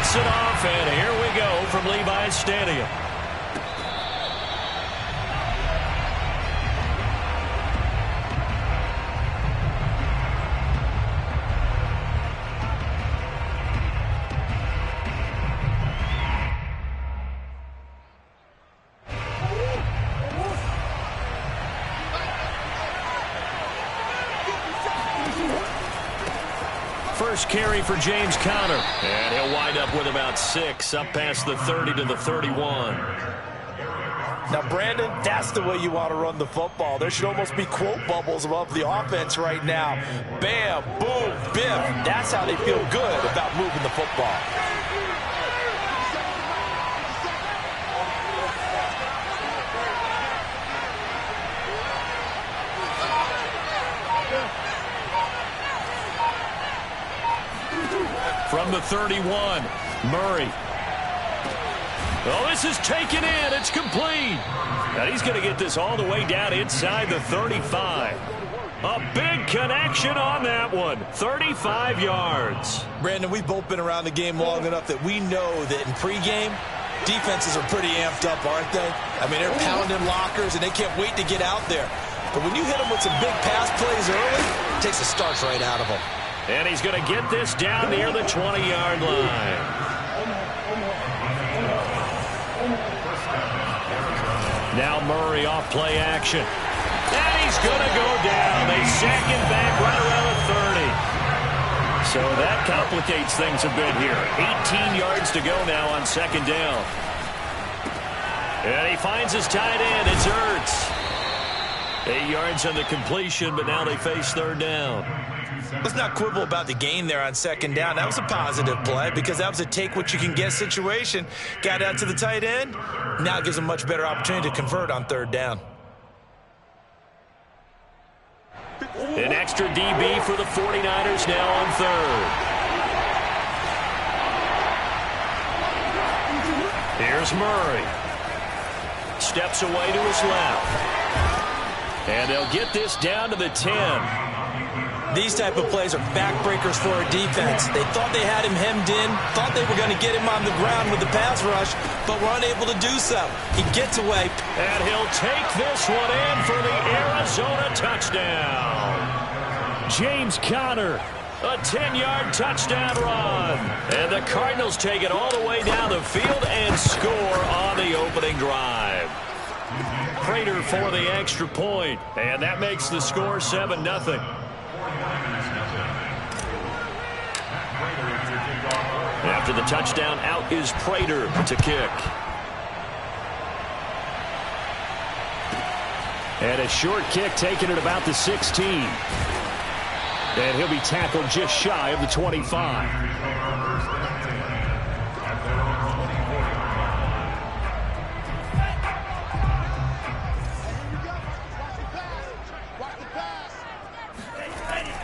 Gets it off, and here we go from Levi's Stadium. First carry for James Conner. And he'll wind up with about 6, up past the 30 to the 31. Now, Brandon, that's the way you want to run the football. There should almost be quote bubbles above the offense right now. Bam, boom, biff. That's how they feel good about moving the football. From the 31, Murray. Oh, this is taken in. It's complete. And he's going to get this all the way down inside the 35. A big connection on that one. 35 yards. Brandon, we've both been around the game long enough that we know that in pregame, defenses are pretty amped up, aren't they? I mean, they're pounding lockers, and they can't wait to get out there. But when you hit them with some big pass plays early, it takes the starch right out of them. And he's going to get this down near the 20-yard line. Now Murray off play action. And he's going to go down. They sack him back right around the 30. So that complicates things a bit here. 18 yards to go now on second down. And he finds his tight end. It's Ertz. 8 yards on the completion, but now they face third down. Let's not quibble about the gain there on second down. That was a positive play because that was a take-what-you-can-get situation. Got out to the tight end. Now it gives them a much better opportunity to convert on third down. An extra DB for the 49ers now on third. Here's Murray. Steps away to his left. And they'll get this down to the 10. These type of plays are backbreakers for a defense. They thought they had him hemmed in, thought they were going to get him on the ground with the pass rush, but were unable to do so. He gets away. And he'll take this one in for the Arizona touchdown. James Conner, a 10-yard touchdown run. And the Cardinals take it all the way down the field and score on the opening drive. Prater for the extra point, and that makes the score 7-0. After the touchdown, out is Prater to kick. And a short kick taken at about the 16. And he'll be tackled just shy of the 25.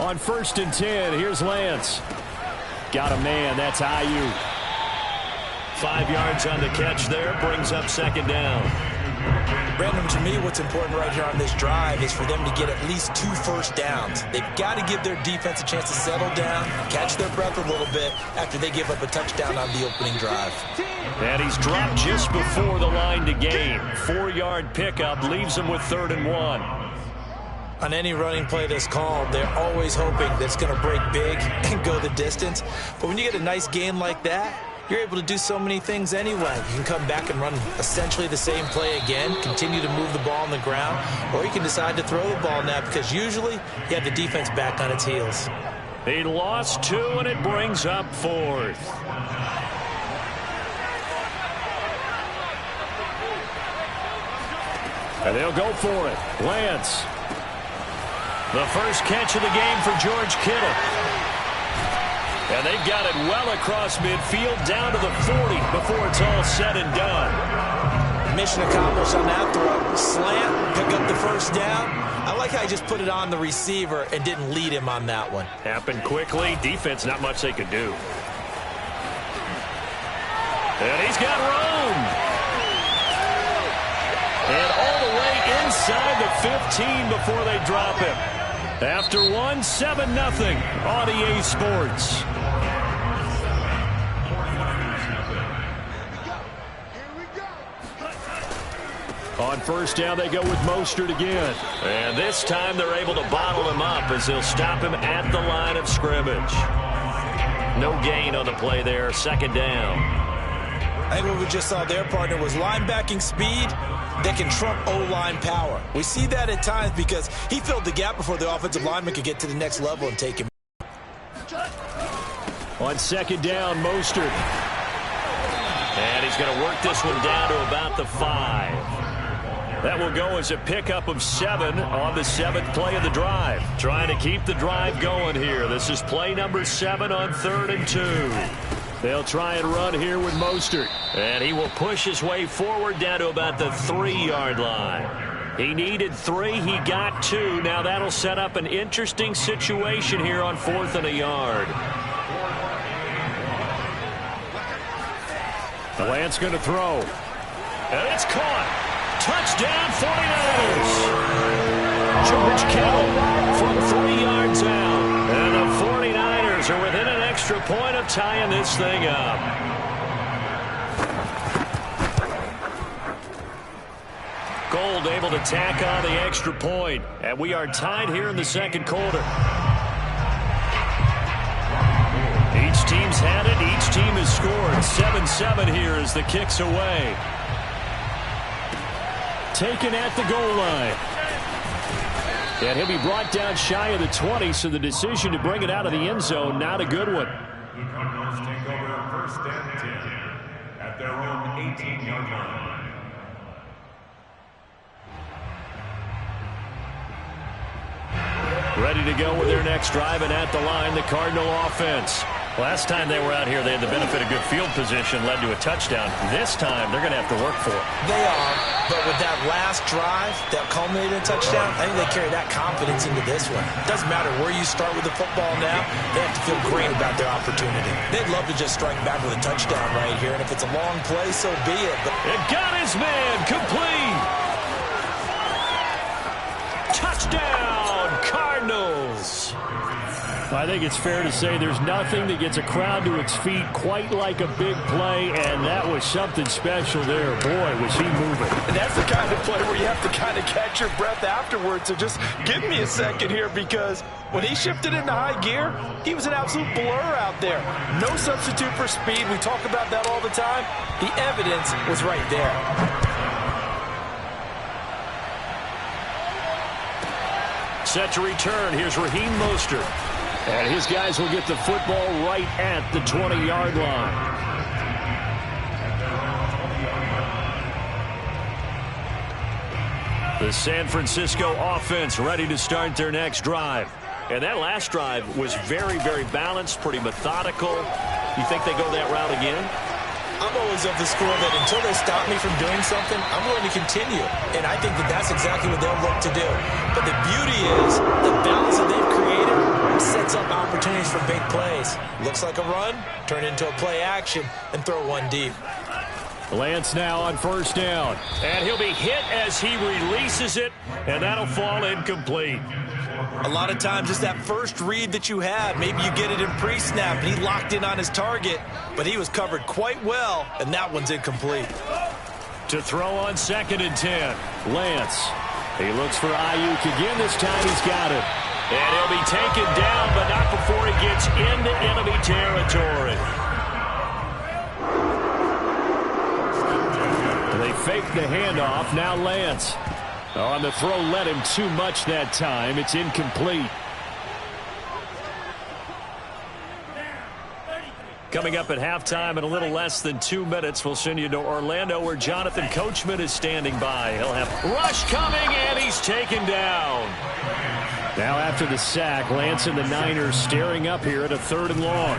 On 1st and 10, here's Lance. Got a man, that's IU. 5 yards on the catch there, brings up second down. Brandon, to me, what's important right here on this drive is for them to get at least 2 first downs. They've got to give their defense a chance to settle down, catch their breath a little bit after they give up a touchdown on the opening drive. And he's dropped just before the line to gain. 4-yard pickup leaves him with 3rd and 1. On any running play that's called, they're always hoping that it's going to break big and go the distance. But when you get a nice gain like that, you're able to do so many things anyway. You can come back and run essentially the same play again, continue to move the ball on the ground, or you can decide to throw the ball now because usually you have the defense back on its heels. He lost 2, and it brings up 4th. And they'll go for it. Lance. The first catch of the game for George Kittle. And they've got it well across midfield down to the 40 before it's all said and done. Mission accomplished on that throw. Slant, pick up the first down. I like how he just put it on the receiver and didn't lead him on that one. Happened quickly. Defense, not much they could do. And he's got room. And all the way inside the 15 before they drop him. After 7-0 on EA Sports. On first down, they go with Mostert again. And this time they're able to bottle him up as they'll stop him at the line of scrimmage. No gain on the play there, second down. I think what we just saw there, partner, was linebacking speed that can trump O-line power. We see that at times because he filled the gap before the offensive lineman could get to the next level and take him. On second down, Mostert. And he's going to work this one down to about the 5. That will go as a pickup of 7 on the 7th play of the drive. Trying to keep the drive going here. This is play number 7 on 3rd and 2. They'll try and run here with Mostert. And he will push his way forward down to about the 3-yard line. He needed 3. He got 2. Now that'll set up an interesting situation here on 4th and a yard. Lance going to throw. And it's caught. Touchdown, 49ers. George Kittle from 3 yards out. And the 49ers are within an extra point of tying this thing up. Gold able to tack on the extra point. And we are tied here in the second quarter. Each team's had it. Each team has scored. 7-7 here as the kick's away. Taken at the goal line. And he'll be brought down shy of the 20, so the decision to bring it out of the end zone, not a good one. The Cardinals take over 1st and 10 at their own 18-yard line. Ready to go with their next drive, and at the line, the Cardinal offense. Last time they were out here, they had the benefit of good field position, led to a touchdown. This time, they're going to have to work for it. They are, but with that last drive that culminated in a touchdown, I think they carry that confidence into this one. It doesn't matter where you start with the football now. They have to feel great about their opportunity. They'd love to just strike back with a touchdown right here, and if it's a long play, so be it. But it got his man complete. Touchdown, Cardinals. I think it's fair to say there's nothing that gets a crowd to its feet quite like a big play, and that was something special there. Boy, was he moving. And that's the kind of play where you have to kind of catch your breath afterwards. So just give me a second here, because when he shifted into high gear, he was an absolute blur out there. No substitute for speed. We talk about that all the time. The evidence was right there. Set to return. Here's Raheem Mostert. And his guys will get the football right at the 20-yard line. The San Francisco offense ready to start their next drive. And that last drive was very, very balanced, pretty methodical. You think they go that route again? I'm always of the school that until they stop me from doing something, I'm going to continue. And I think that that's exactly what they'll look to do. But the beauty is the balance that they've created sets up opportunities for big plays. Looks like a run, turn into a play action, and throw one deep. Lance now on first down. And he'll be hit as he releases it, and that'll fall incomplete. A lot of times it's that first read that you have. Maybe you get it in pre-snap, and he locked in on his target, but he was covered quite well, and that one's incomplete. To throw on 2nd and 10, Lance. He looks for Ayuk again. This time he's got it. And he'll be taken down, but not before he gets into enemy territory. They fake the handoff. Now Lance. On the throw, led him too much that time. It's incomplete. Coming up at halftime in a little less than 2 minutes, we'll send you to Orlando where Jonathan Coachman is standing by. He'll have rush coming, and he's taken down. Now after the sack, Lance and the Niners staring up here at a 3rd and long.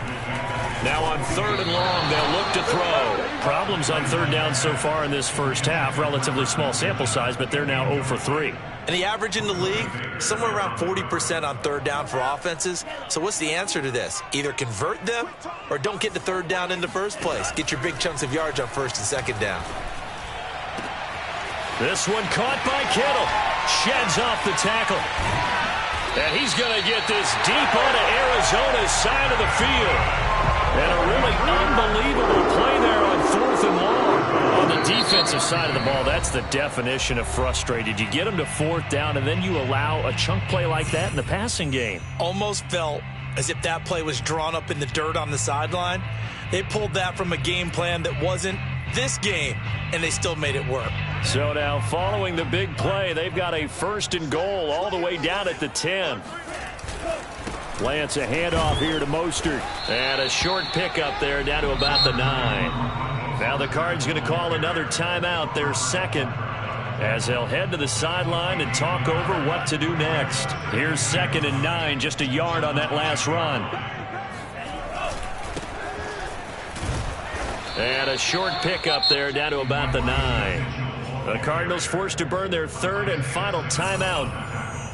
Now on 3rd and long, they'll look to throw. Problems on 3rd down so far in this first half. Relatively small sample size, but they're now 0 for 3. And the average in the league, somewhere around 40% on 3rd down for offenses. So what's the answer to this? Either convert them or don't get the 3rd down in the first place. Get your big chunks of yards on 1st and 2nd down. This one caught by Kittle. Sheds off the tackle. And he's going to get this deep onto Arizona's side of the field. And a really unbelievable play there on 4th and long. On the defensive side of the ball, that's the definition of frustrated. You get them to 4th down, and then you allow a chunk play like that in the passing game. Almost felt as if that play was drawn up in the dirt on the sideline. They pulled that from a game plan that wasn't this game, and they still made it work. So now, following the big play, they've got a 1st and goal all the way down at the 10. Lance, a handoff here to Mostert. And a short pickup there down to about the 9. Now the Cards going to call another timeout, their second, as they'll head to the sideline and talk over what to do next. Here's 2nd and 9, just a yard on that last run. And a short pickup there down to about the 9. The Cardinals forced to burn their 3rd and final timeout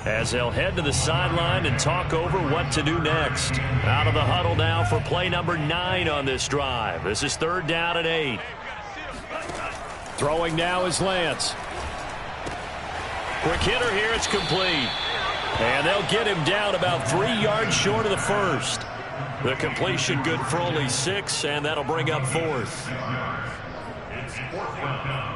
as they'll head to the sideline and talk over what to do next. Out of the huddle now for play number 9 on this drive. This is 3rd down and 8. Throwing now is Lance. Quick hitter here, it's complete. And they'll get him down about 3 yards short of the 1st. The completion good for only 6, and that'll bring up 4th. It's 4th down.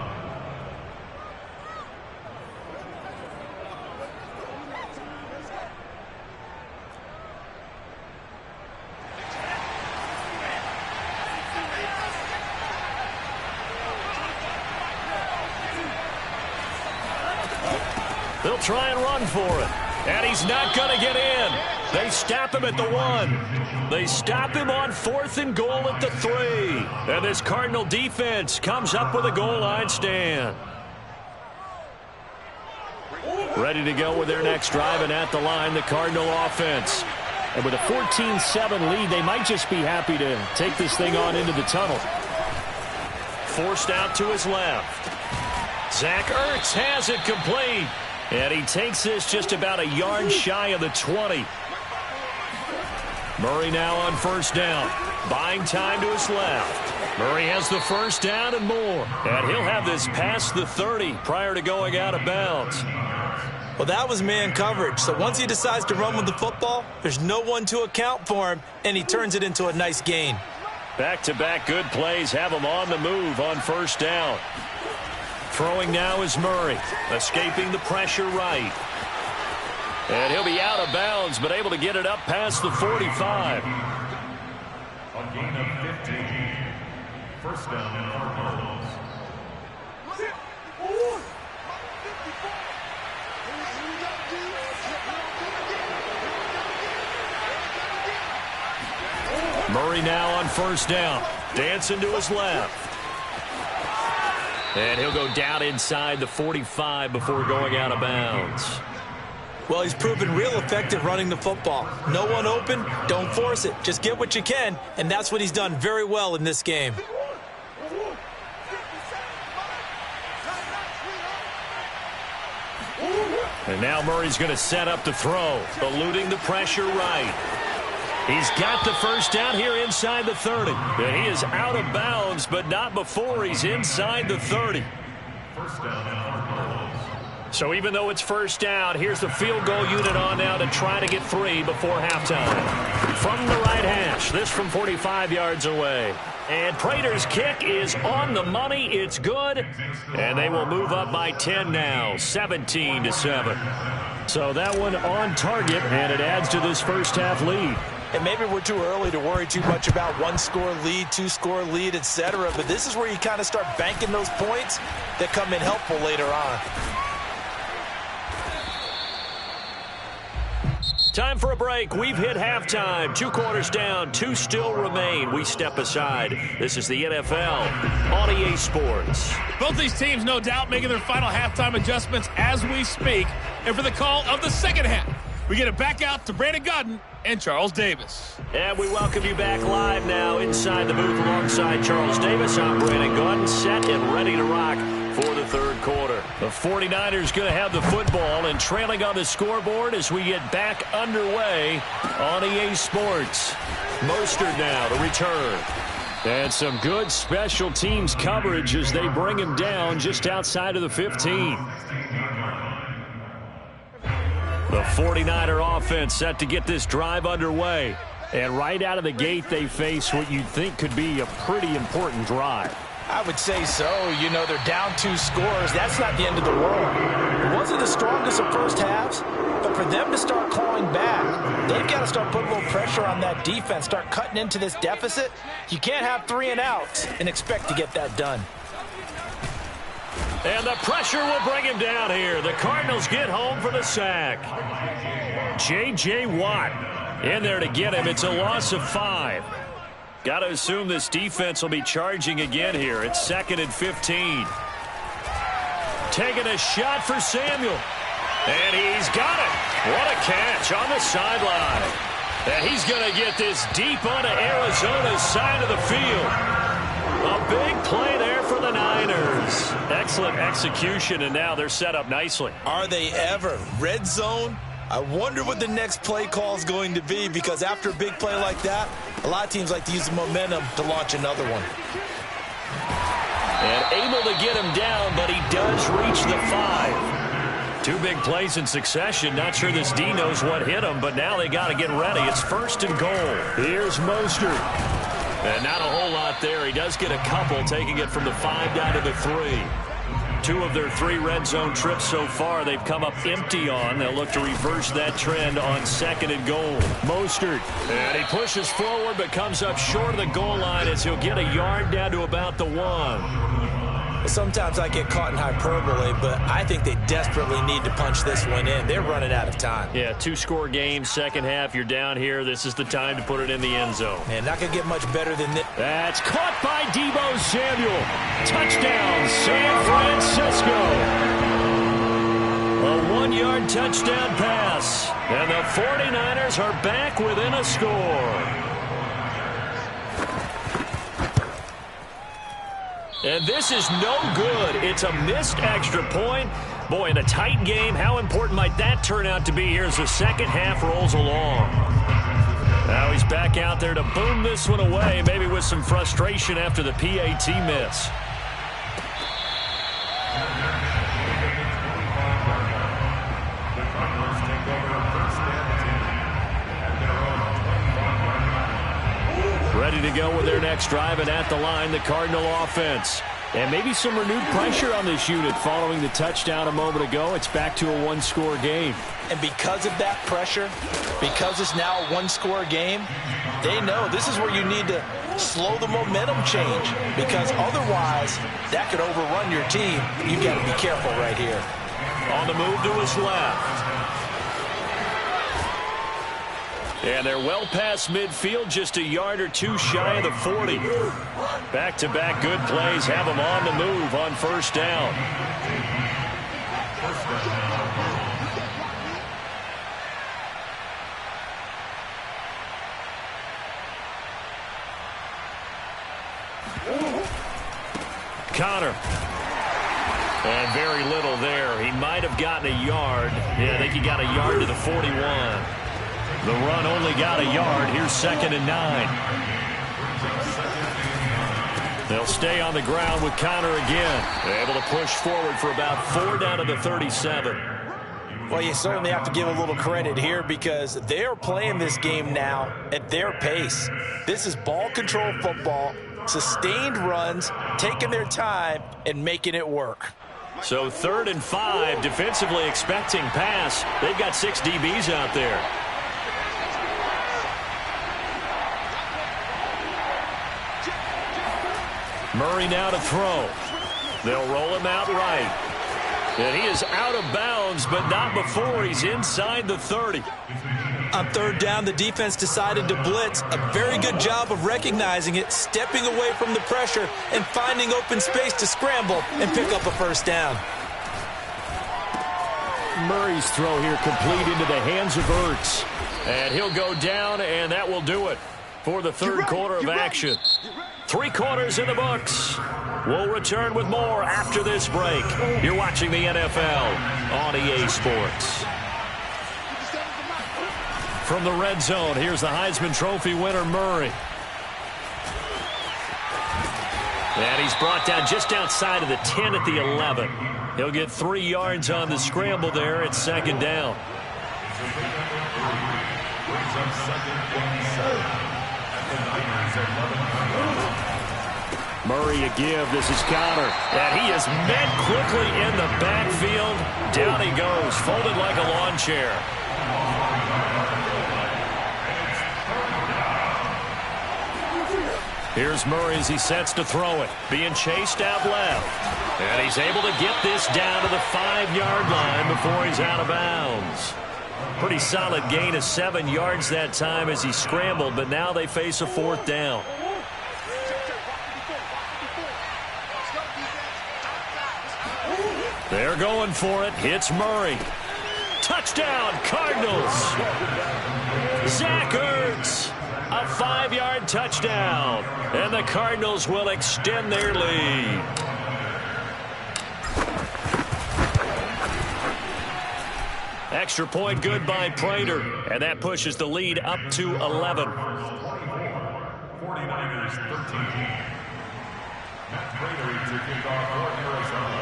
They'll try and run for it. And he's not going to get in. They stop him at the 1. They stop him on 4th and goal at the 3. And this Cardinal defense comes up with a goal line stand. Ready to go with their next drive, and at the line, the Cardinal offense. And with a 14-7 lead, they might just be happy to take this thing on into the tunnel. Forced out to his left. Zach Ertz has it complete. And he takes this just about a yard shy of the 20. Murray now on 1st down. Buying time to his left. Murray has the 1st down and more. And he'll have this past the 30 prior to going out of bounds. Well, that was man coverage. So once he decides to run with the football, there's no one to account for him, and he turns it into a nice gain. Back-to-back good plays have him on the move on 1st down. Throwing now is Murray, escaping the pressure right. And he'll be out of bounds, but able to get it up past the 45. A gain of 15. 1st down and 4 yards. Murray now on 1st down. Dancing to his left. And he'll go down inside the 45 before going out of bounds. Well, he's proven real effective running the football. No one open, don't force it. Just get what you can, and that's what he's done very well in this game. And now Murray's going to set up the throw, eluding the pressure right. He's got the 1st down here inside the 30. And he is out of bounds, but not before he's inside the 30. 1st down and 4 yards. So even though it's 1st down, here's the field goal unit on now to try to get 3 before halftime. From the right hash, this from 45 yards away. And Prater's kick is on the money. It's good. And they will move up by 10 now, 17-7. So that one on target, and it adds to this first half lead. And maybe we're too early to worry too much about 1-score lead, 2-score lead, etc. But this is where you kind of start banking those points that come in helpful later on. Time for a break. We've hit halftime. 2 quarters down. 2 still remain. We step aside. This is the NFL on EA Sports. Both these teams, no doubt, making their final halftime adjustments as we speak. And for the call of the second half, we get it back out to Brandon Godden and Charles Davis. And we welcome you back live now inside the booth alongside Charles Davis. I'm Brandon Godden, set and ready to rock for the 3rd quarter. The 49ers going to have the football and trailing on the scoreboard as we get back underway on EA Sports. Mostert now to return. And some good special teams coverage as they bring him down just outside of the 15. The 49er offense set to get this drive underway. And right out of the gate, they face what you'd think could be a pretty important drive. I would say so. You know, they're down 2 scores. That's not the end of the world. It wasn't the strongest of first halves, but for them to start clawing back, they've got to start putting a little pressure on that defense, start cutting into this deficit. You can't have 3 and outs and expect to get that done. And the pressure will bring him down here. The Cardinals get home for the sack. J.J. Watt in there to get him. It's a loss of 5. Got to assume this defense will be charging again here. It's 2nd and 15. Taking a shot for Samuel. And he's got it. What a catch on the sideline. And he's going to get this deep onto Arizona's side of the field. A big play there for the Niners. Excellent execution, and now they're set up nicely. Are they ever? Red zone? I wonder what the next play call is going to be, because after a big play like that, a lot of teams like to use the momentum to launch another one. And able to get him down, but he does reach the 5. 2 big plays in succession. Not sure this D knows what hit him, but now they got to get ready. It's 1st and goal. Here's Mostert. And not a whole lot there. He does get a couple, taking it from the 5 down to the 3. 2 of their 3 red zone trips so far they've come up empty on. They'll look to reverse that trend on 2nd and goal. Mostert. And he pushes forward but comes up short of the goal line as he'll get a yard down to about the 1. Sometimes I get caught in hyperbole, but I think they desperately need to punch this one in. They're running out of time. Yeah, 2-score game, second half. You're down here. This is the time to put it in the end zone. And not going to get much better than this. That's caught by Deebo Samuel. Touchdown, San Francisco. A 1-yard touchdown pass. And the 49ers are back within a score. And this is no good. It's a missed extra point. Boy, in a tight game, how important might that turn out to be here as the second half rolls along? Now he's back out there to boom this one away, maybe with some frustration after the PAT miss. Ready to go with their next drive, and at the line, the Cardinal offense. And maybe some renewed pressure on this unit following the touchdown a moment ago. It's back to a 1-score game. And because of that pressure, because it's now a 1-score game, they know this is where you need to slow the momentum change, because otherwise that could overrun your team. You've got to be careful right here. On the move to his left. And they're well past midfield, just a yard or 2 shy of the 40. Back-to-back good plays have them on the move on 1st down. Connor. And very little there. He might have gotten a yard. Yeah, I think he got a yard to the 41. The run only got a yard. Here's 2nd and 9. They'll stay on the ground with Connor again. They're able to push forward for about 4 down to the 37. Well, you certainly have to give a little credit here, because they're playing this game now at their pace. This is ball control football, sustained runs, taking their time and making it work. So 3rd and 5, defensively expecting pass. They've got 6 DBs out there. Murray now to throw. They'll roll him out right. And he is out of bounds, but not before he's inside the 30. On 3rd down, the defense decided to blitz. A very good job of recognizing it, stepping away from the pressure, and finding open space to scramble and pick up a 1st down. Murray's throw here complete into the hands of Ertz. And he'll go down, and that will do it for the 3rd quarter of action. 3 quarters in the books. We'll return with more after this break. You're watching the NFL on EA Sports. From the red zone, here's the Heisman Trophy winner, Murray. And he's brought down just outside of the 10 at the 11. He'll get 3 yards on the scramble there at 2nd down. brings up second and 7 at the Niners' 11-yard line. Murray a give. This is counter. And he is met quickly in the backfield. Down he goes, folded like a lawn chair. Here's Murray as he sets to throw it. Being chased out left. And he's able to get this down to the 5-yard line before he's out of bounds. Pretty solid gain of 7 yards that time as he scrambled, but now they face a 4th down. They're going for it. Hits Murray. Touchdown, Cardinals. Zach Ertz. A 5-yard touchdown. And the Cardinals will extend their lead. Extra point good by Prater. And that pushes the lead up to 11. 49ers 13. Matt Prater to kick off for Arizona.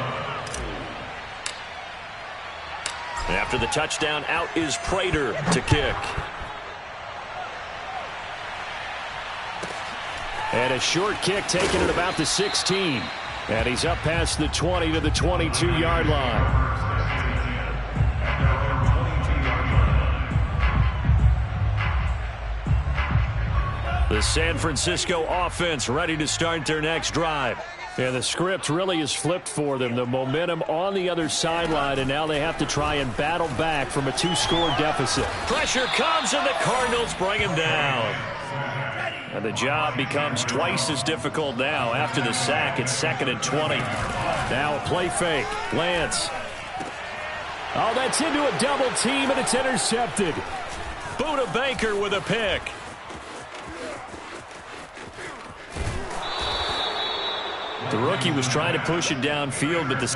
After the touchdown, out is Prater to kick. And a short kick taken at about the 16. And he's up past the 20 to the 22-yard line. The San Francisco offense ready to start their next drive. And the script really is flipped for them. The momentum on the other sideline, and now they have to try and battle back from a 2-score deficit. Pressure comes, and the Cardinals bring him down. And the job becomes twice as difficult now after the sack. It's 2nd and 20. Now a play fake. Lance. Oh, that's into a double team, and it's intercepted. Buda Baker with a pick. The rookie was trying to push it downfield, but the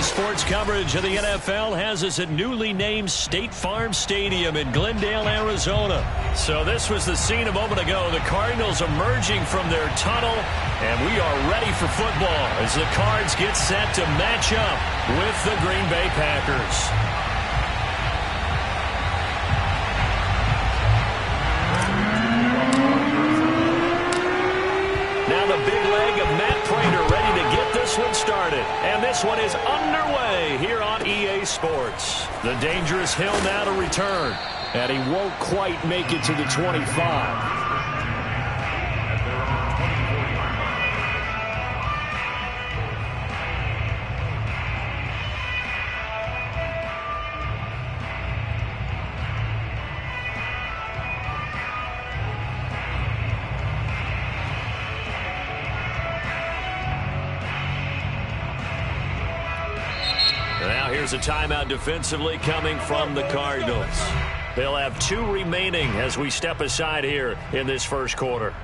Sports coverage of the NFL has us at newly named State Farm Stadium in Glendale, Arizona. So this was the scene a moment ago. The Cardinals emerging from their tunnel, and we are ready for football as the Cards get set to match up with the Green Bay Packers. Now the big leg of Matt Prater ready to get this one started. And this one is underway here on EA Sports. The dangerous hill now to return. And he won't quite make it to the 25. is a timeout defensively coming from the Cardinals. They'll have 2 remaining as we step aside here in this first quarter.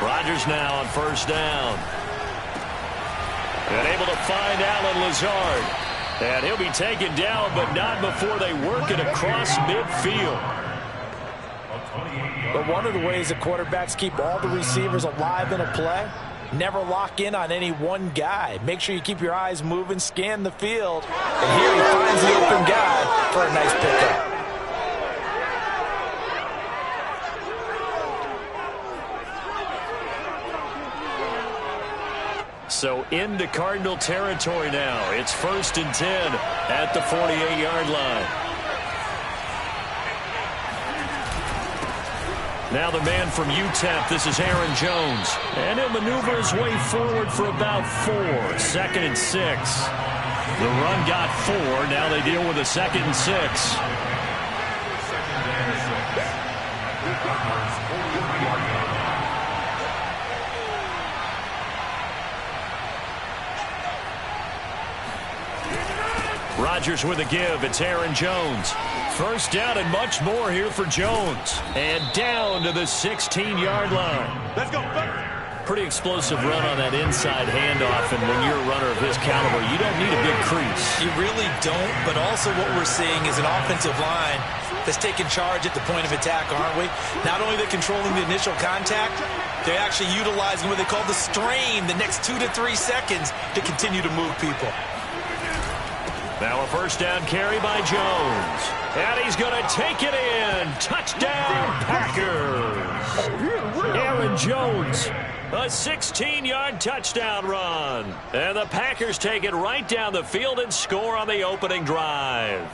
Rodgers now on first down. And able to find Allen Lazard. And he'll be taken down, but not before they work it across midfield. But one of the ways that quarterbacks keep all the receivers alive in a play, never lock in on any one guy. Make sure you keep your eyes moving, scan the field. And here he finds the open guy for a nice pickup. So into Cardinal territory now. It's 1st and 10 at the 48-yard line. Now the man from UTEP, this is Aaron Jones. And he'll maneuver his way forward for about 4. 2nd and 6. The run got 4. Now they deal with a 2nd and 6. Rodgers with a give. It's Aaron Jones. First down and much more here for Jones. And down to the 16-yard line. Let's go. Pretty explosive run on that inside handoff, and when you're a runner of his caliber, you don't need a big crease. You really don't, but also what we're seeing is an offensive line that's taking charge at the point of attack, aren't we? Not only are they controlling the initial contact, they're actually utilizing what they call the strain the next 2 to 3 seconds to continue to move people. Now a first down carry by Jones. And he's going to take it in. Touchdown, Packers. Aaron Jones, a 16-yard touchdown run. And the Packers take it right down the field and score on the opening drive.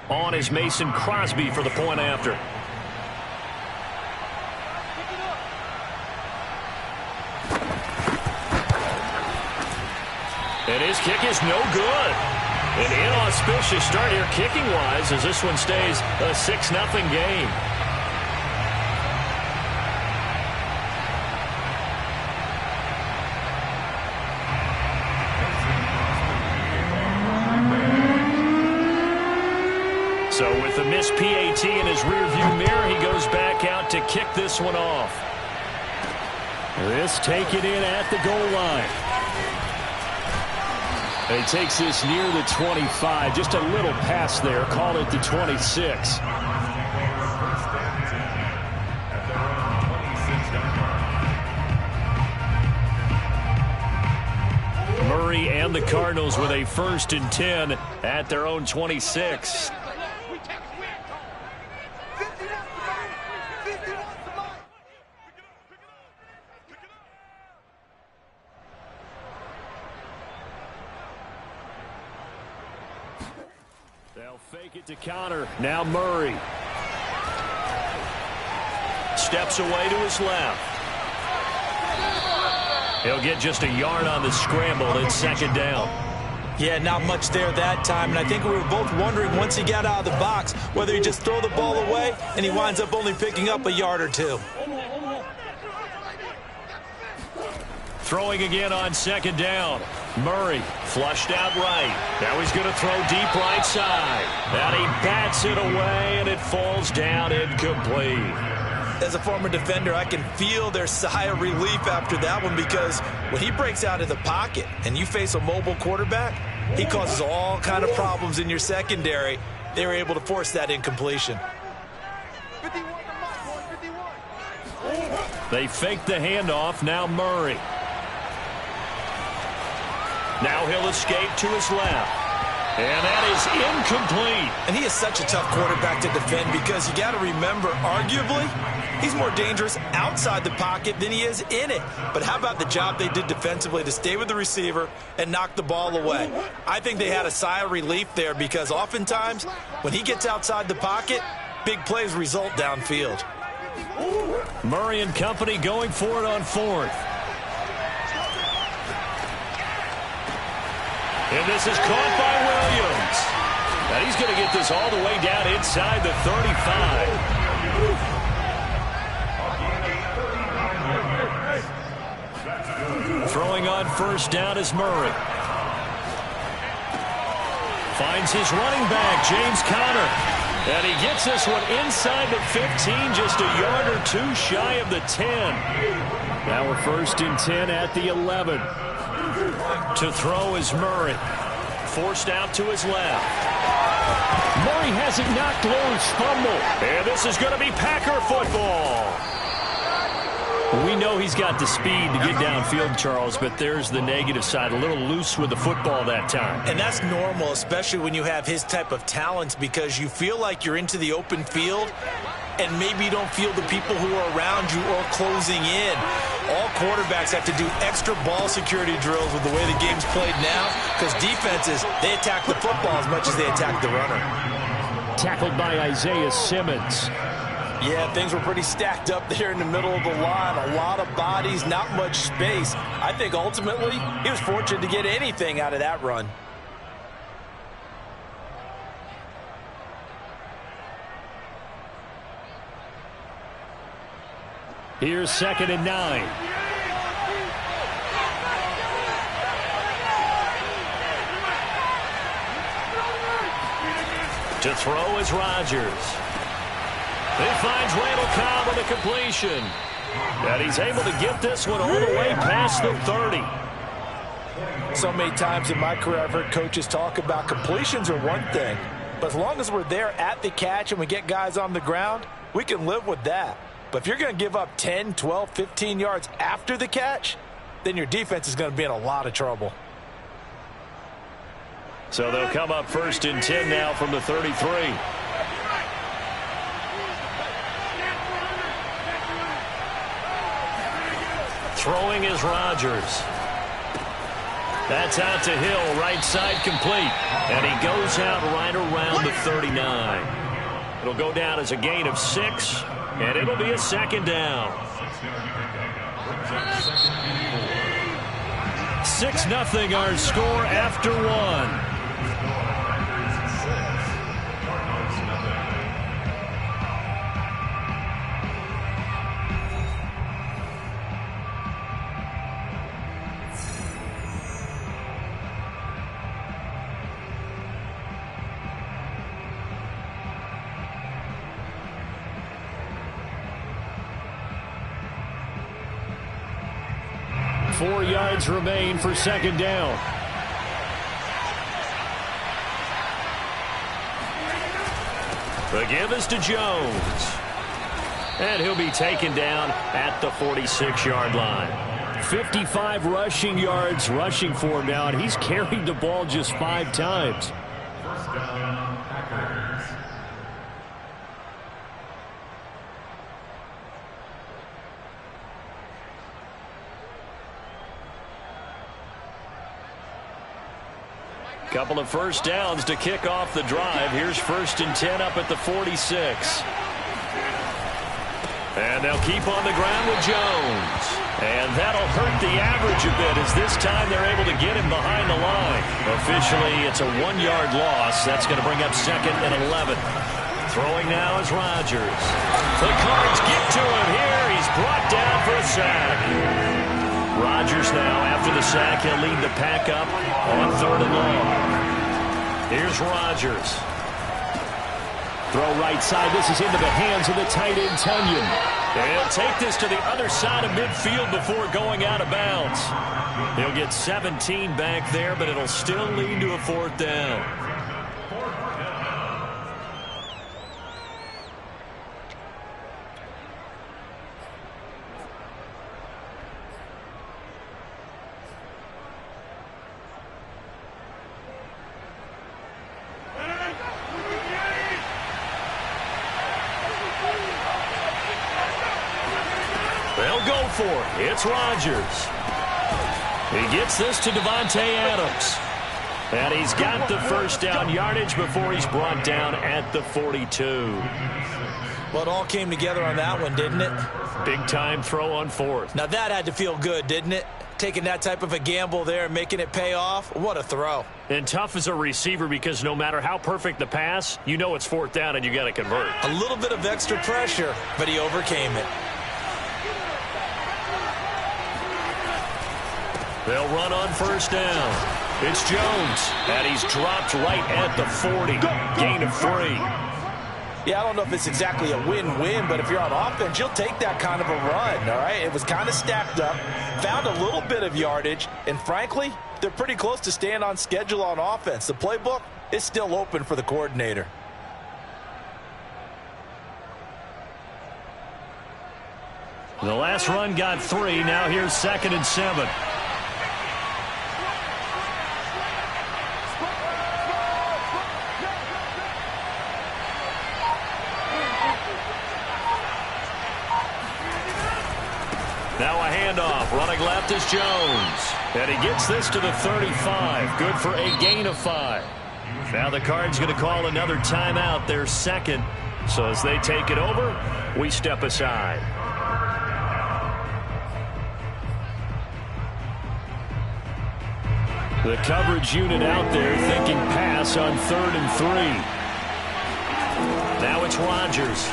On is Mason Crosby for the point after. And his kick is no good. An inauspicious start here kicking-wise as this one stays a 6-0 game. So with the missed PAT in his rearview mirror, he goes back out to kick this one off. This taken in at the goal line. And he takes this near the 25. Just a little pass there. Call it the 26. Murray and the Cardinals with a 1st and 10 at their own 26. They'll fake it to counter. Now Murray. Steps away to his left. He'll get just a yard on the scramble. It's 2nd down. Yeah, not much there that time, and I think we were both wondering once he got out of the box whether he'd just throw the ball away, and he winds up only picking up a yard or 2. Throwing again on 2nd down. Murray flushed out right. Now he's going to throw deep right side. And he bats it away, and it falls down incomplete. As a former defender, I can feel their sigh of relief after that one, because when he breaks out of the pocket and you face a mobile quarterback, he causes all kind of problems in your secondary. They were able to force that incompletion. They fake the handoff. Now Murray. Now he'll escape to his left. And that is incomplete. And he is such a tough quarterback to defend because you got to remember, arguably, he's more dangerous outside the pocket than he is in it. But how about the job they did defensively to stay with the receiver and knock the ball away? I think they had a sigh of relief there because oftentimes when he gets outside the pocket, big plays result downfield. Murray and company going for it on fourth. And this is caught by Williams. And he's going to get this all the way down inside the 35. Throwing on first down is Murray. Finds his running back, James Conner. And he gets this one inside the 15, just a yard or two shy of the 10. Now we're first and 10 at the 11. To throw is Murray. Forced out to his left. Murray has it knocked loose. Fumble. And this is going to be Packer football. We know he's got the speed to get downfield, Charles, but there's the negative side. A little loose with the football that time. And that's normal, especially when you have his type of talents, because you feel like you're into the open field and maybe you don't feel the people who are around you or closing in. All quarterbacks have to do extra ball security drills with the way the game's played now because defenses, they attack the football as much as they attack the runner. Tackled by Isaiah Simmons. Yeah, things were pretty stacked up there in the middle of the line. A lot of bodies, not much space. I think ultimately he was fortunate to get anything out of that run. Here's 2nd and 9. To throw is Rodgers. He finds Randall Cobb with a completion. And he's able to get this one all the way past the 30. So many times in my career I've heard coaches talk about completions are one thing, but as long as we're there at the catch and we get guys on the ground, we can live with that. But if you're going to give up 10, 12, 15 yards after the catch, then your defense is going to be in a lot of trouble. So they'll come up first and 10 now from the 33. Throwing is Rodgers. That's out to Hill, right side complete. And he goes out right around the 39. It'll go down as a gain of 6, and it'll be a 2nd down. 6-0 our score after 1. Four yards remain for 2nd down. The give is to Jones. And he'll be taken down at the 46-yard line. 55 rushing yards rushing for him now, and he's carried the ball just 5 times. First down, Packers. Couple of first downs to kick off the drive. Here's 1st and 10 up at the 46. And they'll keep on the ground with Jones. And that'll hurt the average a bit as this time they're able to get him behind the line. Officially, it's a 1-yard loss. That's going to bring up 2nd and 11. Throwing now is Rodgers. The Cards get to him here. He's brought down for a sack. Rodgers now, after the sack, he'll lead the pack up on 3rd and long. Here's Rodgers. Throw right side. This is into the hands of the tight end, Tunyon. And he'll take this to the other side of midfield before going out of bounds. He'll get 17 back there, but it'll still lead to a 4th down. They'll go for it. It's Rodgers. He gets this to Davante Adams. And he's got the first down yardage before he's brought down at the 42. Well, it all came together on that one, didn't it? Big-time throw on 4th. Now, that had to feel good, didn't it? Taking that type of a gamble there and making it pay off. What a throw. And tough as a receiver because no matter how perfect the pass, you know it's 4th down and you got to convert. A little bit of extra pressure, but he overcame it. They'll run on first down. It's Jones, and he's dropped right at the 40. Gain of 3. Yeah, I don't know if it's exactly a win-win, but if you're on offense, you'll take that kind of a run, all right? It was kind of stacked up, found a little bit of yardage, and frankly, they're pretty close to staying on schedule on offense. The playbook is still open for the coordinator. The last run got 3. Now here's 2nd and 7. Now a handoff. Running left is Jones. And he gets this to the 35. Good for a gain of 5. Now the Cards going to call another timeout, their 2nd. So as they take it over, we step aside. The coverage unit out there thinking pass on 3rd and 3. Now it's Rodgers.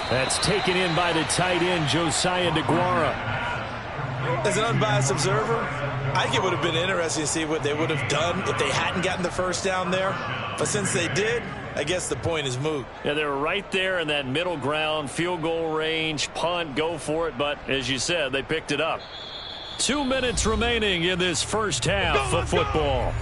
That's taken in by the tight end, Josiah DeGuara. As an unbiased observer, I think it would have been interesting to see what they would have done if they hadn't gotten the first down there. But since they did, I guess the point is moot. Yeah, they were right there in that middle ground, field goal range, punt, go for it. But as you said, they picked it up. 2 minutes remaining in this first half of football.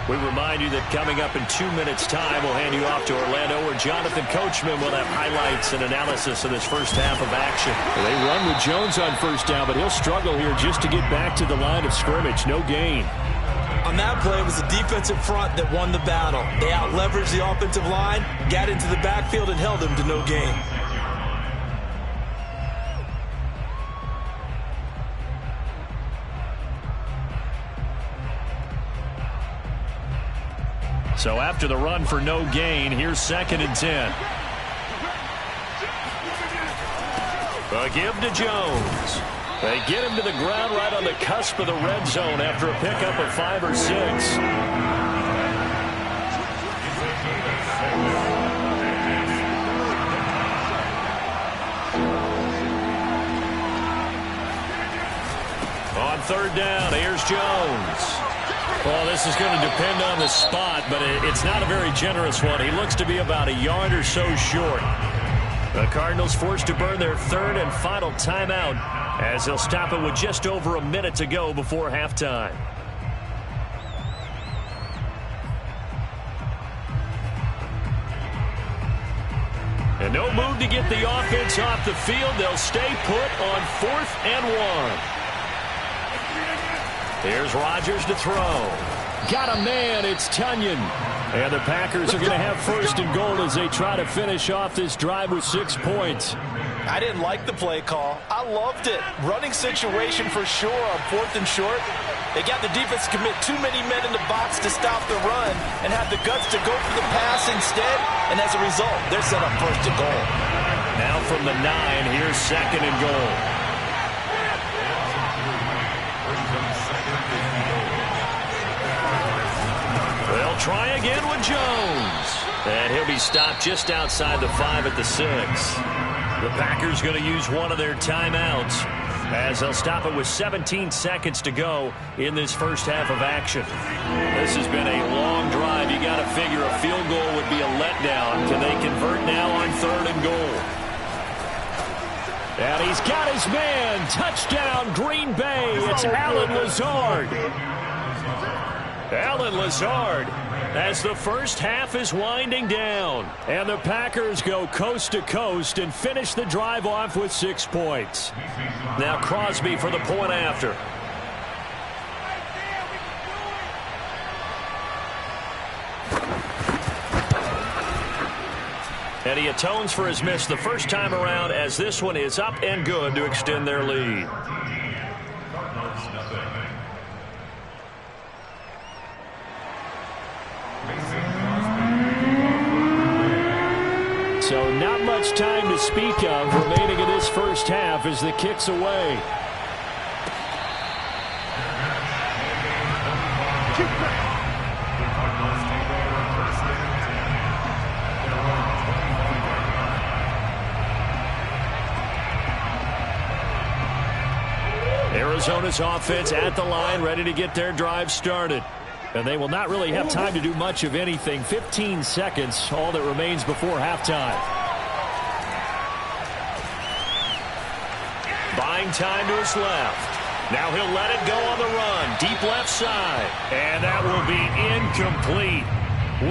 We remind you that coming up in 2 minutes' time, we'll hand you off to Orlando, where Jonathan Coachman will have highlights and analysis of this first half of action. They run with Jones on first down, but he'll struggle here just to get back to the line of scrimmage. No gain. On that play, it was the defensive front that won the battle. They out-leveraged the offensive line, got into the backfield, and held him to no gain. So after the run for no gain, here's 2nd and 10. A give to Jones. They get him to the ground right on the cusp of the red zone after a pickup of 5 or 6. On 3rd down, here's Jones. Well, this is going to depend on the spot, but it's not a very generous one. He looks to be about a yard or so short. The Cardinals forced to burn their 3rd and final timeout as they'll stop it with just over a minute to go before halftime. And no move to get the offense off the field. They'll stay put on 4th and 1. Here's Rodgers to throw. Got a man. It's Tunyon. And the Packers are going to have 1st and goal as they try to finish off this drive with 6 points. I didn't like the play call. I loved it. Running situation for sure on 4th and short. They got the defense to commit too many men in the box to stop the run and have the guts to go for the pass instead. And as a result, they're set up 1st and goal. Now from the 9, here's 2nd and goal. They'll try again with Jones. And he'll be stopped just outside the 5 at the 6. The Packers going to use one of their timeouts as they'll stop it with 17 seconds to go in this first half of action. This has been a long drive. You got to figure a field goal would be a letdown. Can they convert now on 3rd and goal? And he's got his man. Touchdown, Green Bay. It's Allen Lazard. Allen Lazard as the first half is winding down. And the Packers go coast to coast and finish the drive off with 6 points. Now Crosby for the point after. And he atones for his miss the first time around as this one is up and good to extend their lead. So not much time to speak of remaining in this first half as the kick's away. Arizona's offense at the line, ready to get their drive started. And they will not really have time to do much of anything. 15 seconds, all that remains before halftime. Buying time to his left. Now he'll let it go on the run. Deep left side. And that will be incomplete.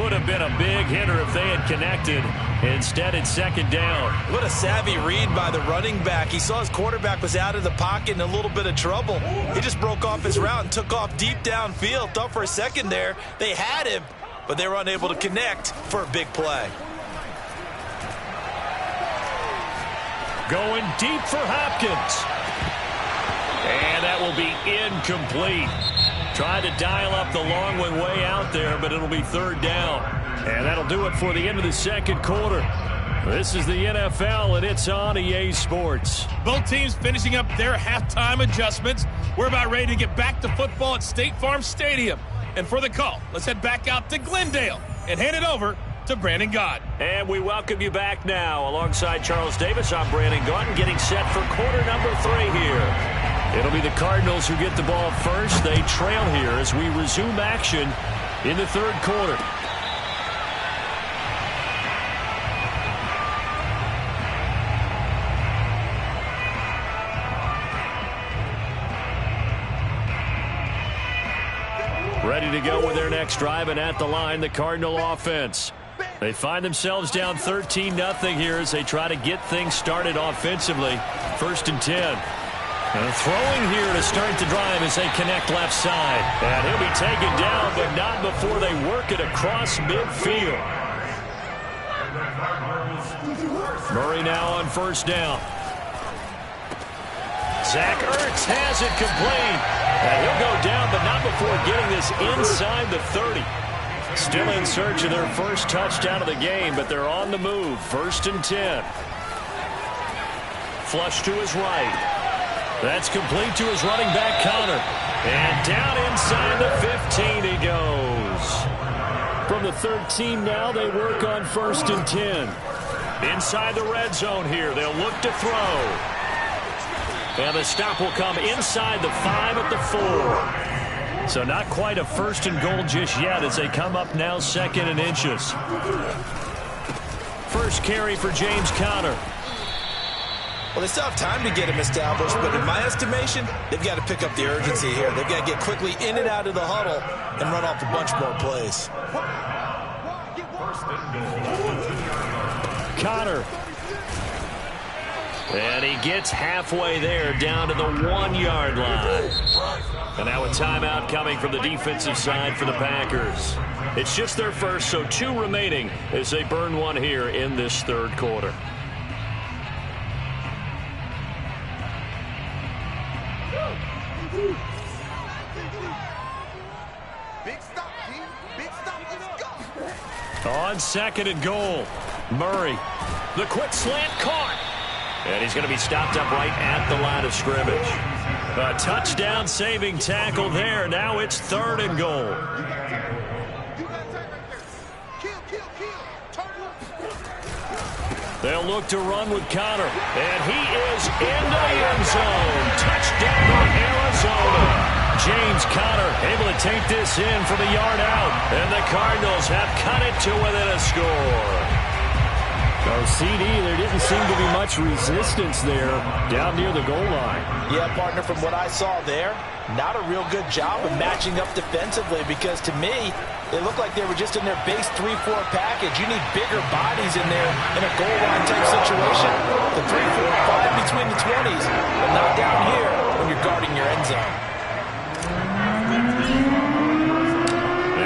Would have been a big hitter if they had connected. Instead, it's 2nd down. What a savvy read by the running back. He saw his quarterback was out of the pocket in a little bit of trouble. He just broke off his route and took off deep downfield. Thought for a second there they had him, but they were unable to connect for a big play. Going deep for Hopkins. And that will be incomplete. Tried to dial up the long one way out there, but it'll be 3rd down. And that'll do it for the end of the 2nd quarter. This is the NFL, and it's on EA Sports. Both teams finishing up their halftime adjustments. We're about ready to get back to football at State Farm Stadium. And for the call, let's head back out to Glendale and hand it over to Brandon Gott. And we welcome you back now. Alongside Charles Davis, I'm Brandon Gott, getting set for quarter number 3 here. It'll be the Cardinals who get the ball first. They trail here as we resume action in the 3rd quarter. Ready to go with their next drive, and at the line, the Cardinal offense. They find themselves down 13-0 here as they try to get things started offensively. 1st and 10. And throwing here to start the drive as they connect left side. And he'll be taken down, but not before they work it across midfield. Murray now on 1st down. Zach Ertz has it complete. And he'll go down, but not before getting this inside the 30. Still in search of their first touchdown of the game, but they're on the move. 1st and 10. Flush to his right. That's complete to his running back, Connor. And down inside the 15 he goes. From the 13 now, they work on 1st and 10. Inside the red zone here, they'll look to throw. And the stop will come inside the 5 at the 4. So not quite a 1st and goal just yet as they come up now 2nd and inches. First carry for James Conner. Well, they still have time to get him established, but in my estimation, they've got to pick up the urgency here. They've got to get quickly in and out of the huddle and run off a bunch more plays. Conner. And he gets halfway there down to the 1-yard line. And now a timeout coming from the defensive side for the Packers. It's just their first, so 2 remaining as they burn one here in this 3rd quarter. On 2nd and goal, Murray. The quick slant caught. And he's going to be stopped up right at the line of scrimmage. A touchdown saving tackle there. Now it's 3rd and goal. They'll look to run with Conner. And he is in the end zone. Touchdown, Arizona. James Conner able to take this in from a yard out. And the Cardinals have to within a score. Oh, CD, there didn't seem to be much resistance there down near the goal line. Yeah, partner, from what I saw there, not a real good job of matching up defensively, because to me, it looked like they were just in their base 3-4 package. You need bigger bodies in there in a goal line type situation. The 3-4-5 between the 20s, but not down here when you're guarding your end zone.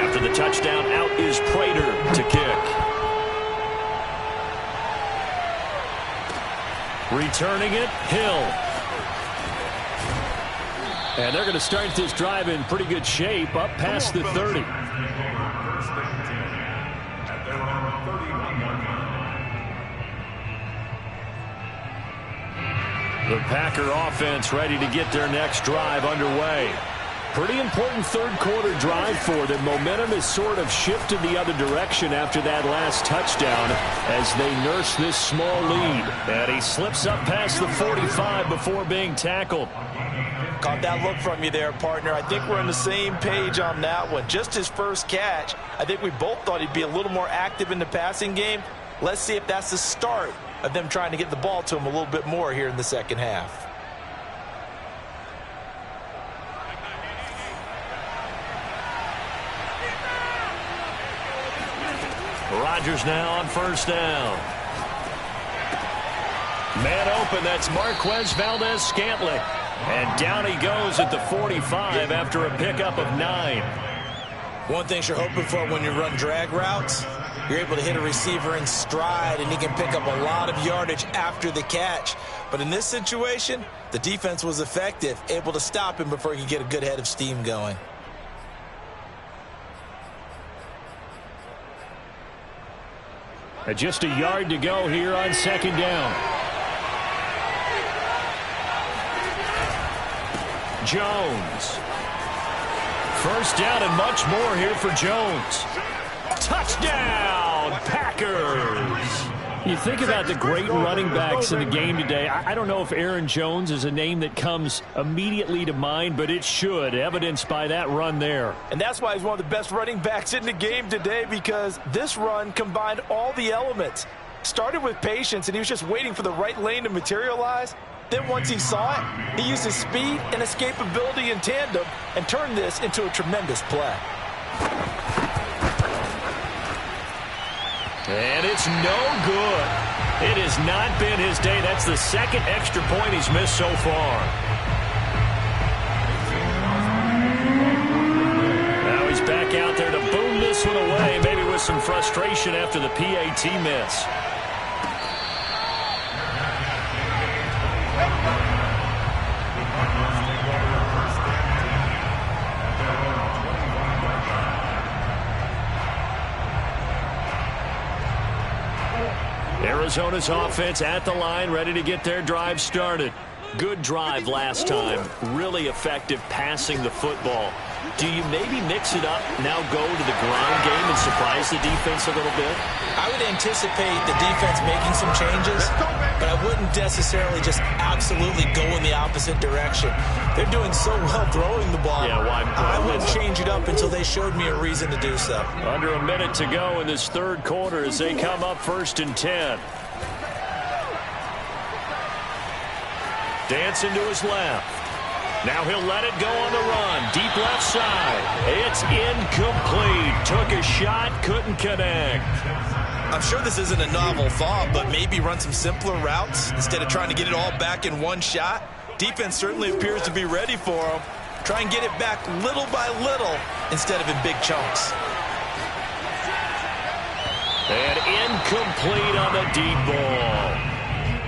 After the touchdown, out is Prater to kick. Returning it, Hill. And they're going to start this drive in pretty good shape, up past the 30. The Packer offense ready to get their next drive underway. Pretty important third quarter drive for them. Momentum has sort of shifted the other direction after that last touchdown as they nurse this small lead. And he slips up past the 45 before being tackled. Caught that look from you there, partner. I think we're on the same page on that one. Just his first catch, I think we both thought he'd be a little more active in the passing game. Let's see if that's the start of them trying to get the ball to him a little bit more here in the second half. Rodgers now on first down. Man open, that's Marquez Valdez-Scantling. And down he goes at the 45 after a pickup of 9. One thing you're hoping for when you run drag routes, you're able to hit a receiver in stride, and he can pick up a lot of yardage after the catch. But in this situation, the defense was effective, able to stop him before he could get a good head of steam going. Just a yard to go here on second down. Jones. First down and much more here for Jones. Touchdown, Packers. You think about the great running backs in the game today. I don't know if Aaron Jones is a name that comes immediately to mind, but it should, evidenced by that run there. And that's why he's one of the best running backs in the game today, because this run combined all the elements. Started with patience, and he was just waiting for the right lane to materialize. Then once he saw it, he used his speed and escapability in tandem and turned this into a tremendous play. And it's no good. It has not been his day. That's the second extra point he's missed so far. Now he's back out there to boom this one away, maybe with some frustration after the PAT miss. Arizona's offense at the line, ready to get their drive started. Good drive last time. Really effective passing the football. Do you maybe mix it up, now go to the ground game and surprise the defense a little bit? I would anticipate the defense making some changes, but I wouldn't necessarily just absolutely go in the opposite direction. They're doing so well throwing the ball. Yeah, why? I wouldn't change it up until they showed me a reason to do so. Under a minute to go in this third quarter as they come up 1st and 10. Dancing to his left. Now he'll let it go on the run. Deep left side. It's incomplete. Took a shot, couldn't connect. I'm sure this isn't a novel thought, but maybe run some simpler routes instead of trying to get it all back in one shot. Defense certainly appears to be ready for him. Try and get it back little by little instead of in big chunks. And incomplete on the deep ball.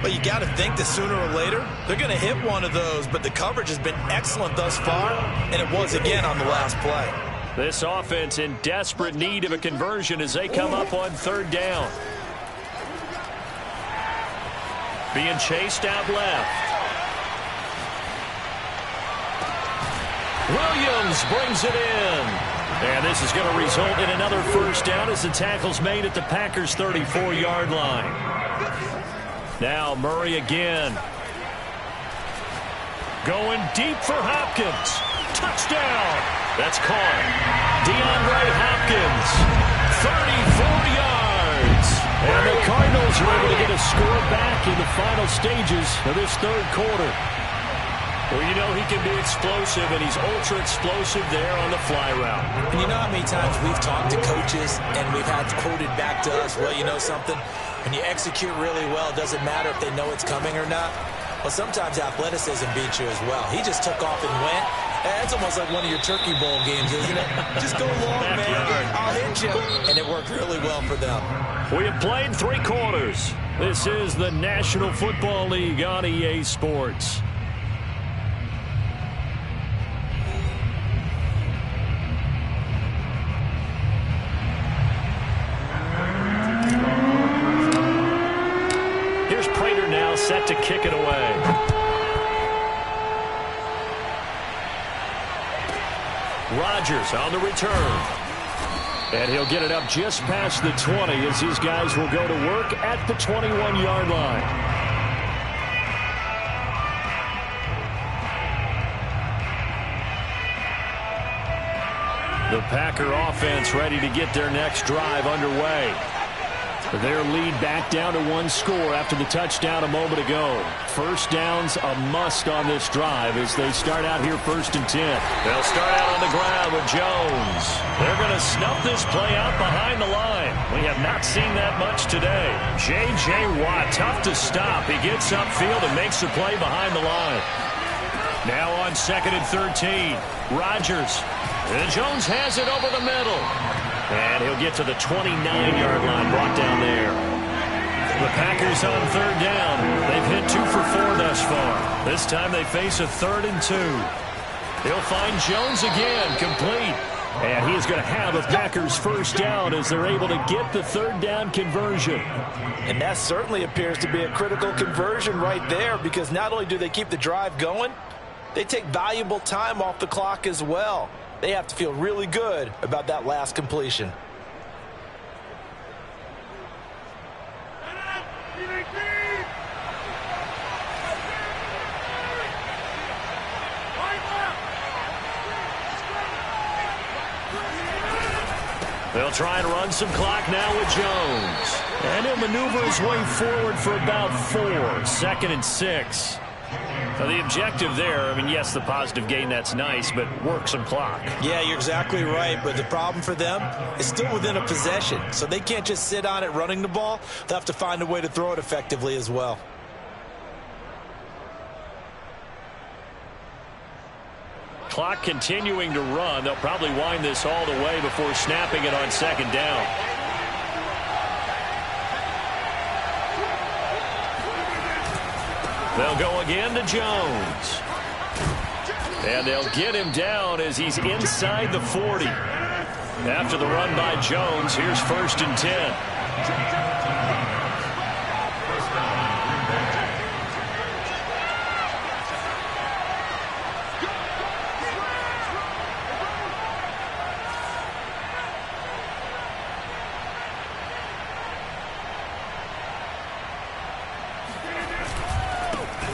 But you got to think that sooner or later, they're going to hit one of those, but the coverage has been excellent thus far, and it was again on the last play. This offense in desperate need of a conversion as they come up on 3rd down. Being chased out left. Williams brings it in. And this is going to result in another first down as the tackle's made at the Packers' 34-yard line. Now Murray again. Going deep for Hopkins. Touchdown. That's caught. DeAndre Hopkins. 30, 40, score back in the final stages of this third quarter. Well, you know he can be explosive, and he's ultra-explosive there on the fly route. And you know how many times we've talked to coaches and we've had quoted back to us, well, you know something? When you execute really well, it doesn't matter if they know it's coming or not. Well, sometimes athleticism beats you as well. He just took off and went. That's almost like one of your Turkey Bowl games, isn't it? Just go long, man. I'll hit you. And it worked really well for them. We have played 3 quarters. This is the National Football League on EA Sports. Here's Prater now set to kick it away. Rodgers on the return. And he'll get it up just past the 20 as his guys will go to work at the 21-yard line. The Packer offense ready to get their next drive underway. Their lead back down to 1 score after the touchdown a moment ago. First down's a must on this drive as they start out here 1st and 10. They'll start out on the ground with Jones. They're going to snuff this play out behind the line. We have not seen that much today. J.J. Watt, tough to stop. He gets upfield and makes the play behind the line. Now on 2nd and 13. Rodgers. And Jones has it over the middle. And he'll get to the 29-yard line, brought down there. The Packers on 3rd down. They've hit 2 for 4 thus far. This time they face a 3rd and 2. He'll find Jones again, complete. And he is going to have a Packers first down as they're able to get the 3rd down conversion. And that certainly appears to be a critical conversion right there, because not only do they keep the drive going, they take valuable time off the clock as well. They have to feel really good about that last completion. They'll try and run some clock now with Jones. And he'll maneuver his way forward for about 4. 2nd and 6. So the objective there, I mean, yes, the positive gain, that's nice, but work some clock. Yeah, you're exactly right, but the problem for them is still within a possession, so they can't just sit on it running the ball. They'll have to find a way to throw it effectively as well. Clock continuing to run. They'll probably wind this all the way before snapping it on 2nd down. They'll go again to Jones. And they'll get him down as he's inside the 40. After the run by Jones, here's 1st and 10.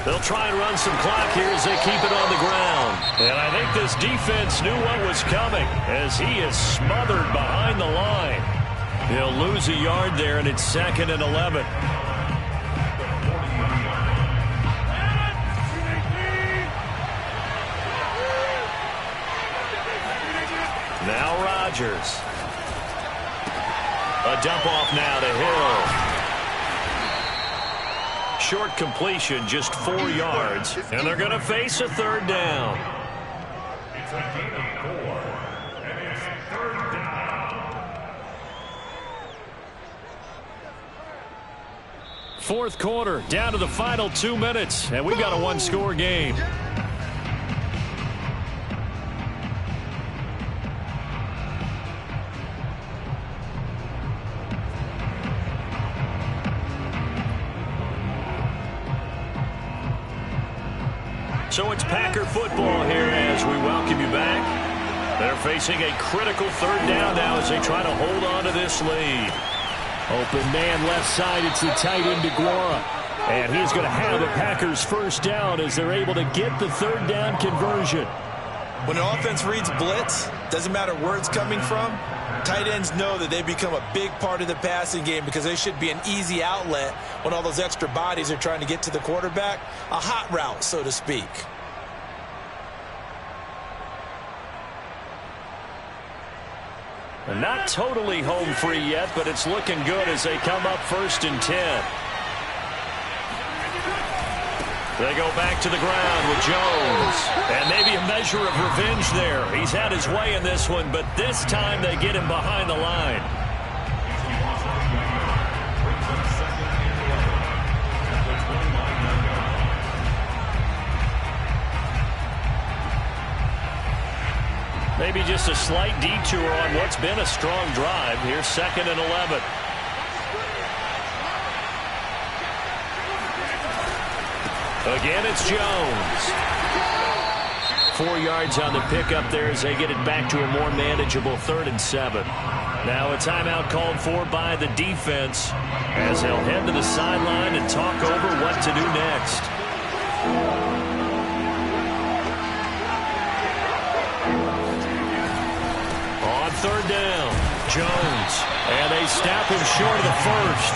They'll try and run some clock here as they keep it on the ground. And I think this defense knew what was coming as he is smothered behind the line. He'll lose a yard there, and it's 2nd and 11. Now Rodgers. A dump off now to Hill. Short completion, just 4 yards, and they're going to face a 3rd down. It's a gain of 4, and it's 3rd down. 4th quarter, down to the final 2 minutes, and we've got a 1-score game. So it's Packer football here as we welcome you back. They're facing a critical 3rd down now as they try to hold on to this lead. Open man left side, it's the tight end DeGuara. And he's going to have the Packers first down as they're able to get the 3rd down conversion. When an offense reads blitz, doesn't matter where it's coming from, Tight ends know that they become a big part of the passing game because they should be an easy outlet when all those extra bodies are trying to get to the quarterback. A hot route, so to speak. And not totally home free yet, but it's looking good as they come up 1st and 10. They go back to the ground with Jones. And maybe a measure of revenge there. He's had his way in this one, but this time they get him behind the line. Maybe just a slight detour on what's been a strong drive. Here's 2nd and 11. Again, it's Jones. 4 yards on the pickup there as they get it back to a more manageable 3rd and 7. Now a timeout called for by the defense as they'll head to the sideline and talk over what to do next. On 3rd down, Jones. And they snap him short of the 1st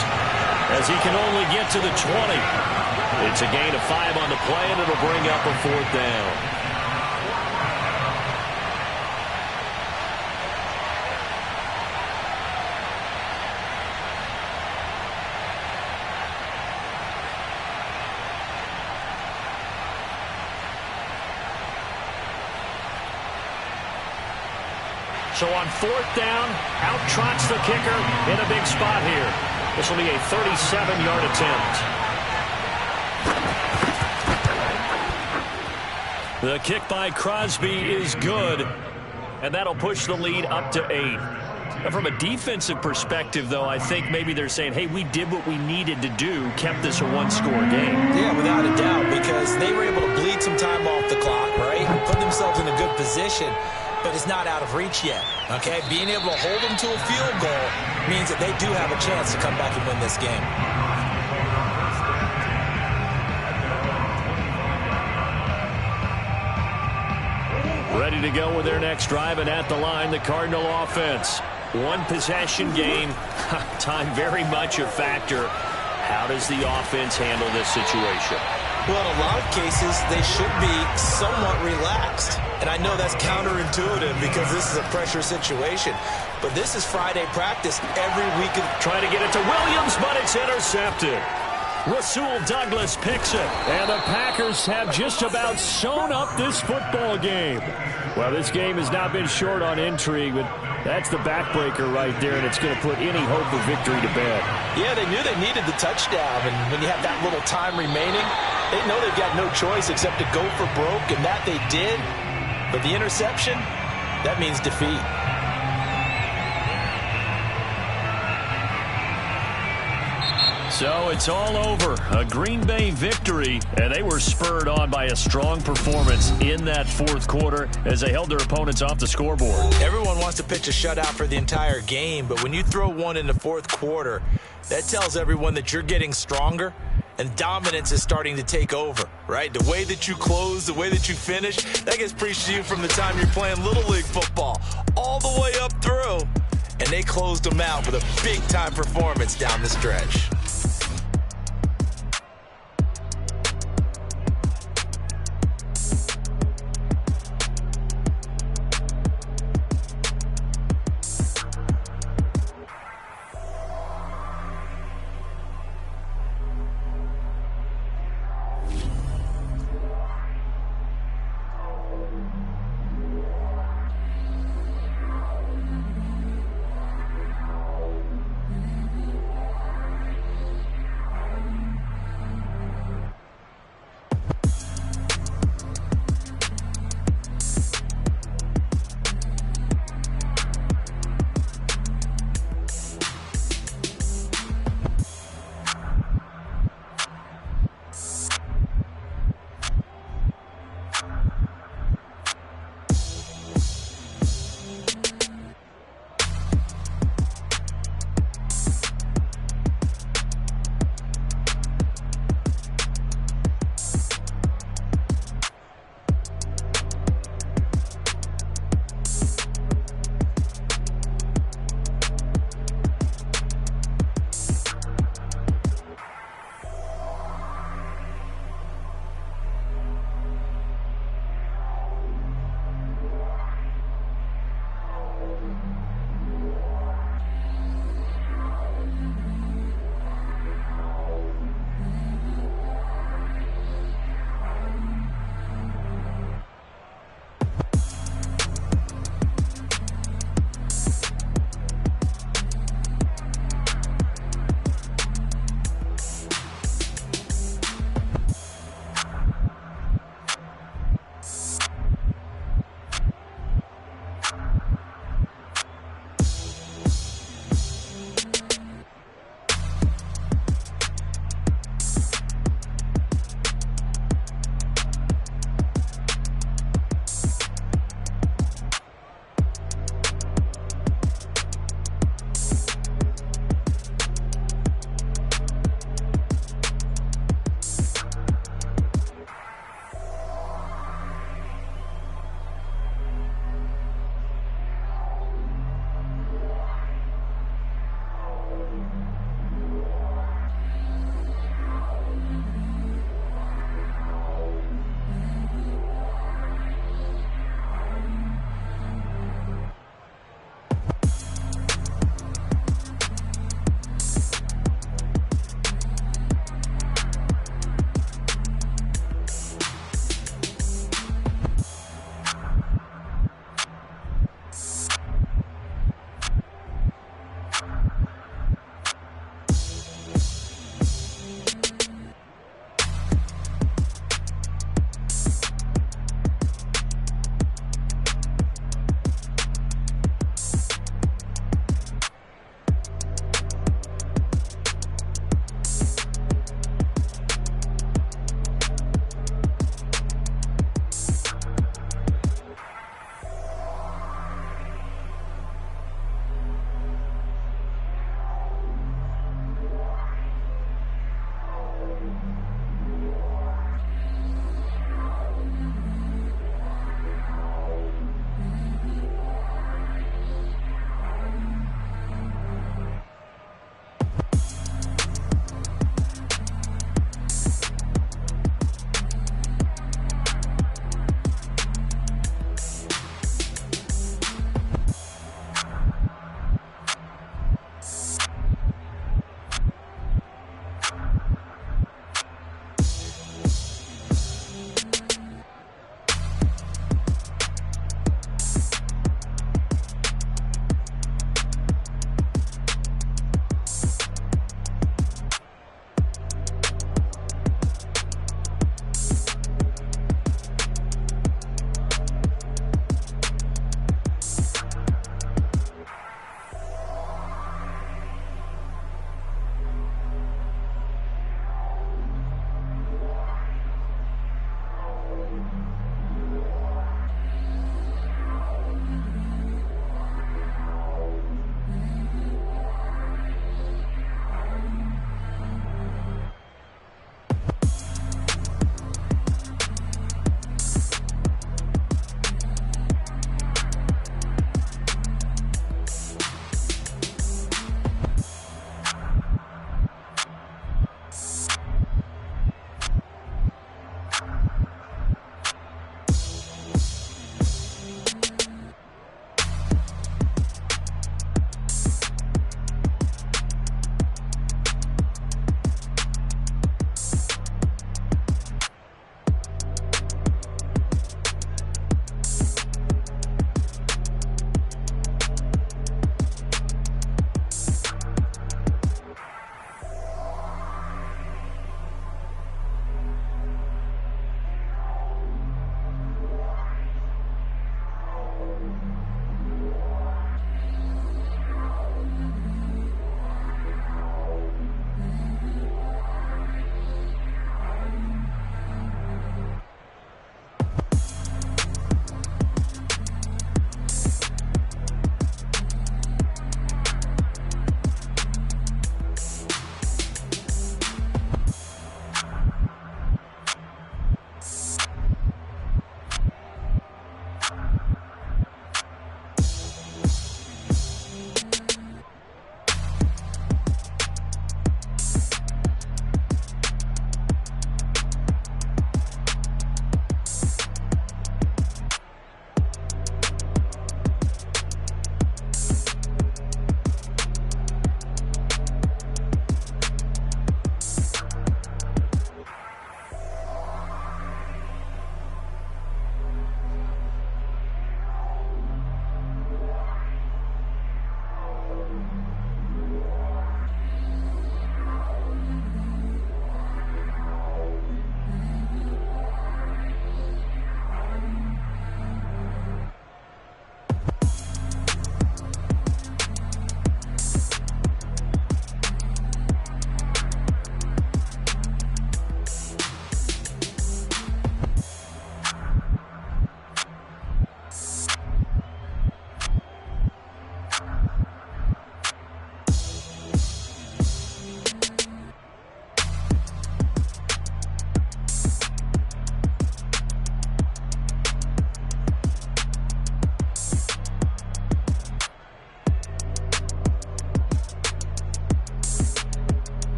as he can only get to the 20. It's a gain of 5 on the play, and it'll bring up a 4th down. So on 4th down, out trots the kicker in a big spot here. This will be a 37-yard attempt. The kick by Crosby is good, and that'll push the lead up to 8. And from a defensive perspective, though, I think maybe they're saying, hey, we did what we needed to do, kept this a one-score game. Yeah, without a doubt, because they were able to bleed some time off the clock, right? Put themselves in a good position, but it's not out of reach yet, okay? Being able to hold them to a field goal means that they do have a chance to come back and win this game. Ready to go with their next drive, and at the line, the Cardinal offense. One possession game, time very much a factor. How does the offense handle this situation? Well, in a lot of cases, they should be somewhat relaxed. And I know that's counterintuitive because this is a pressure situation. But this is Friday practice every week. Trying to get it to Williams, but it's intercepted. Rasul Douglas picks it, and the Packers have just about sewn up this football game. Well, this game has not been short on intrigue, but that's the backbreaker right there, and it's going to put any hope of victory to bed. Yeah, they knew they needed the touchdown, and when you have that little time remaining, they know they've got no choice except to go for broke, and that they did. But the interception, that means defeat. So it's all over. A Green Bay victory, and they were spurred on by a strong performance in that 4th quarter as they held their opponents off the scoreboard. Everyone wants to pitch a shutout for the entire game, but when you throw one in the 4th quarter, that tells everyone that you're getting stronger and dominance is starting to take over, right? The way that you close, the way that you finish, that gets preached to you from the time you're playing Little League football all the way up through, and they closed them out with a big-time performance down the stretch.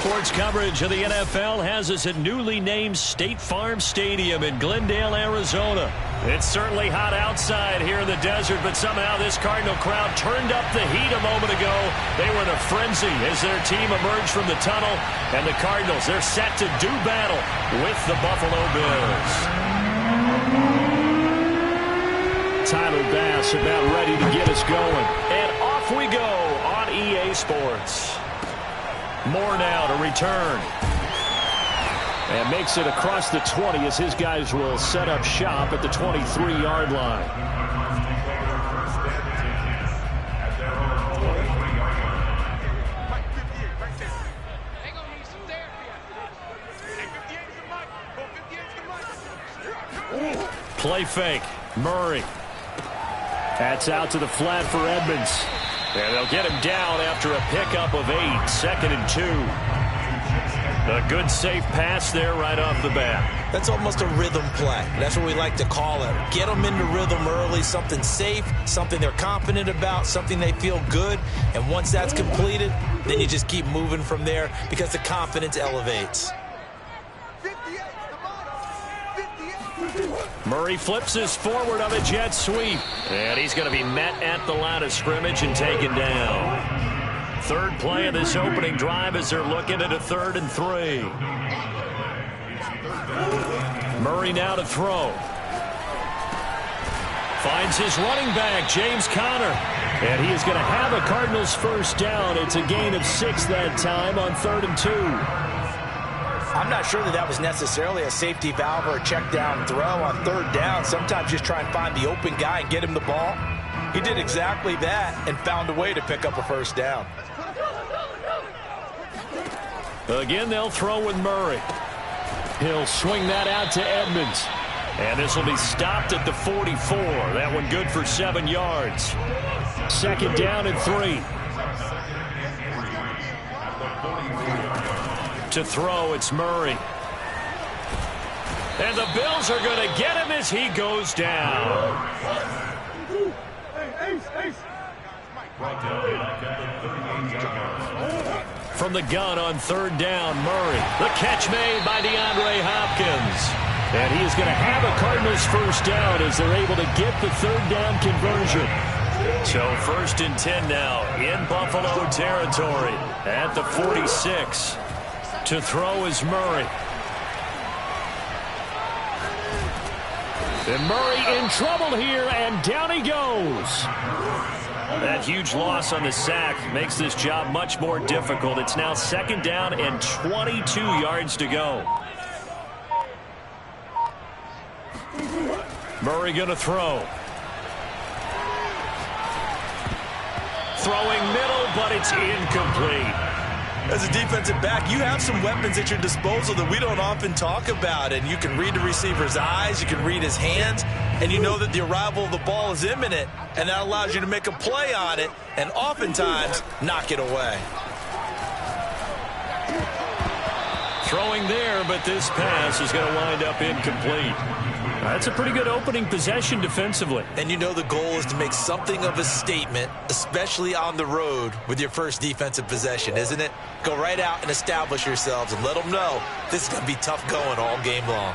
Sports coverage of the NFL has us at newly named State Farm Stadium in Glendale, Arizona. It's certainly hot outside here in the desert, but somehow this Cardinal crowd turned up the heat a moment ago. They were in a frenzy as their team emerged from the tunnel, and the Cardinals, they're set to do battle with the Buffalo Bills. Tyler Bass about ready to get us going. And off we go on EA Sports. Moore now to return. And makes it across the 20 as his guys will set up shop at the 23-yard line. Play fake. Murray. That's out to the flat for Edmonds. And they'll get him down after a pickup of 8. 2nd and 2. A good safe pass there right off the bat. That's almost a rhythm play. That's what we like to call it. Get them into rhythm early, something safe, something they're confident about, something they feel good. And once that's completed, then you just keep moving from there because the confidence elevates. Murray flips his forward on a jet sweep. And he's going to be met at the line of scrimmage and taken down. Third play of this opening drive as they're looking at a 3rd and 3. Murray now to throw. Finds his running back, James Conner. And he is going to have a Cardinals first down. It's a gain of 6 that time on 3rd and 2. I'm not sure that was necessarily a safety valve or a check down throw on 3rd down. Sometimes just try and find the open guy and get him the ball. He did exactly that and found a way to pick up a first down. Again, they'll throw with Murray. He'll swing that out to Edmonds. And this will be stopped at the 44. That one good for 7 yards. 2nd down and 3. To throw, it's Murray. And the Bills are going to get him as he goes down. From the gun on 3rd down, Murray. The catch made by DeAndre Hopkins. And he is going to have a Cardinals first down as they're able to get the 3rd down conversion. So 1st and 10 now in Buffalo territory at the 46. To throw is Murray. And Murray in trouble here, and down he goes. That huge loss on the sack makes this job much more difficult. It's now 2nd down and 22 yards to go. Murray going to throw. Throwing middle, but it's incomplete. As a defensive back, you have some weapons at your disposal that we don't often talk about. And you can read the receiver's eyes, you can read his hands, and you know that the arrival of the ball is imminent. And that allows you to make a play on it and oftentimes knock it away. Throwing there, but this pass is going to wind up incomplete. That's a pretty good opening possession defensively. And you know the goal is to make something of a statement, especially on the road with your first defensive possession, isn't it? Go right out and establish yourselves and let them know this is going to be tough going all game long.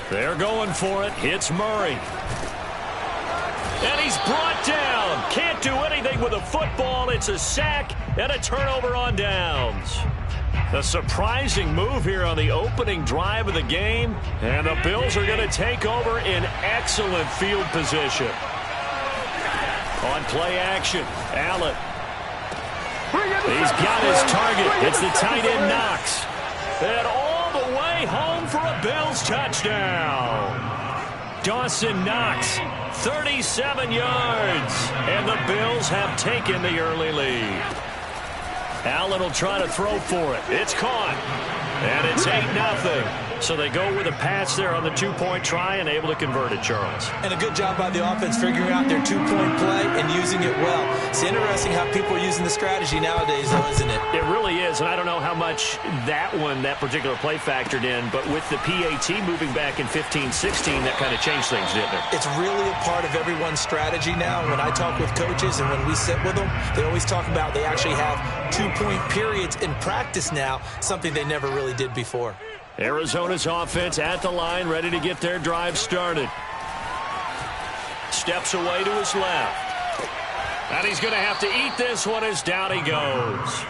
They're going for it. It's Murray. And he's brought down. Can't do anything with a football. It's a sack and a turnover on downs. A surprising move here on the opening drive of the game. And the Bills are going to take over in excellent field position. On play action, Allen. He's got his target. It's the tight end Knox. And all the way home for a Bills touchdown. Dawson Knox, 37 yards. And the Bills have taken the early lead. Allen will try to throw for it. It's caught. And it's 8-0. So they go with a pass there on the two-point try and able to convert it, Charles. And a good job by the offense figuring out their two-point play and using it well. It's interesting how people are using the strategy nowadays, though, isn't it? It really is, and I don't know how much that particular play factored in, but with the PAT moving back in 15-16, that kind of changed things, didn't it? It's really a part of everyone's strategy now. When I talk with coaches and when we sit with them, they always talk about they actually have two-point periods in practice now, something they never really did before. Arizona's offense at the line, ready to get their drive started. Steps away to his left. And he's going to have to eat this one as down he goes.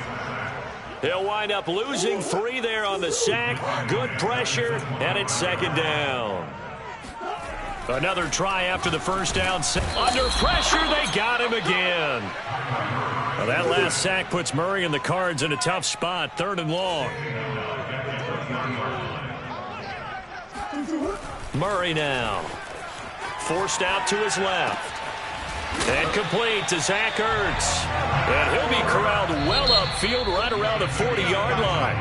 He'll wind up losing 3 there on the sack. Good pressure, and it's second down. Another try after the first down. Under pressure, they got him again. Well, that last sack puts Murray and the Cards in a tough spot, 3rd and long. Murray now. Forced out to his left. And complete to Zach Ertz. And he'll be corralled well upfield right around the 40-yard line.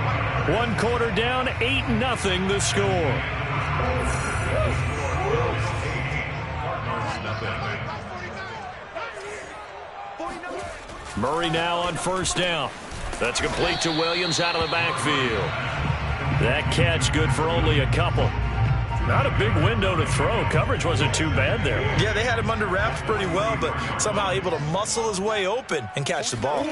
1 quarter down, 8-0 the score. Murray now on first down. That's complete to Williams out of the backfield. That catch good for only a couple. Not a big window to throw. Coverage wasn't too bad there. Yeah, they had him under wraps pretty well, but somehow able to muscle his way open and catch the ball.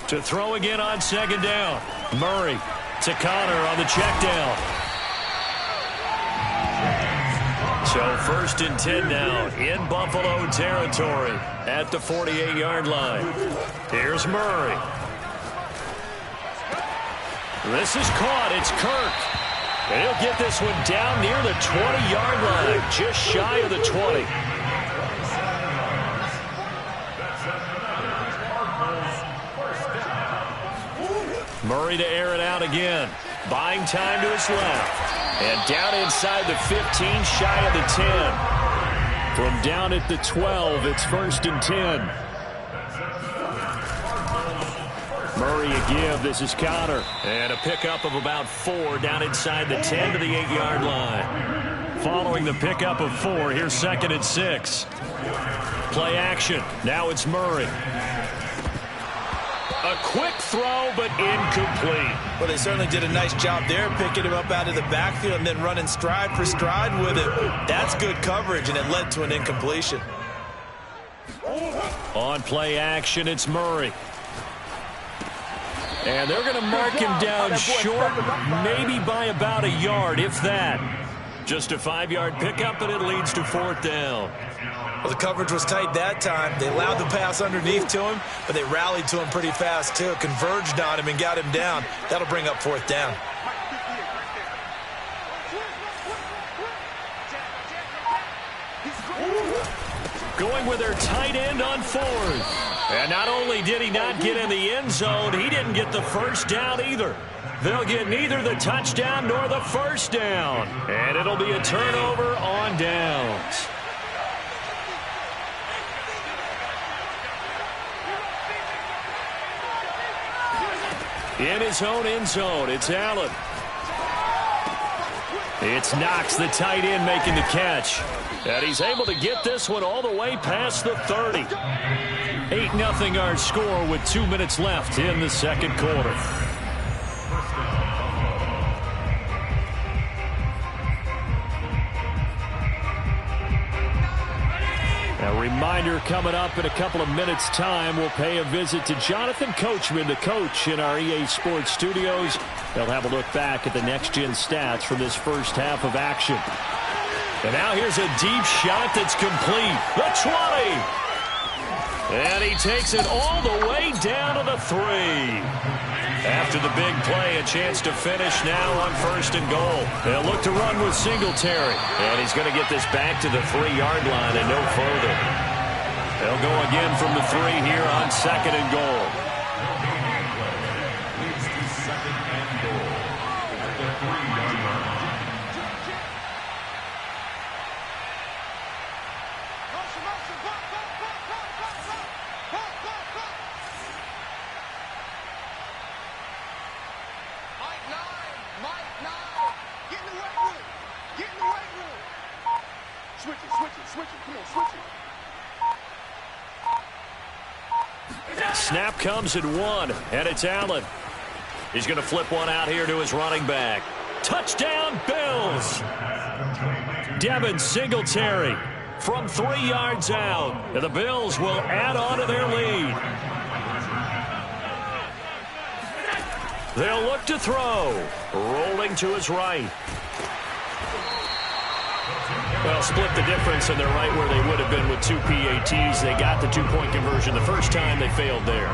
To throw again on second down. Murray to Connor on the check down. So 1st and 10 now in Buffalo territory at the 48-yard line. Here's Murray. This is caught. It's Kirk. And he'll get this one down near the 20-yard line, just shy of the 20. Murray to air it out again. Buying time to his left. And down inside the 15, shy of the 10. From down at the 12, it's 1st and 10. Murray again. This is Connor. And a pickup of about 4 down inside the 10 to the 8-yard line. Following the pickup of 4, here's 2nd and 6. Play action. Now it's Murray. A quick throw, but incomplete. Well, they certainly did a nice job there, picking him up out of the backfield and then running stride for stride with it. That's good coverage, and it led to an incompletion. On play action, it's Murray. And they're going to mark him down short, maybe by about a yard, if that. Just a 5-yard pickup, and it leads to 4th down. Well, the coverage was tight that time. They allowed the pass underneath to him, but they rallied to him pretty fast, too. Converged on him and got him down. That'll bring up 4th down. Going with their tight end on 4th. And not only did he not get in the end zone, he didn't get the first down either. They'll get neither the touchdown nor the first down. And it'll be a turnover on downs. In his own end zone, it's Allen. It's Knox, the tight end, making the catch. And he's able to get this one all the way past the 30. 8-0 our score with 2 minutes left in the second quarter. A reminder coming up in a couple of minutes' time, we'll pay a visit to Jonathan Coachman, the coach in our EA Sports studios. They'll have a look back at the next-gen stats from this first half of action. And now here's a deep shot that's complete. The 20. And he takes it all the way down to the 3. After the big play, a chance to finish now on 1st and goal. They'll look to run with Singletary. And he's going to get this back to the 3-yard line and no further. They'll go again from the 3 here on 2nd and goal. Mike 9, get Snap comes at 1, and it's Allen. He's going to flip one out here to his running back. Touchdown, Bills! Devin Singletary from 3 yards out. And the Bills will add on to their lead. They'll look to throw. Rolling to his right. Well, split the difference, and they're right where they would have been with 2 PATs. They got the 2-point conversion the first time. They failed there.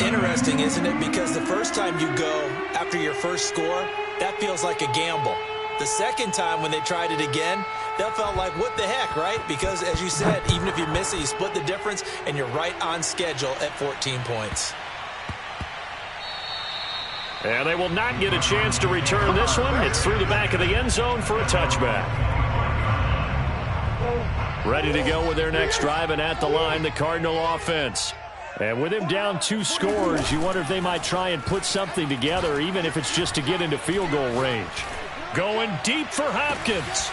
Interesting, isn't it? Because the first time you go after your first score, that feels like a gamble. The second time when they tried it again, that felt like, what the heck, right? Because, as you said, even if you miss it, you split the difference, and you're right on schedule at 14 points. And they will not get a chance to return this one. It's through the back of the end zone for a touchback. Ready to go with their next drive, and at the line, the Cardinal offense. And with him down 2 scores, you wonder if they might try and put something together, even if it's just to get into field goal range. Going deep for Hopkins.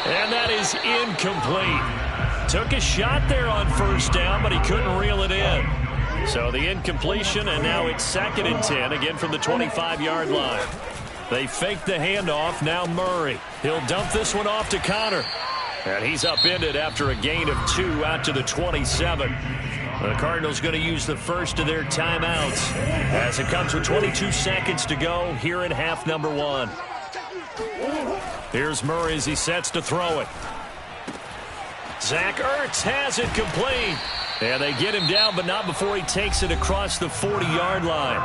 And that is incomplete. Took a shot there on first down, but he couldn't reel it in. So the incompletion, and now it's 2nd and 10, again from the 25-yard line. They fake the handoff. Now Murray. He'll dump this one off to Connor. And he's upended after a gain of 2 out to the 27. The Cardinals going to use the first of their timeouts as it comes with 22 seconds to go here in half number 1. Here's Murray as he sets to throw it. Zach Ertz has it complete. And they get him down, but not before he takes it across the 40-yard line.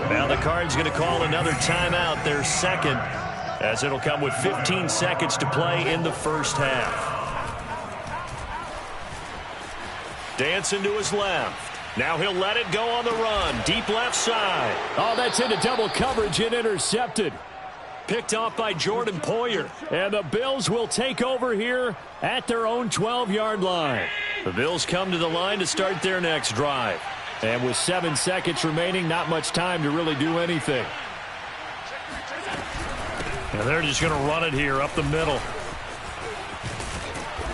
Now the Cards going to call another timeout, their second, as it'll come with 15 seconds to play in the first half. Dancing to his left. Now he'll let it go on the run. Deep left side. Oh, that's into double coverage and intercepted. Picked off by Jordan Poyer. And the Bills will take over here at their own 12-yard line. The Bills come to the line to start their next drive. And with 7 seconds remaining, not much time to really do anything. And they're just going to run it here up the middle.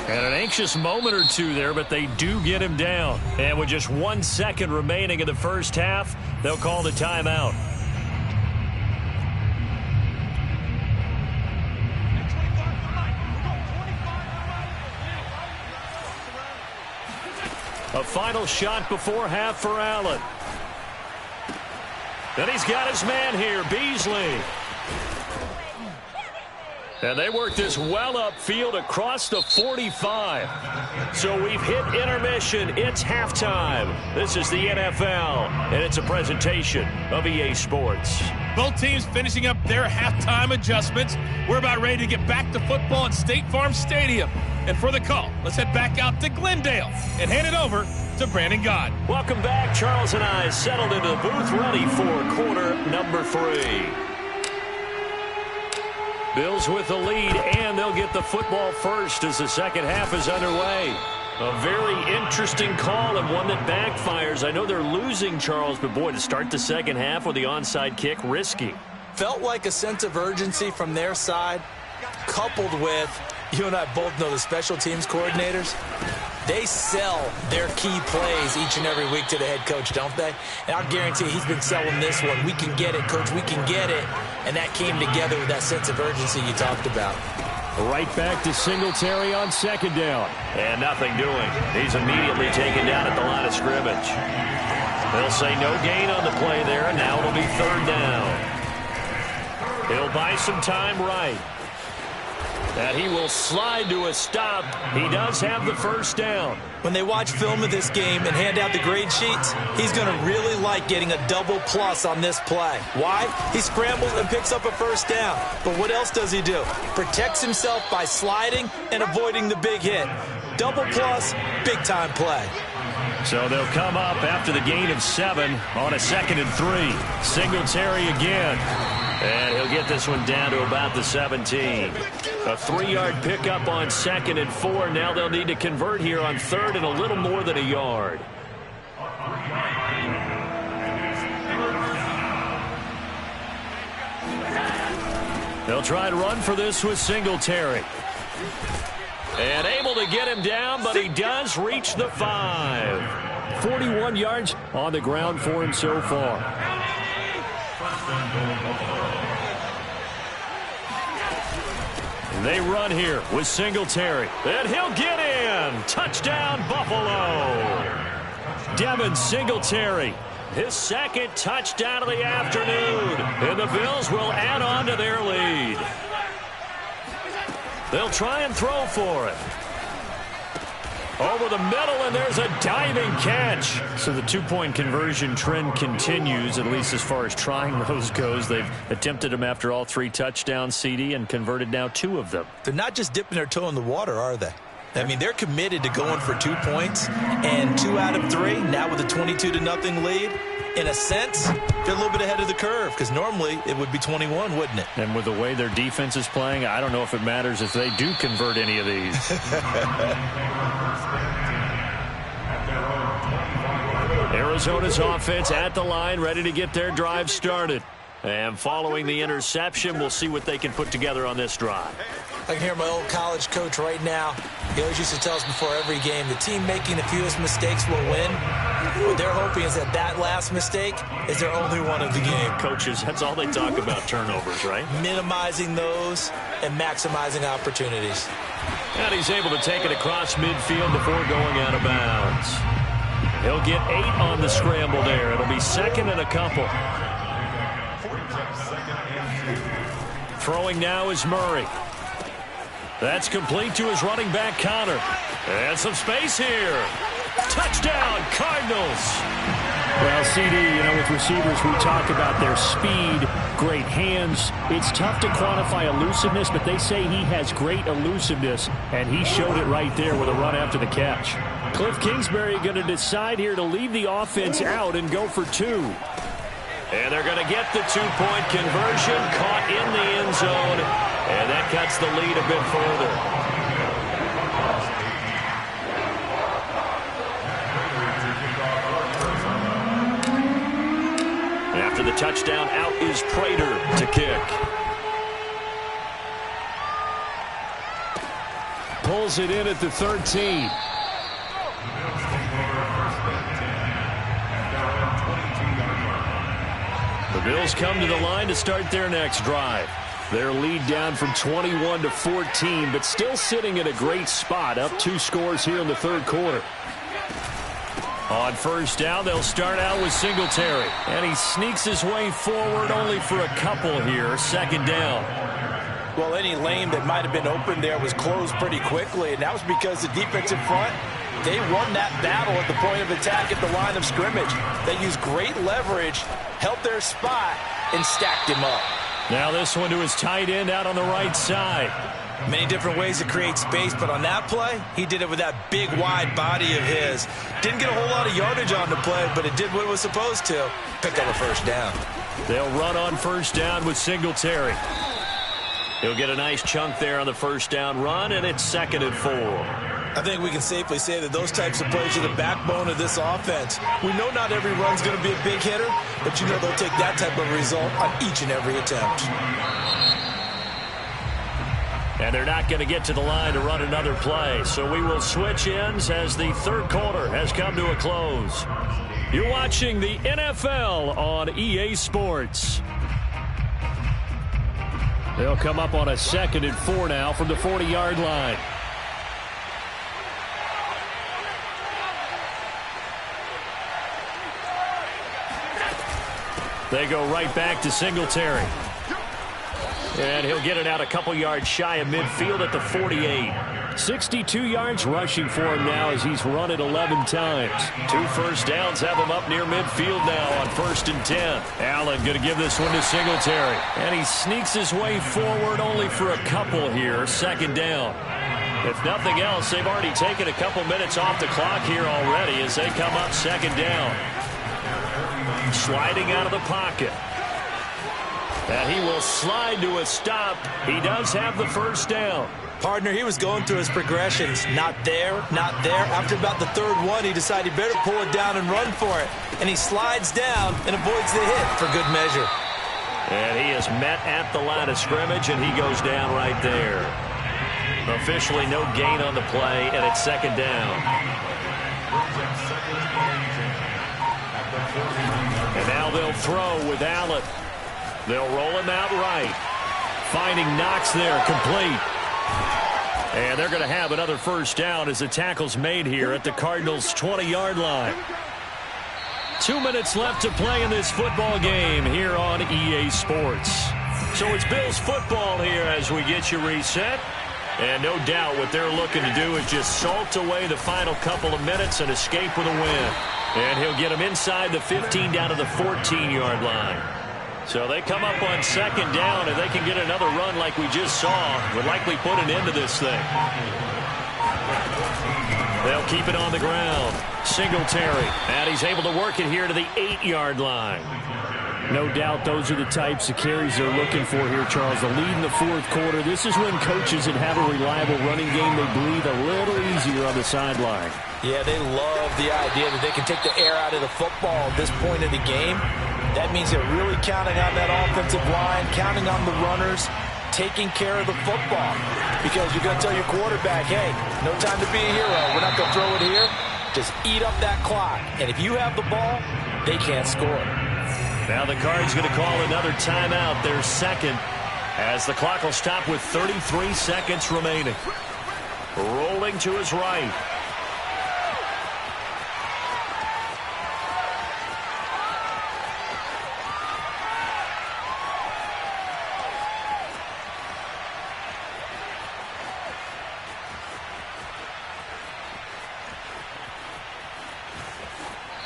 And an anxious moment or two there, but they do get him down. And with just 1 second remaining in the first half, they'll call the timeout. A final shot before half for Allen. Then he's got his man here, Beasley. And they work this well upfield across the 45. So we've hit intermission. It's halftime. This is the NFL, and it's a presentation of EA Sports. Both teams finishing up their halftime adjustments. We're about ready to get back to football at State Farm Stadium. And for the call, let's head back out to Glendale and hand it over to Brandon Gott. Welcome back. Charles and I settled into the booth, ready for quarter number 3. Bills with the lead, and they'll get the football first as the second half is underway. A very interesting call and one that backfires. I know they're losing, Charles, but boy, to start the second half with the onside kick, risky. Felt like a sense of urgency from their side, coupled with, you and I both know the special teams coordinators. They sell their key plays each and every week to the head coach, don't they? And I'll guarantee he's been selling this one. We can get it, coach. We can get it. And that came together with that sense of urgency you talked about. Right back to Singletary on second down. And nothing doing. He's immediately taken down at the line of scrimmage. They'll say no gain on the play there, and now it'll be third down. He'll buy some time right. And he will slide to a stop. He does have the first down. When they watch film of this game and hand out the grade sheets, he's going to really like getting a double plus on this play. Why? He scrambles and picks up a first down. But what else does he do? Protects himself by sliding and avoiding the big hit. Double plus, big-time play. So they'll come up after the gain of 7 on a 2nd and 3. Singletary again. And he'll get this one down to about the 17. A 3-yard pickup on 2nd and 4. Now they'll need to convert here on 3rd and a little more than a yard. They'll try to run for this with Singletary. And able to get him down, but he does reach the 5. 41 yards on the ground for him so far. They run here with Singletary. And he'll get in. Touchdown, Buffalo. Devin Singletary. His second touchdown of the afternoon. And the Bills will add on to their lead. They'll try and throw for it. Over the middle, and there's a diving catch. So the two-point conversion trend continues, at least as far as trying those goes. They've attempted them after all 3 touchdowns, CD, and converted now 2 of them. They're not just dipping their toe in the water, are they? I mean, they're committed to going for 2 points, and 2 out of 3, now with a 22-0 lead. In a sense, they're a little bit ahead of the curve, because normally it would be 21, wouldn't it? And with the way their defense is playing, I don't know if it matters if they do convert any of these. Arizona's offense at the line, ready to get their drive started. And following the interception, we'll see what they can put together on this drive. I can hear my old college coach right now. He always used to tell us before every game, the team making the fewest mistakes will win. What they're hoping is that that last mistake is their only one of the game. Coaches, that's all they talk about, turnovers, right? Minimizing those and maximizing opportunities. And he's able to take it across midfield before going out of bounds. He'll get 8 on the scramble there. It'll be second and a couple. Throwing now is Murray. That's complete to his running back, Connor. And some space here. Touchdown, Cardinals. Well, CD, with receivers, we talk about their speed, great hands. It's tough to quantify elusiveness, but they say he has great elusiveness, and he showed it right there with a run after the catch. Cliff Kingsbury going to decide here to leave the offense out and go for 2. And they're going to get the 2-point conversion, caught in the end zone, and that cuts the lead a bit further. After the touchdown, out is Prater to kick. Pulls it in at the 13. The Bills come to the line to start their next drive. Their lead down from 21 to 14, but still sitting in a great spot, up 2 scores here in the third quarter. On first down, they'll start out with Singletary. And he sneaks his way forward only for a couple here. Second down. Well, any lane that might have been open there was closed pretty quickly, and that was because the defensive front, they won that battle at the point of attack at the line of scrimmage. They used great leverage, held their spot, and stacked him up. Now this one to his tight end out on the right side. Many different ways to create space, but on that play, he did it with that big, wide body of his. Didn't get a whole lot of yardage on the play, but it did what it was supposed to. Pick up a first down. They'll run on first down with Singletary. He'll get a nice chunk there on the first down run, and it's second and 4. I think we can safely say that those types of plays are the backbone of this offense. We know not every run's going to be a big hitter, but you know they'll take that type of result on each and every attempt. And they're not going to get to the line to run another play, so we will switch ends as the third quarter has come to a close. You're watching the NFL on EA Sports. They'll come up on a second and 4 now from the 40-yard line. They go right back to Singletary. And he'll get it out a couple yards shy of midfield at the 48. 62 yards rushing for him now as he's run it 11 times. 2 first downs have him up near midfield now on 1st and 10. Allen going to give this one to Singletary. And he sneaks his way forward only for a couple here. Second down. If nothing else, they've already taken a couple minutes off the clock here already as they come up second down. Sliding out of the pocket. And he will slide to a stop. He does have the first down. Partner, he was going through his progressions. Not there, not there. After about the third one, he decided he better pull it down and run for it. And he slides down and avoids the hit for good measure. And he is met at the line of scrimmage, and he goes down right there. Officially no gain on the play, and it's second down. And now they'll throw with Allen. They'll roll him out right. Finding Knox there, complete. And they're going to have another first down as the tackle's made here at the Cardinals' 20-yard line. 2 minutes left to play in this football game here on EA Sports. So it's Bills football here as we get you reset. And no doubt what they're looking to do is just salt away the final couple of minutes and escape with a win. And he'll get them inside the 15 down to the 14-yard line. So they come up on second down, and they can get another run like we just saw. Would likely put an end to this thing. They'll keep it on the ground. Singletary, and he's able to work it here to the 8-yard line. No doubt those are the types of carries they're looking for here, Charles. The lead in the fourth quarter. This is when coaches that have a reliable running game, they breathe a little easier on the sideline. Yeah, they love the idea that they can take the air out of the football at this point of the game. That means they're really counting on that offensive line, counting on the runners, taking care of the football. Because you're going to tell your quarterback, hey, no time to be a hero. We're not going to throw it here. Just eat up that clock. And if you have the ball, they can't score. Now the Cards going to call another timeout, their second, as the clock will stop with 33 seconds remaining. Rolling to his right.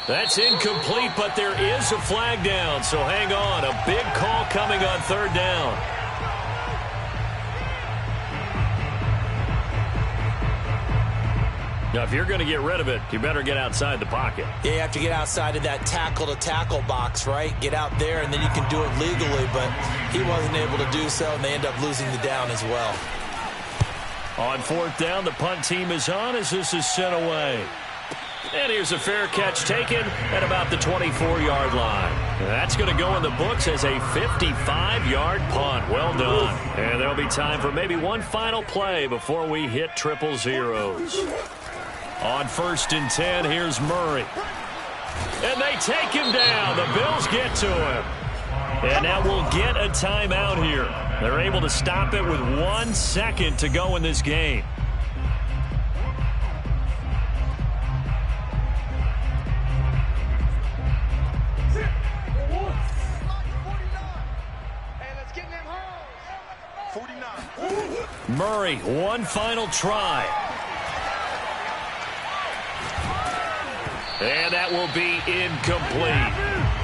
That's incomplete, but there is a flag down, so hang on. A big call coming on third down. Now, if you're going to get rid of it, you better get outside the pocket. Yeah, you have to get outside of that tackle-to-tackle box, right? Get out there, and then you can do it legally, but he wasn't able to do so, and they end up losing the down as well. On fourth down, the punt team is on as this is sent away. And here's a fair catch taken at about the 24-yard line. That's going to go in the books as a 55-yard punt. Well done. And there'll be time for maybe one final play before we hit triple zeros. On 1st and 10, here's Murray. And they take him down. The Bills get to him. And now we'll get a timeout here. They're able to stop it with 1 second to go in this game. Murray, one final try. And that will be incomplete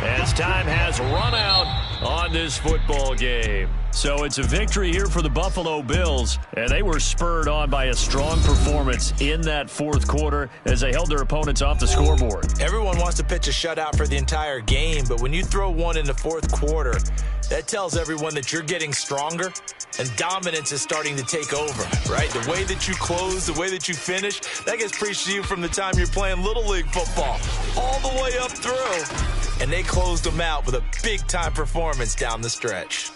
as time has run out on this football game. So it's a victory here for the Buffalo Bills, and they were spurred on by a strong performance in that fourth quarter as they held their opponents off the scoreboard. Everyone wants to pitch a shutout for the entire game, but when you throw one in the fourth quarter, that tells everyone that you're getting stronger and dominance is starting to take over, right? The way that you close, the way that you finish, that gets preached to you from the time you're playing Little League football all the way up through. And they closed them out with a big-time performance down the stretch.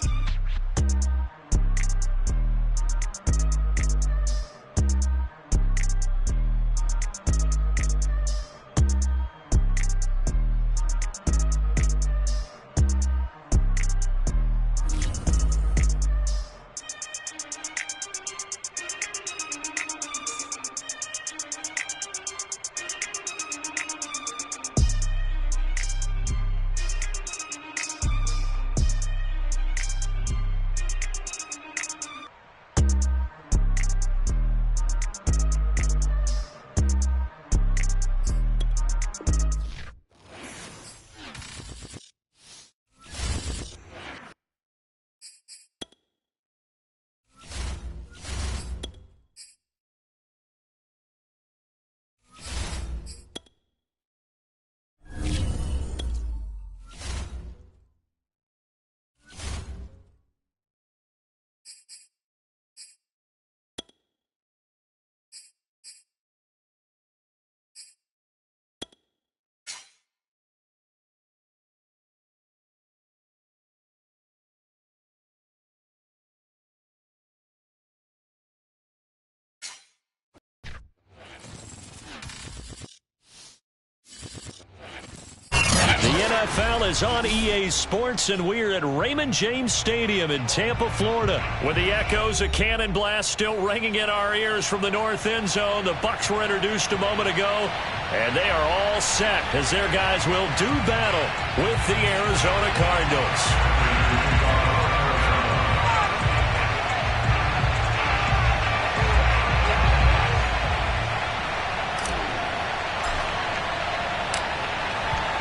NFL is on EA Sports, and we're at Raymond James Stadium in Tampa, Florida. With the echoes of cannon blast still ringing in our ears from the north end zone, the Bucs were introduced a moment ago, and they are all set as their guys will do battle with the Arizona Cardinals.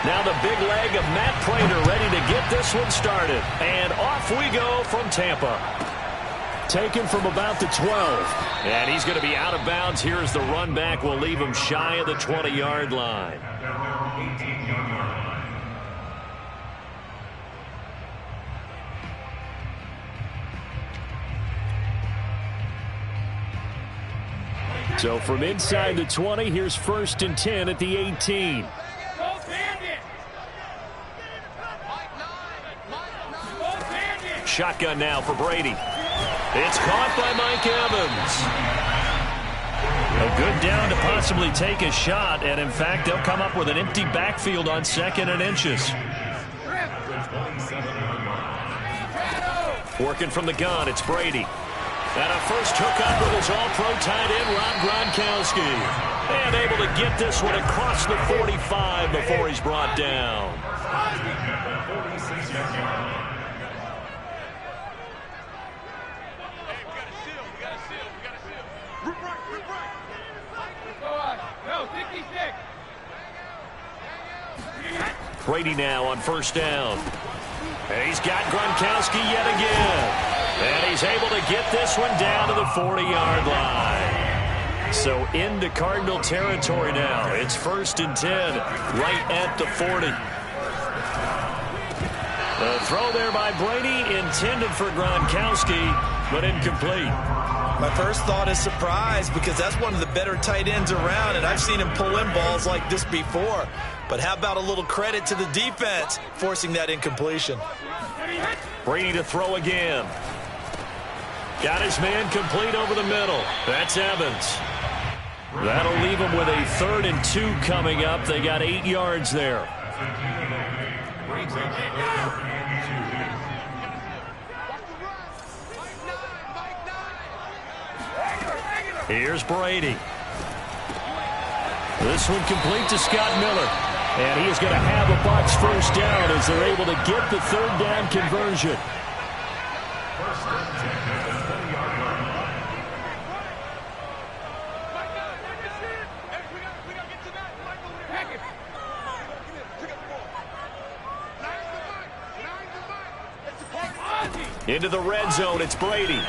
Now the big leg of Matt Prater ready to get this one started. And off we go from Tampa. Taken from about the 12. And he's going to be out of bounds. Here's the run back. Will leave him shy of the 20-yard line. So from inside the 20, here's 1st and 10 at the 18. Shotgun now for Brady. It's caught by Mike Evans. A good down to possibly take a shot, and in fact, they'll come up with an empty backfield on 2nd and inches. Working from the gun, it's Brady. And a first hookup with his all-pro tight end, Rob Gronkowski. And able to get this one across the 45 before he's brought down. Brady now on 1st down. And he's got Gronkowski yet again. And he's able to get this one down to the 40-yard line. So into Cardinal territory now. It's 1st and 10, right at the 40. The throw there by Brady, intended for Gronkowski, but incomplete. My first thought is surprise, because that's one of the better tight ends around, and I've seen him pull in balls like this before. But how about a little credit to the defense forcing that incompletion? Brady to throw again. Got his man complete over the middle. That's Evans. That'll leave him with a 3rd and 2 coming up. They got 8 yards there. Here's Brady. This one complete to Scott Miller. And he is going to have a Bucs 1st down as they're able to get the 3rd down conversion. Into the red zone, it's Brady.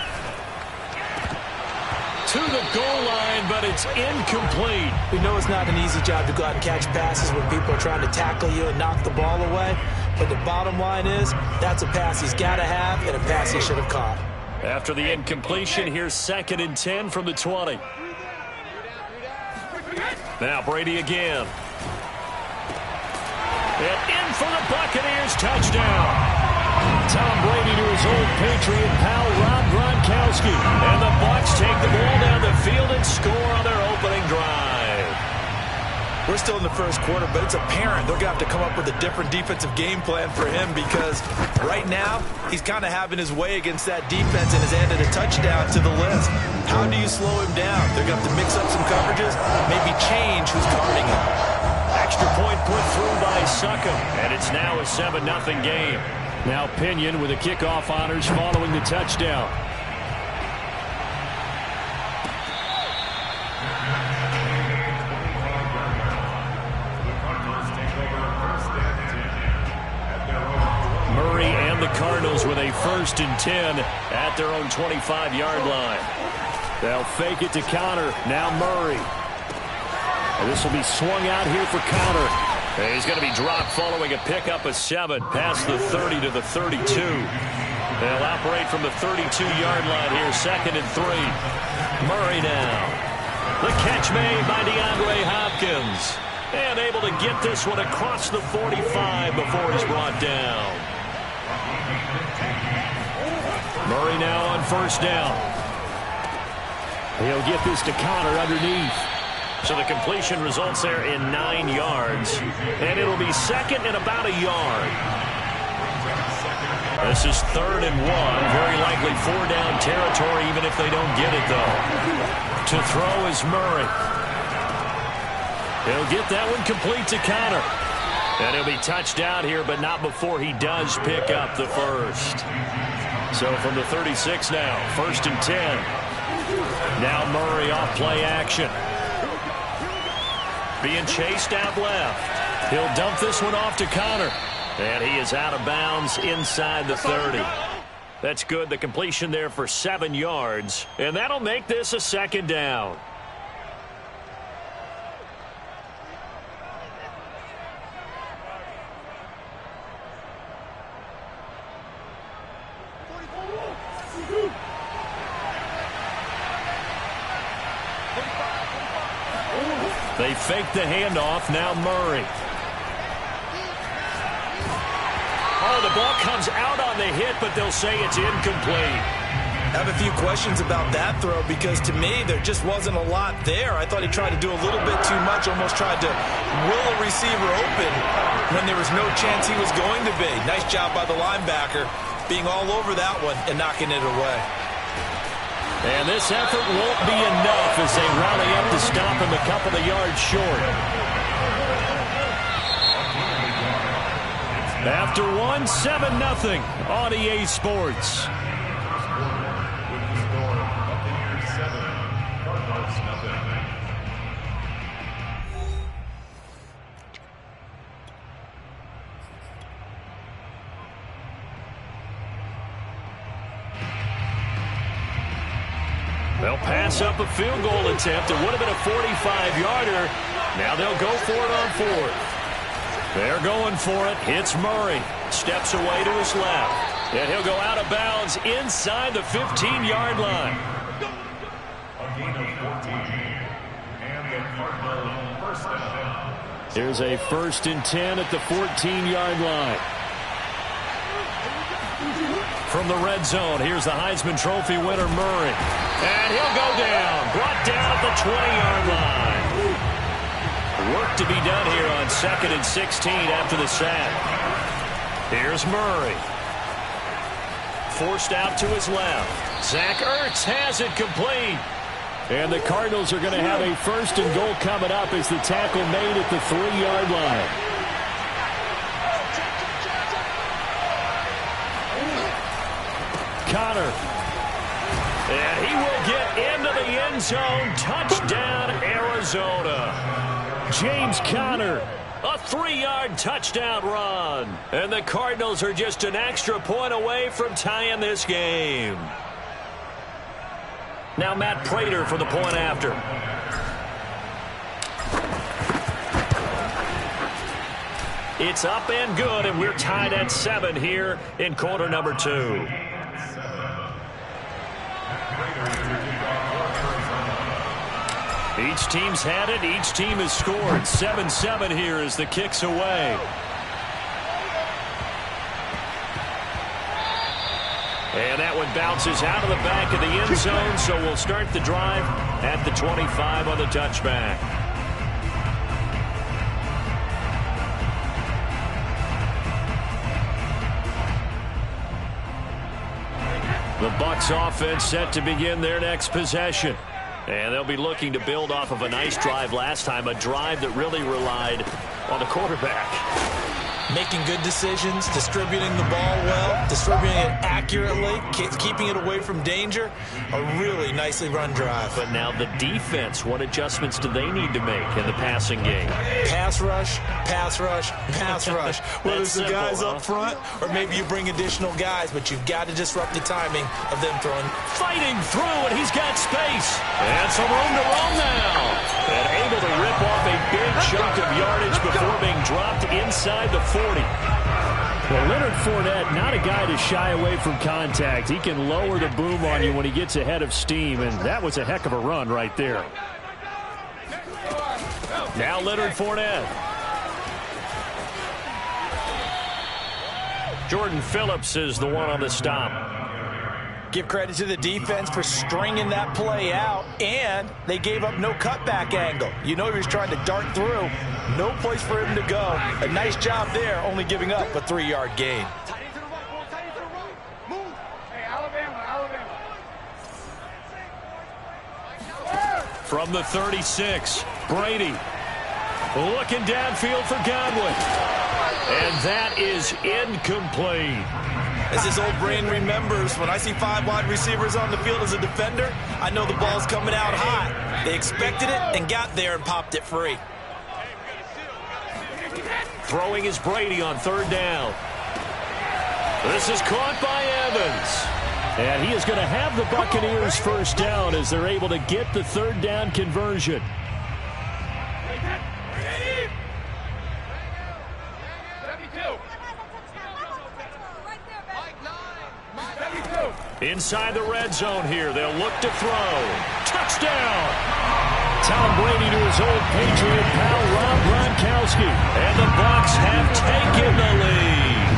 To the goal line, but it's incomplete. We know it's not an easy job to go out and catch passes when people are trying to tackle you and knock the ball away. But the bottom line is, that's a pass he's got to have and a pass he should have caught. After the incompletion, here's 2nd and 10 from the 20. Now Brady again. And in for the Buccaneers, touchdown. Tom Brady to his old Patriot pal, Rob Gronkowski. And the Bucs take the ball down the field and score on their opening drive. We're still in the 1st quarter, but it's apparent they're going to have to come up with a different defensive game plan for him, because right now he's kind of having his way against that defense and has added a touchdown to the list. How do you slow him down? They're going to have to mix up some coverages, maybe change who's guarding him. Extra point put through by Succop, and it's now a 7-0 game. Now Pinion with the kickoff honors following the touchdown. Murray and the Cardinals with a 1st and 10 at their own 25-yard line. They'll fake it to Conner. Now Murray. And this will be swung out here for Conner. He's going to be dropped following a pickup of 7 past the 30 to the 32. They'll operate from the 32-yard line here, 2nd and 3. Murray now. The catch made by DeAndre Hopkins. And able to get this one across the 45 before he's brought down. Murray now on 1st down. He'll get this to Conner underneath. So the completion results there in 9 yards. And it'll be second and about a yard. This is 3rd and 1. Very likely 4-down territory, even if they don't get it, though. To throw is Murray. He'll get that one complete to Connor. And he'll be touched out here, but not before he does pick up the first. So from the 36 now, 1st and 10. Now Murray off play action. Being chased out left. He'll dump this one off to Connor. And he is out of bounds inside the 30. That's good. The completion there for 7 yards. And that'll make this a 2nd down. They fake the handoff. Now Murray. Oh, the ball comes out on the hit, but they'll say it's incomplete. I have a few questions about that throw because to me there just wasn't a lot there. I thought he tried to do a little bit too much, almost tried to will a receiver open when there was no chance he was going to be. Nice job by the linebacker being all over that one and knocking it away. And this effort won't be enough as they rally up to stop him a couple of yards short. After one, 7-0 on EA Sports. They'll pass up a field goal attempt. It would have been a 45-yarder. Now they'll go for it on 4th. They're going for it. Hits Murray. Steps away to his left. And he'll go out of bounds inside the 15-yard line. A gain of 14. And the Cardinals first down. Here's a 1st and 10 at the 14-yard line. From the red zone, here's the Heisman Trophy winner, Murray. And he'll go down. Brought down at the 20-yard line. Work to be done here on 2nd and 16 after the sack. Here's Murray. Forced out to his left. Zach Ertz has it complete. And the Cardinals are going to have a 1st and goal coming up as the tackle made at the 3-yard line. Connor. And he will get into the end zone. Touchdown, Arizona. James Conner, a 3-yard touchdown run. And the Cardinals are just an extra point away from tying this game. Now Matt Prater for the point after. It's up and good, and we're tied at 7 here in quarter number 2. Each team's had it. Each team has scored. 7-7 here as the kick's away. And that one bounces out of the back of the end zone, so we'll start the drive at the 25 on the touchback. The Bucs offense set to begin their next possession. And they'll be looking to build off of a nice drive last time, a drive that really relied on the quarterback. Making good decisions, distributing the ball well, distributing it accurately, keeping it away from danger. A really nicely run drive. But now the defense, what adjustments do they need to make in the passing game? Pass rush, pass rush, pass rush. Whether it's the guys up front or maybe you bring additional guys, but you've got to disrupt the timing of them throwing. Fighting through, and he's got space. And some room to roam now. And able to rip off a big chunk of yardage before being dropped inside the 40. Well, Leonard Fournette, not a guy to shy away from contact. He can lower the boom on you when he gets ahead of steam, and that was a heck of a run right there. Now Leonard Fournette. Jordan Phillips is the one on the stop. Give credit to the defense for stringing that play out, and they gave up no cutback angle. You know he was trying to dart through. No place for him to go. A nice job there, only giving up a 3-yard gain. From the 36, Brady looking downfield for Godwin. And that is incomplete. As his old brain remembers, when I see 5 wide receivers on the field as a defender, I know the ball's coming out hot. They expected it and got there and popped it free. Throwing is Brady on 3rd down. This is caught by Evans. And he is going to have the Buccaneers 1st down as they're able to get the 3rd down conversion. Inside the red zone here. They'll look to throw. Touchdown! Tom Brady to his old Patriot pal, Rob Gronkowski. And the Bucs have taken the lead.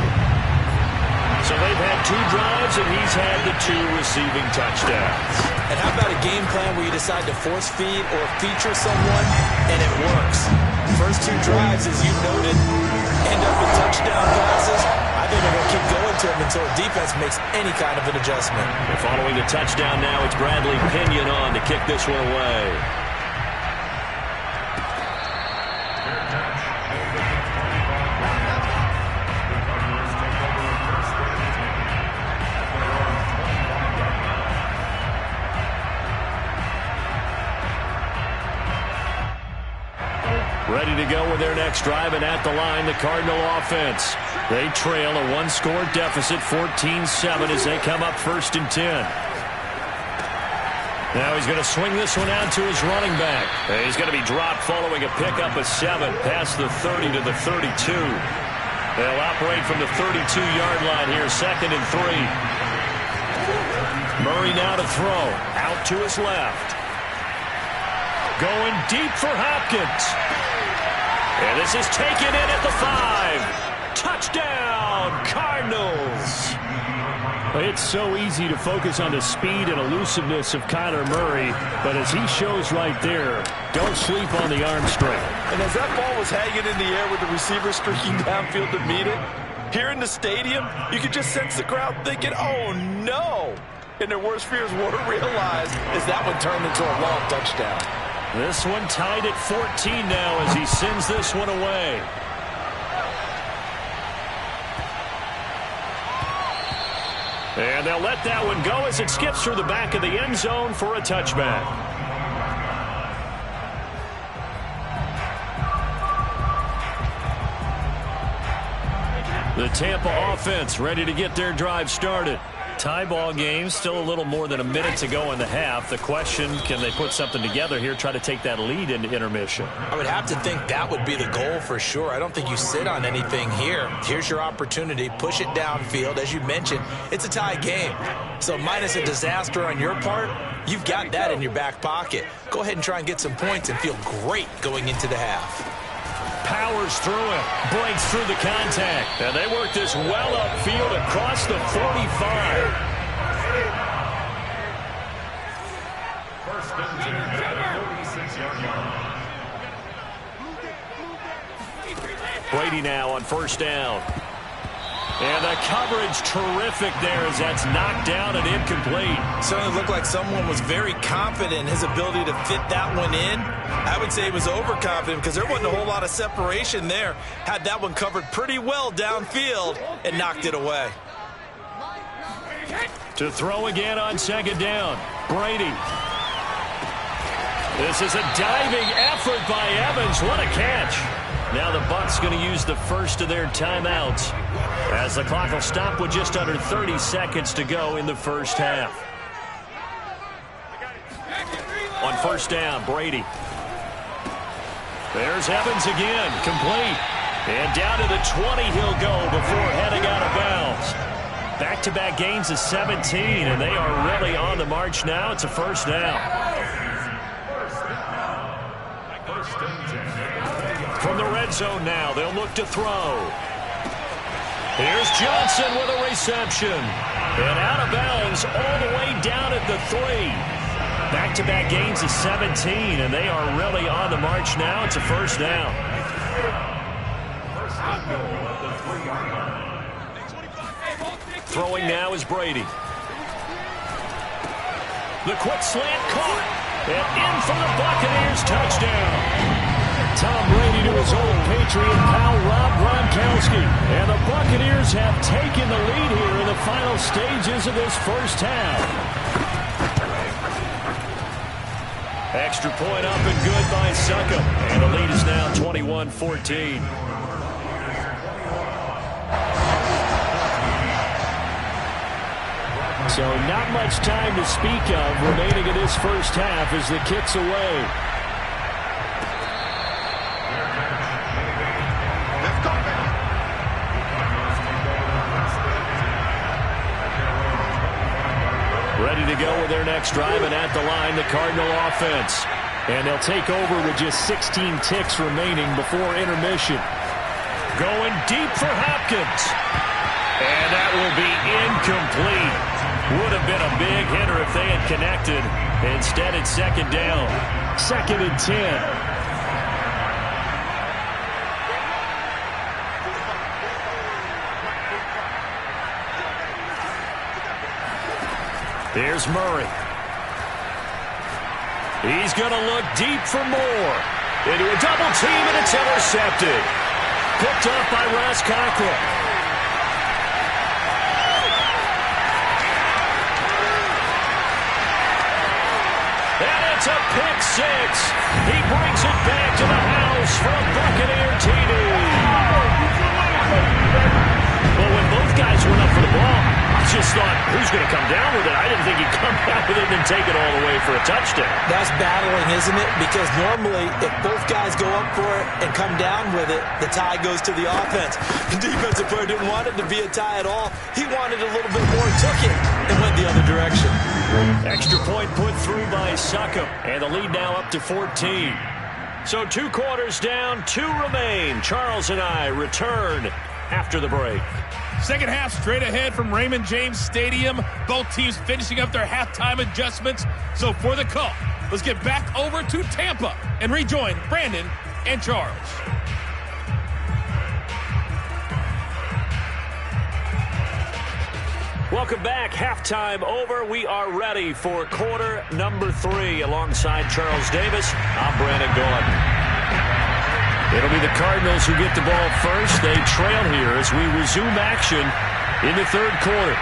So they've had 2 drives, and he's had the 2 receiving touchdowns. And how about a game plan where you decide to force feed or feature someone, and it works? First 2 drives, as you noted, end up with touchdown passes. I think they're going to keep going to him until the defense makes any kind of an adjustment. And following the touchdown now, it's Bradley Pinion on to kick this one away. Ready to go with their next drive, and at the line, the Cardinal offense. They trail a 1-score deficit, 14-7, as they come up 1st and 10. Now he's going to swing this one out to his running back. And he's going to be dropped following a pickup of 7 past the 30 to the 32. They'll operate from the 32-yard line here, 2nd and 3. Murray now to throw, out to his left. Going deep for Hopkins. And this is taken in at the 5. Touchdown, Cardinals. It's so easy to focus on the speed and elusiveness of Kyler Murray, but as he shows right there, don't sleep on the arm strength. And as that ball was hanging in the air with the receiver streaking downfield to meet it, here in the stadium, you could just sense the crowd thinking, oh no. And their worst fears were realized as that one turned into a long touchdown. This one tied at 14 now as he sends this one away. And they'll let that one go as it skips through the back of the end zone for a touchback. The Tampa offense ready to get their drive started. Tie ball game, still a little more than a minute to go in the half. The question, can they put something together here, try to take that lead into intermission? I would have to think that would be the goal for sure. I don't think you sit on anything here. Here's your opportunity. Push it downfield. As you mentioned, it's a tie game. So minus a disaster on your part, you've got that in your back pocket. Go ahead and try and get some points and feel great going into the half. Powers through it, breaks through the contact, and they work this well upfield across the 45. First and 10 at the 46-yard line. Brady now on 1st down. And the coverage terrific there as that's knocked down and incomplete. Certainly looked like someone was very confident in his ability to fit that one in. I would say he was overconfident because there wasn't a whole lot of separation there. Had that one covered pretty well downfield and knocked it away. To throw again on 2nd down, Brady. This is a diving effort by Evans. What a catch. Now the Bucs going to use the first of their timeouts as the clock will stop with just under 30 seconds to go in the first half. On 1st down, Brady. There's Evans again, complete. And down to the 20 he'll go before heading out of bounds. Back-to-back gains of 17, and they are really on the march now. It's a 1st down. From the red zone now, they'll look to throw. Here's Johnson with a reception. And out of bounds all the way down at the 3. Back-to-back gains of 17, and they are really on the march now. It's a first down. Throwing now is Brady. The quick slant caught. And in for the Buccaneers, touchdown. Tom Brady to his old Patriot pal, Rob Gronkowski. And the Buccaneers have taken the lead here in the final stages of this first half. Extra point up and good by Succop. And the lead is now 21-14. So not much time to speak of remaining in this first half as the kick's away. Ready to go with their next drive, and at the line, the Cardinal offense. And they'll take over with just 16 ticks remaining before intermission. Going deep for Hopkins. And that will be incomplete. Would have been a big hitter if they had connected. Instead, it's second down. 2nd and 10. Here's Murray. He's going to look deep for more. Into a double team, and it's intercepted. Picked up by Ross Cockrell. It's a pick six. He brings it back to the house for a Buccaneer TD. Well, when both guys went up for the ball, I just thought, who's going to come down with it? I didn't think he'd come down with it and take it all the way for a touchdown. That's battling, isn't it? Because normally, if both guys go up for it and come down with it, the tie goes to the offense. The defensive player didn't want it to be a tie at all. He wanted a little bit more, took it, and went the other direction. Extra point put through by Succop, and the lead now up to 14. So 2 quarters down, 2 remain. Charles and I return after the break. Second half straight ahead from Raymond James Stadium. Both teams finishing up their halftime adjustments. So for the call, let's get back over to Tampa and rejoin Brandon and Charles. Welcome back. Halftime over. We are ready for quarter number 3. Alongside Charles Davis, I'm Brandon Gaudin. It'll be the Cardinals who get the ball first. They trail here as we resume action in the 3rd quarter.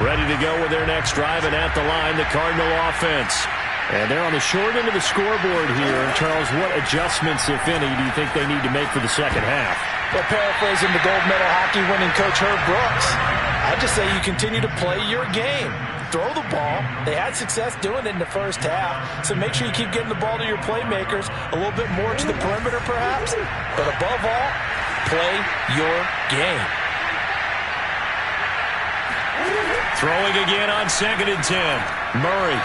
Ready to go with their next drive, and at the line, the Cardinal offense. And they're on the short end of the scoreboard here. And Charles, what adjustments, if any, do you think they need to make for the second half? Well, paraphrasing the gold medal hockey winning coach Herb Brooks, I just say you continue to play your game. Throw the ball. They had success doing it in the first half, so make sure you keep getting the ball to your playmakers, a little bit more to the perimeter perhaps, but above all, play your game. Throwing again on 2nd and 10. Murray.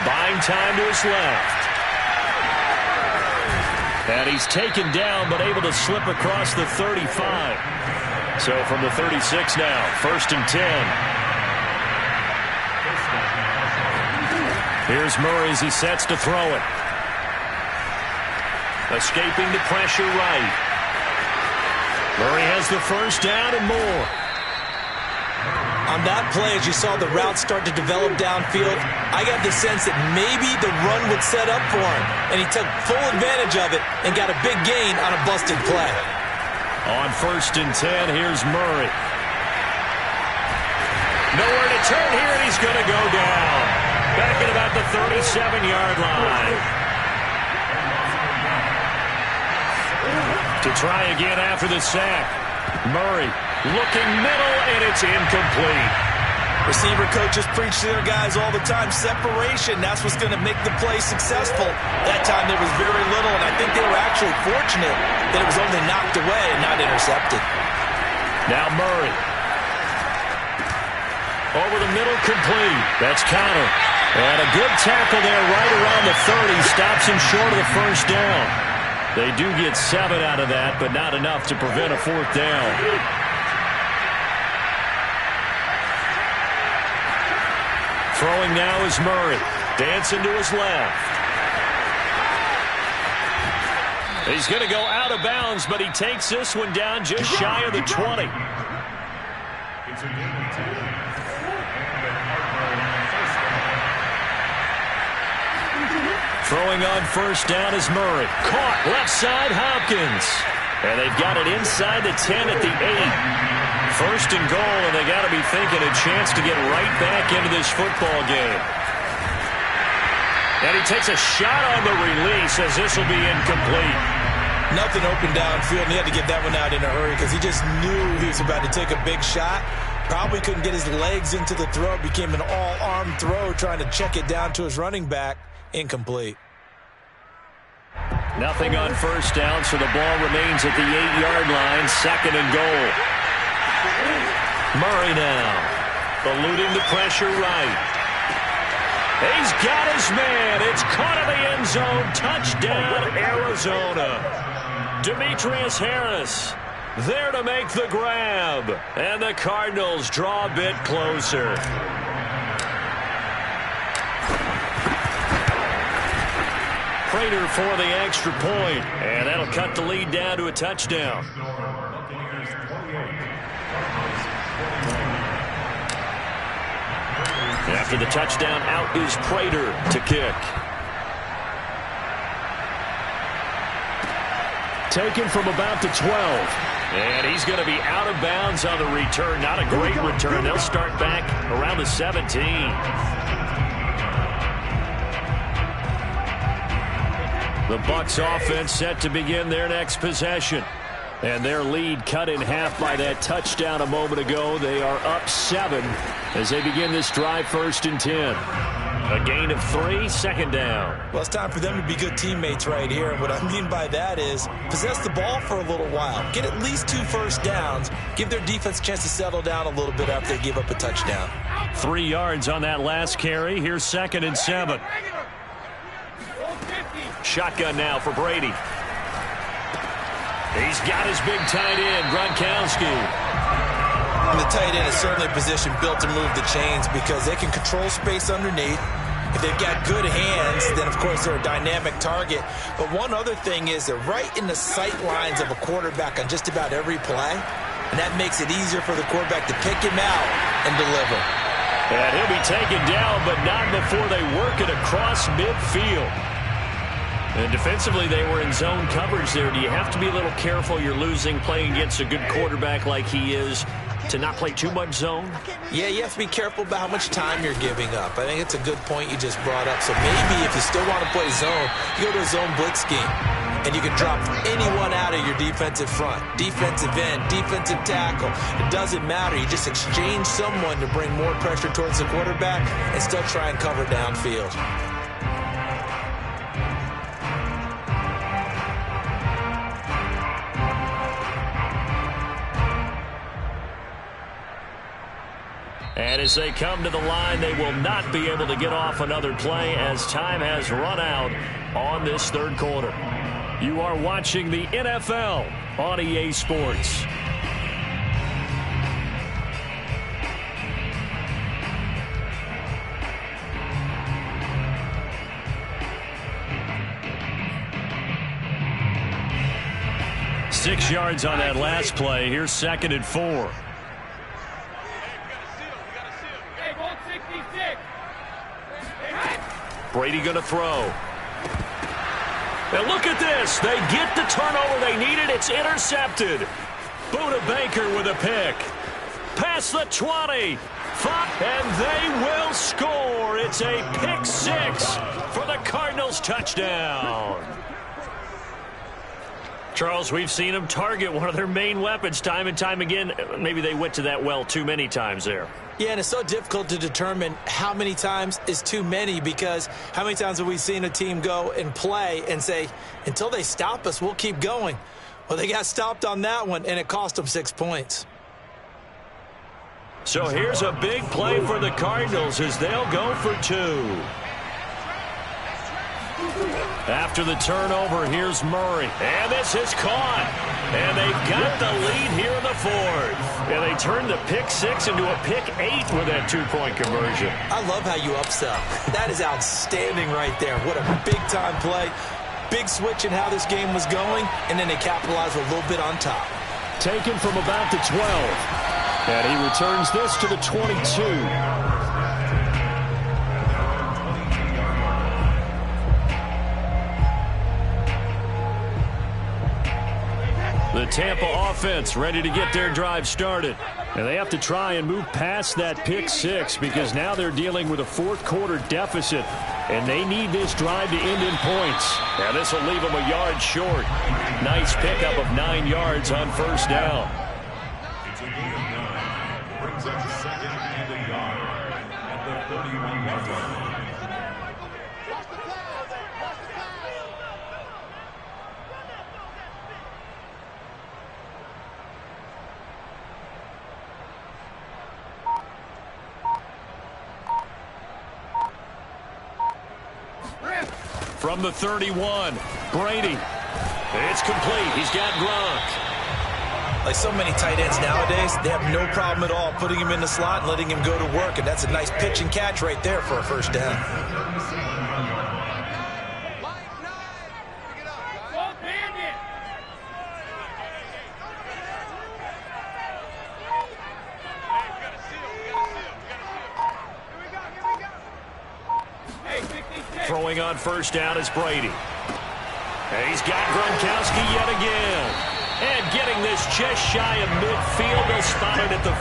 Buying time to his left. And he's taken down, but able to slip across the 35. So from the 36 now, 1st and 10. Here's Murray as he sets to throw it. Escaping the pressure right. Murray has the first down and more. On that play, as you saw the route start to develop downfield, I got the sense that maybe the run would set up for him, and he took full advantage of it and got a big gain on a busted play. On 1st and 10, here's Murray. Nowhere to turn here, and he's going to go down. Back at about the 37-yard line. To try again after the sack. Murray looking middle, and it's incomplete. Receiver coaches preach to their guys all the time. Separation, that's what's going to make the play successful. That time there was very little, and I think they were actually fortunate that it was only knocked away and not intercepted. Now Murray. Over the middle, complete. That's Connor. And a good tackle there right around the 30. Stops him short of the first down. They do get 7 out of that, but not enough to prevent a 4th down. Throwing now is Murray. Dancing to his left. He's going to go out of bounds, but he takes this one down just shy of the 20. Throwing on first down is Murray. Caught left side, Hopkins. And they've got it inside the 10 at the 8. First and goal, and they got to be thinking a chance to get right back into this football game. And he takes a shot on the release as this will be incomplete. Nothing open downfield, and he had to get that one out in a hurry because he just knew he was about to take a big shot. Probably couldn't get his legs into the throw. Became an all-arm throw trying to check it down to his running back. Incomplete. Nothing on first down, so the ball remains at the 8-yard line. Second and goal. Murray now. Eluding the pressure right. He's got his man. It's caught in the end zone. Touchdown, Arizona. Demetrius Harris there to make the grab. And the Cardinals draw a bit closer. Prater for the extra point. And that'll cut the lead down to a touchdown. After the touchdown, out is Prater to kick. Taken from about the 12. And he's going to be out of bounds on the return. Not a great return. They'll start back around the 17. The Bucs offense set to begin their next possession. And their lead cut in half by that touchdown a moment ago. They are up 7 as they begin this drive, 1st and 10. A gain of 3, 2nd down. Well, it's time for them to be good teammates right here. And what I mean by that is possess the ball for a little while. Get at least 2 first downs. Give their defense a chance to settle down a little bit after they give up a touchdown. 3 yards on that last carry. Here's 2nd and 7. Shotgun now for Brady. He's got his big tight end, Gronkowski. And the tight end is certainly a position built to move the chains because they can control space underneath. If they've got good hands, then, of course, they're a dynamic target. But one other thing is they're right in the sight lines of a quarterback on just about every play. And that makes it easier for the quarterback to pick him out and deliver. And he'll be taken down, but not before they work it across midfield. And defensively, they were in zone coverage there. Do you have to be a little careful? You're losing playing against a good quarterback like he is to not play too much zone? Yeah, you have to be careful about how much time you're giving up. I think it's a good point you just brought up. So maybe if you still want to play zone, you go to a zone blitz scheme. And you can drop anyone out of your defensive front. Defensive end, defensive tackle. It doesn't matter. You just exchange someone to bring more pressure towards the quarterback and still try and cover downfield. And as they come to the line, they will not be able to get off another play as time has run out on this 3rd quarter. You are watching the NFL on EA Sports. Six yards on that last play. Here's 2nd and 4. Brady going to throw. And look at this. They get the turnover they needed. It's intercepted. Buda Baker with a pick. Past the 20. And they will score. It's a pick 6 for the Cardinals touchdown. Charles, we've seen them target one of their main weapons time and time again. Maybe they went to that well too many times there. Yeah, and it's so difficult to determine how many times is too many because how many times have we seen a team go and play and say, until they stop us, we'll keep going. Well, they got stopped on that one, and it cost them 6 points. So here's a big play for the Cardinals as they'll go for 2. After the turnover, here's Murray. And this is caught. And they've got the lead here in the 4th. And they turned the pick 6 into a pick 8 with that 2-point conversion. I love how you upsell. That is outstanding right there. What a big-time play. Big switch in how this game was going, and then they capitalized a little bit on top. Taken from about the 12. And he returns this to the 22. The Tampa offense ready to get their drive started. And they have to try and move past that pick 6 because now they're dealing with a 4th-quarter deficit. And they need this drive to end in points. Now this will leave them a yard short. Nice pickup of 9 yards on first down. It's a gain of 9. Brings up 2nd and a yard at the 31-yard line. From the 31, Brady. It's complete. He's got Gronk. Like so many tight ends nowadays, they have no problem at all putting him in the slot and letting him go to work, and that's a nice pitch and catch right there for a first down. Throwing on first down is Brady. And he's got Gronkowski yet again. And getting this just shy of midfield. They'll spot it at the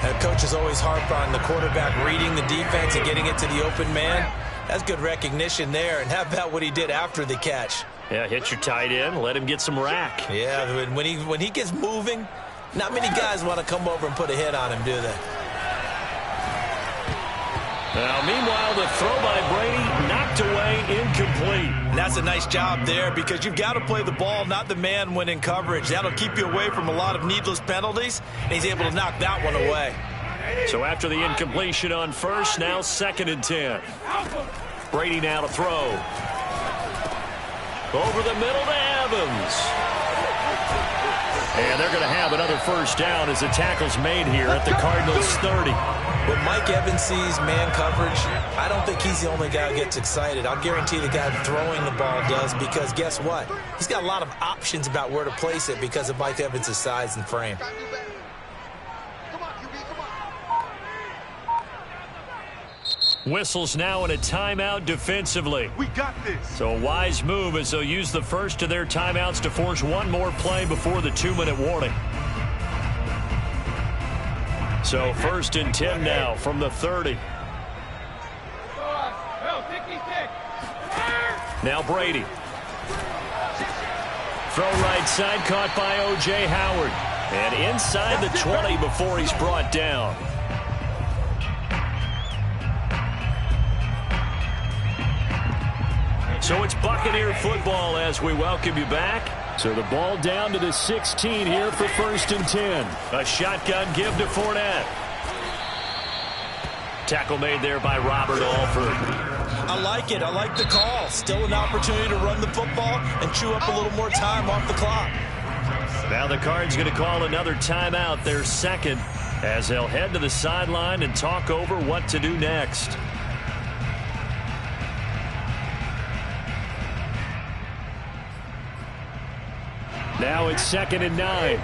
49. Coaches always harp on the quarterback reading the defense and getting it to the open man. That's good recognition there. And how about what he did after the catch? Yeah, hit your tight end. Let him get some rack. Yeah, when he gets moving, not many guys want to come over and put a hit on him, do they? Now, meanwhile, the throw by Brady knocked away, incomplete. And that's a nice job there because you've got to play the ball, not the man when in coverage. That'll keep you away from a lot of needless penalties, and he's able to knock that one away. So after the incompletion on first, now 2nd and 10. Brady now to throw. Over the middle to Evans. And they're going to have another first down as the tackle's made here at the Cardinals' 30. When Mike Evans sees man coverage, I don't think he's the only guy who gets excited. I'll guarantee the guy throwing the ball does because guess what? He's got a lot of options about where to place it because of Mike Evans' size and frame. Whistles now in a timeout defensively. We got this. So a wise move as they'll use the first of their timeouts to force one more play before the 2-minute warning. So 1st and 10 now from the 30. Now Brady. Throw right side caught by O.J. Howard. And inside the 20 before he's brought down. So it's Buccaneer football as we welcome you back. So the ball down to the 16 here for 1st and 10. A shotgun give to Fournette. Tackle made there by Robert Alford. I like it. I like the call. Still an opportunity to run the football and chew up a little more time off the clock. Now the Cards going to call another timeout, their 2nd, as they'll head to the sideline and talk over what to do next. Now it's 2nd and 9.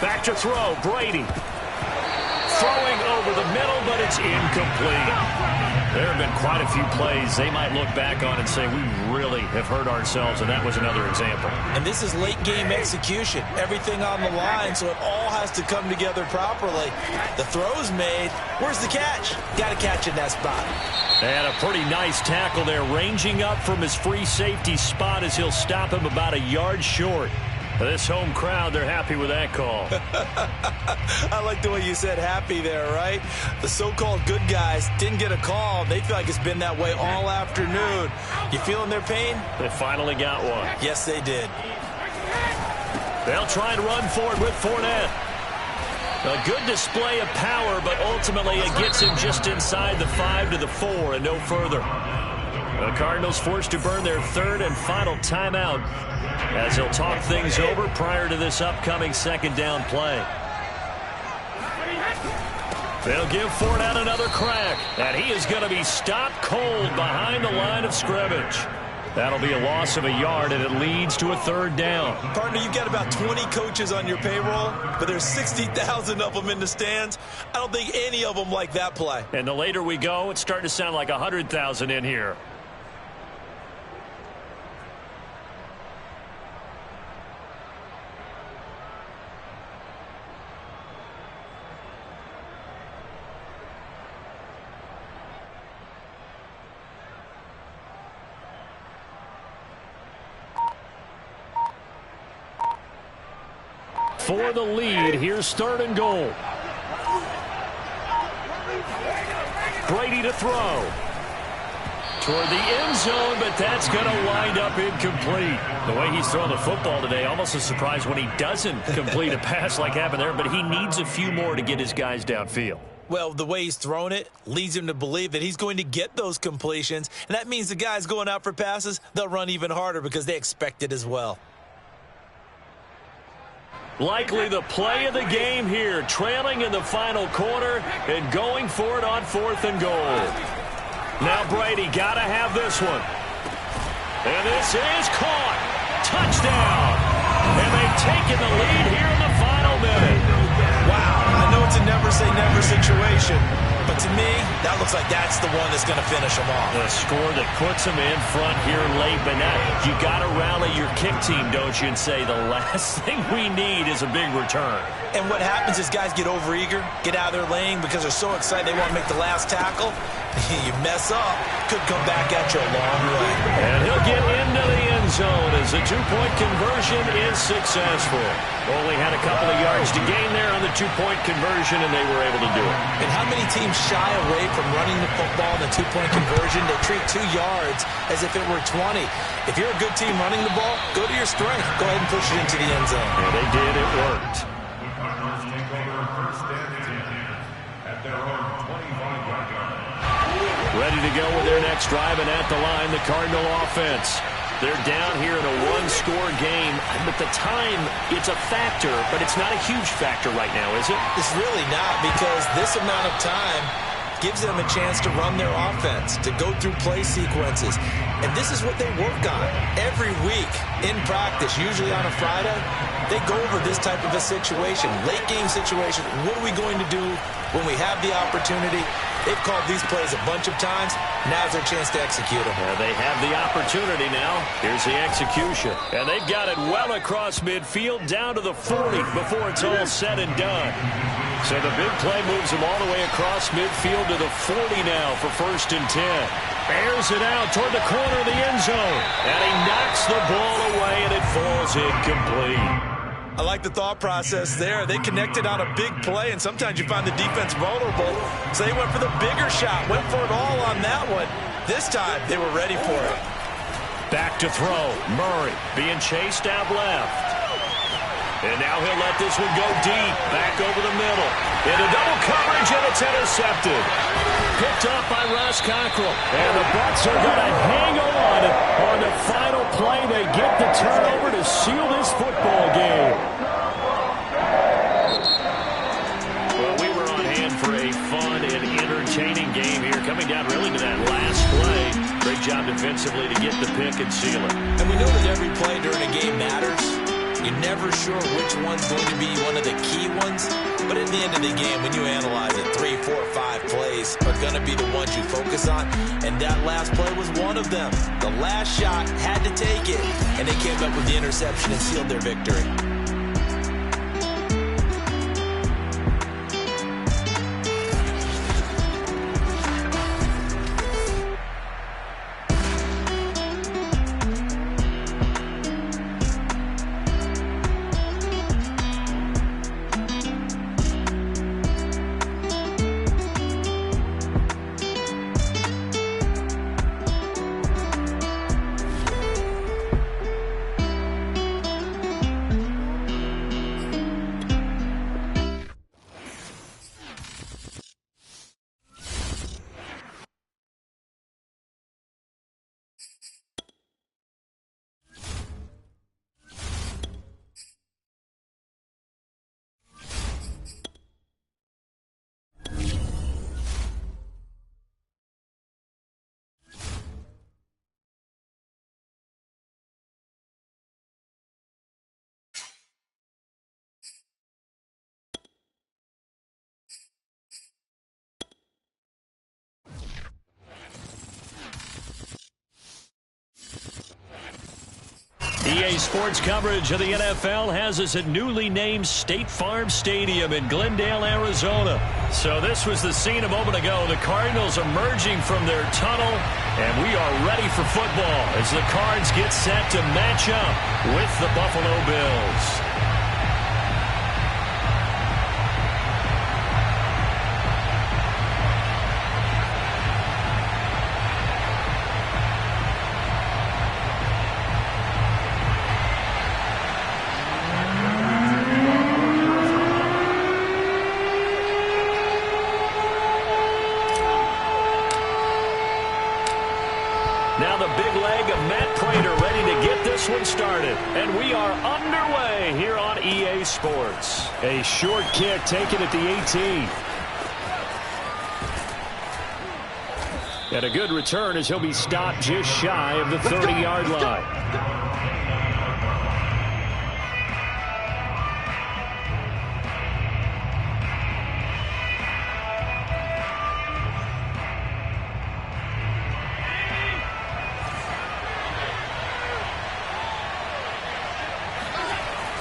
Back to throw, Brady. Throwing over the middle, but it's incomplete. There have been quite a few plays they might look back on and say, we really have hurt ourselves, and that was another example. And this is late game execution. Everything on the line, so it all has to come together properly. The throw's made. Where's the catch? Got to catch in that spot. And a pretty nice tackle there, ranging up from his free safety spot as he'll stop him about a yard short. This home crowd, they're happy with that call. I like the way you said happy there, right? The so-called good guys didn't get a call. They feel like it's been that way all afternoon. You feeling their pain? They finally got one. Yes, they did. They'll try and run forward with Fournette. A good display of power, but ultimately it gets him just inside the 5 to the 4 and no further. The Cardinals forced to burn their third and final timeout as they'll talk things over prior to this upcoming second down play. They'll give Fournette another crack, and he is going to be stopped cold behind the line of scrimmage. That'll be a loss of a yard, and it leads to a third down. Partner, you've got about 20 coaches on your payroll, but there's 60,000 of them in the stands. I don't think any of them like that play. And the later we go, it's starting to sound like 100,000 in here. For the lead, here's third and goal. Brady to throw. Toward the end zone, but that's going to wind up incomplete. The way he's throwing the football today, almost a surprise when he doesn't complete a pass like happened there, but he needs a few more to get his guys downfield. Well, the way he's thrown it leads him to believe that he's going to get those completions, and that means the guys going out for passes, they'll run even harder because they expect it as well. Likely the play of the game here, trailing in the final quarter and going for it on fourth and goal. Now Brady got to have this one. And this is caught. Touchdown. And they've taken the lead here in the final minute. Wow, I know it's a never-say-never situation, but to me, that looks like that's the one that's going to finish them off. The score that puts them in front here late, but now you got to rally your kick team, don't you, and say the last thing we need is a big return. And what happens is guys get overeager, get out of their lane because they're so excited they want to make the last tackle. You mess up, could come back at you a long way. And he'll get into the end zone as the two-point conversion is successful. Only had a couple of yards to gain there on the two-point conversion, and they were able to do it. And how many teams shy away from running the football in the two-point conversion? They treat 2 yards as if it were 20. If you're a good team running the ball, go to your strength. Go ahead and push it into the end zone. Yeah, they did. It worked. Ready to go with their next drive, and at the line, the Cardinal offense. They're down here in a one-score game, but the time, it's a factor, but it's not a huge factor right now, is it? It's really not, because this amount of time gives them a chance to run their offense, to go through play sequences. And this is what they work on every week in practice, usually on a Friday. They go over this type of a situation, late-game situation. What are we going to do when we have the opportunity? They've called these plays a bunch of times. Now's their chance to execute them. They have the opportunity now. Here's the execution. And they've got it well across midfield, down to the 40 before it's all said and done. So the big play moves them all the way across midfield to the 40 now for 1st and 10. Airs it out toward the corner of the end zone. And he knocks the ball away, and it falls incomplete. I like the thought process there. They connected on a big play, and sometimes you find the defense vulnerable. So they went for the bigger shot, went for it all on that one. This time, they were ready for it. Back to throw. Murray being chased out left. And now he'll let this one go deep. Back over the middle. Into double coverage, and it's intercepted. Picked up by Ross Cockrell. And the Bucs are going to hang on the final play. They get the turnover to seal this football game. Well, we were on hand for a fun and entertaining game here. Coming down really to that last play. Great job defensively to get the pick and seal it. And we know that every play during a game matters. You're never sure which one's going to be one of the key ones. But at the end of the game, when you analyze it, 3, 4, 5 plays are going to be the ones you focus on. And that last play was one of them. The last shot had to take it. And they came up with the interception and sealed their victory. EA Sports coverage of the NFL has us at newly named State Farm Stadium in Glendale, Arizona. So this was the scene a moment ago. The Cardinals emerging from their tunnel, and we are ready for football as the Cards get set to match up with the Buffalo Bills. Now the big leg of Matt Prater ready to get this one started. And we are underway here on EA Sports. A short kick taken at the 18. And a good return as he'll be stopped just shy of the 30-yard line.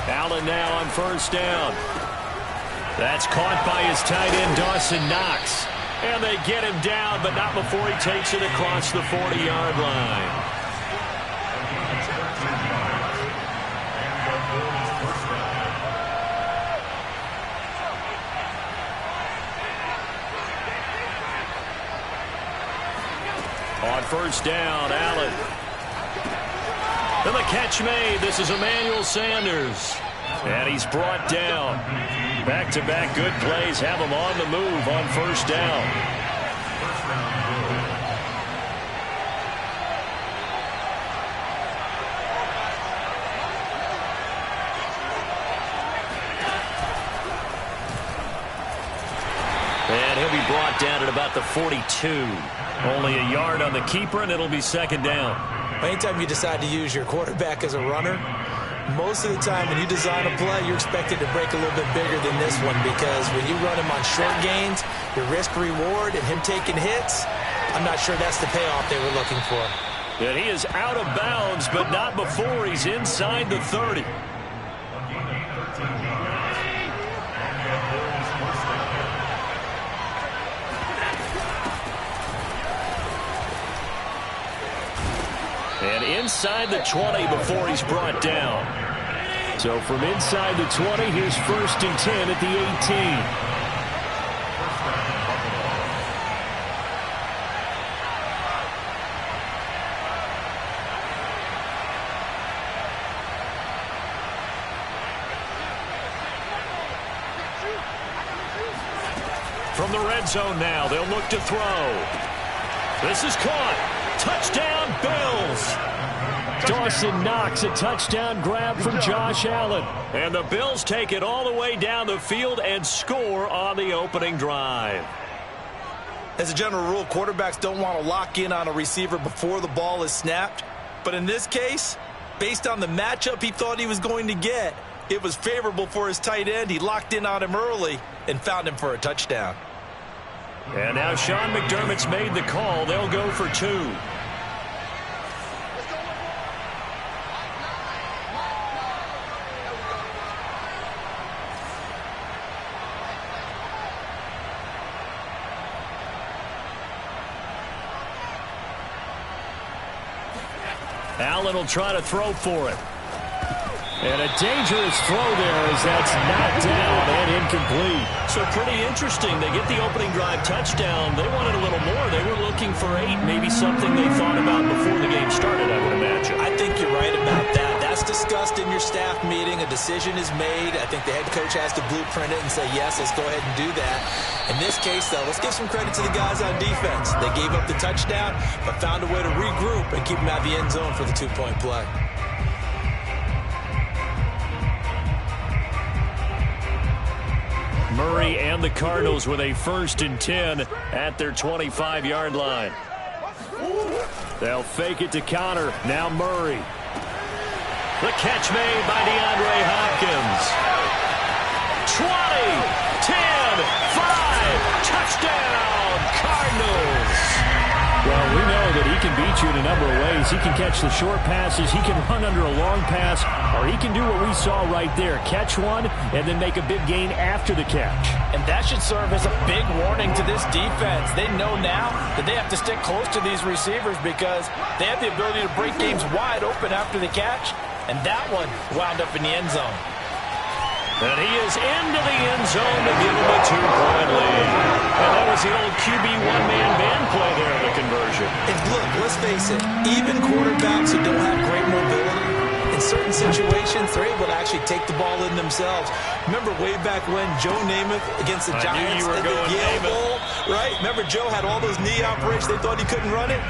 Allen now on first down. That's caught by his tight end, Dawson Knox. And they get him down, but not before he takes it across the 40-yard line. On first down, Allen. And the catch made. This is Emmanuel Sanders. And he's brought down. Back-to-back good plays have him on the move on first down. And he'll be brought down at about the 42. Only a yard on the keeper, and it'll be second down. Anytime you decide to use your quarterback as a runner, most of the time when you design a play, you're expected to break a little bit bigger than this one, because when you run him on short gains, your risk-reward and him taking hits, I'm not sure that's the payoff they were looking for. And he is out of bounds, but not before he's inside the 30. And inside the 20 before he's brought down. So from inside the 20, here's first and 10 at the 18. From the red zone now, they'll look to throw. This is caught. Touchdown, Bills. Dawson Knox, a touchdown grab from Josh Allen. And the Bills take it all the way down the field and score on the opening drive. As a general rule, quarterbacks don't want to lock in on a receiver before the ball is snapped. But in this case, based on the matchup he thought he was going to get, it was favorable for his tight end. He locked in on him early and found him for a touchdown. And now Sean McDermott's made the call. They'll go for two. Allen will try to throw for it. And a dangerous throw there as that's knocked down and incomplete. So pretty interesting. They get the opening drive touchdown. They wanted a little more. They were looking for 8, maybe something they thought about before the game started, I would imagine. I think you're right about that. That's discussed in your staff meeting. A decision is made. I think the head coach has to blueprint it and say, yes, let's go ahead and do that. In this case, though, let's give some credit to the guys on defense. They gave up the touchdown, but found a way to regroup and keep them out of the end zone for the two-point play. Murray and the Cardinals with a first and 10 at their 25-yard line. They'll fake it to counter. Now Murray. The catch made by DeAndre Hopkins. 20, 10, 5, touchdown, Cardinals. Well, we know that he can beat you in a number of ways. He can catch the short passes, he can run under a long pass, or he can do what we saw right there, catch one and then make a big gain after the catch. And that should serve as a big warning to this defense. They know now that they have to stick close to these receivers because they have the ability to break games wide open after the catch, and that one wound up in the end zone. And he is into the end zone to give him a 2-point lead. And that was the old QB one-man band play there, the conversion. And look, let's face it, even quarterbacks who don't have great mobility, in certain situations, they're able to actually take the ball in themselves. Remember way back when Joe Namath against the Giants at the Yale Bowl, right? Remember Joe had all those knee operations. They thought he couldn't run it.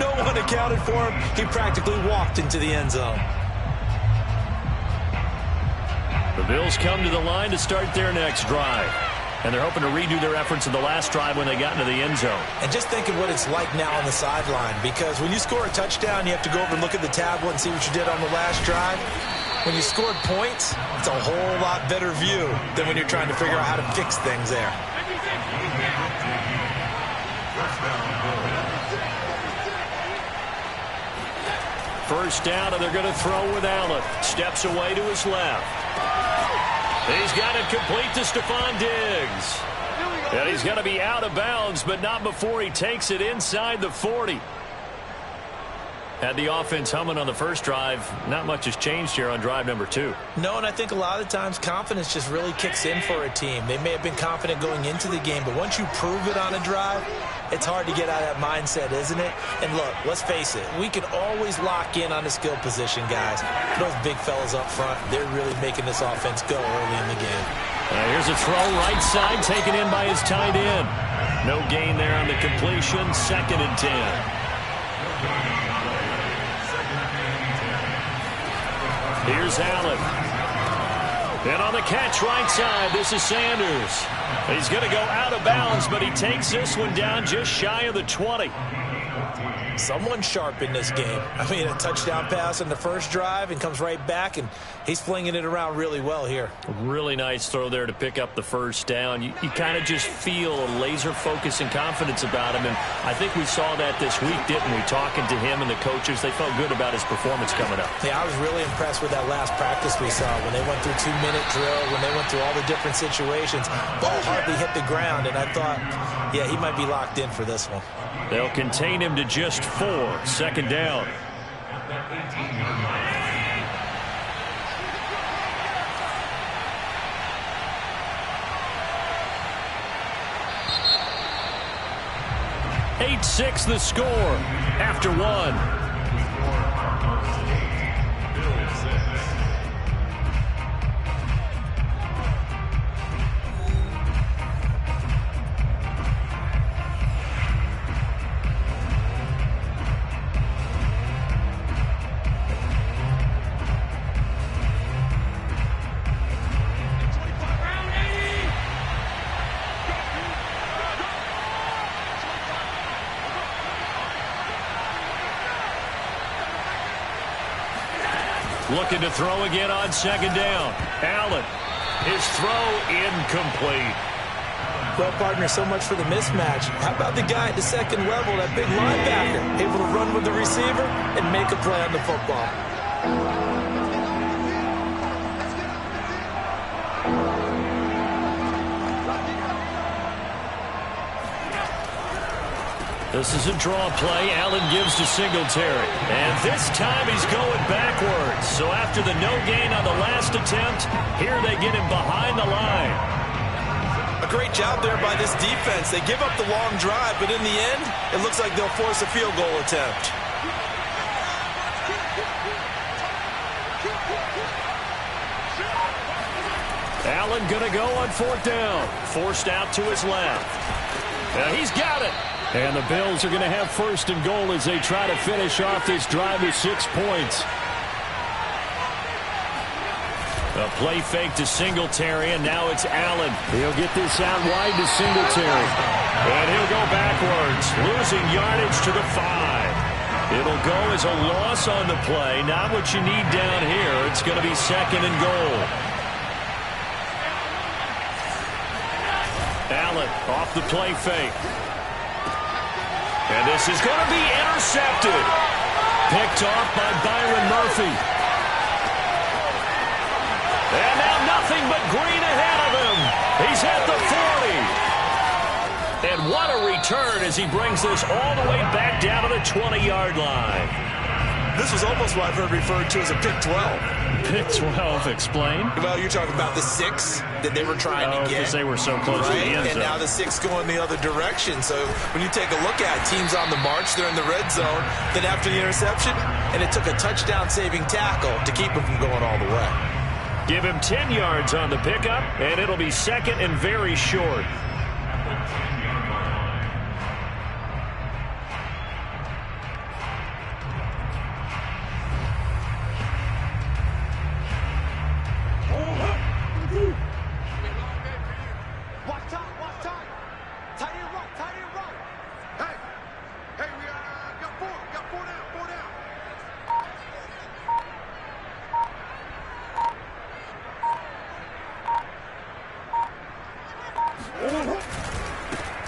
No one accounted for him. He practically walked into the end zone. The Bills come to the line to start their next drive. And they're hoping to redo their efforts in the last drive when they got into the end zone. And just think of what it's like now on the sideline, because when you score a touchdown, you have to go over and look at the tablet and see what you did on the last drive. When you scored points, it's a whole lot better view than when you're trying to figure out how to fix things there. First down, and they're going to throw with Allen. Steps away to his left. He's got it complete to Stephon Diggs. And he's going to be out of bounds, but not before he takes it inside the 40. Had the offense humming on the first drive. Not much has changed here on drive number 2. No, and I think a lot of times confidence just really kicks in for a team. They may have been confident going into the game, but once you prove it on a drive, it's hard to get out of that mindset, isn't it? And look, let's face it, we can always lock in on the skill position, guys. Those big fellas up front, they're really making this offense go early in the game. Here's a throw right side, taken in by his tight end. No gain there on the completion, 2nd and 10. Here's Allen. And on the catch right side, this is Sanders. He's going to go out of bounds, but he takes this one down just shy of the 20. Someone sharp in this game. I mean, a touchdown pass in the first drive and comes right back, and he's flinging it around really well here. Really nice throw there to pick up the first down. You kind of just feel a laser focus and confidence about him, and I think we saw that this week, didn't we? Talking to him and the coaches, they felt good about his performance coming up. Yeah, I was really impressed with that last practice we saw when they went through 2-minute drill, when they went through all the different situations. Ball hardly hit the ground, and I thought, yeah, he might be locked in for this one. They'll contain him to just 4. 2nd down. (8-6) the score after 1. Looking to throw again on 2nd down. Allen, his throw incomplete. Well, partner, so much for the mismatch. How about the guy at the second level, that big linebacker, able to run with the receiver and make a play on the football? This is a draw play. Allen gives to Singletary. And this time he's going backwards. So after the no gain on the last attempt, here they get him behind the line. A great job there by this defense. They give up the long drive, but in the end, it looks like they'll force a field goal attempt. Allen going to go on 4th down. Forced out to his left. He's got it. And the Bills are going to have 1st and goal as they try to finish off this drive with 6 points. A play fake to Singletary, and now it's Allen. He'll get this out wide to Singletary. And he'll go backwards, losing yardage to the 5. It'll go as a loss on the play. Not what you need down here. It's going to be 2nd and goal. Allen off the play fake. And this is going to be intercepted. Picked off by Byron Murphy. And now nothing but green ahead of him. He's at the 40. And what a return as he brings this all the way back down to the 20-yard line. This was almost what I've heard referred to as a pick 12. Pick 12, explain. Well, you're talking about the 6 that they were trying to get. Because they were so close to the end zone. And now the 6 going the other direction. So when you take a look at teams on the march, they're in the red zone. Then after the interception, and it took a touchdown-saving tackle to keep him from going all the way. Give him 10 yards on the pickup, and it'll be second and very short.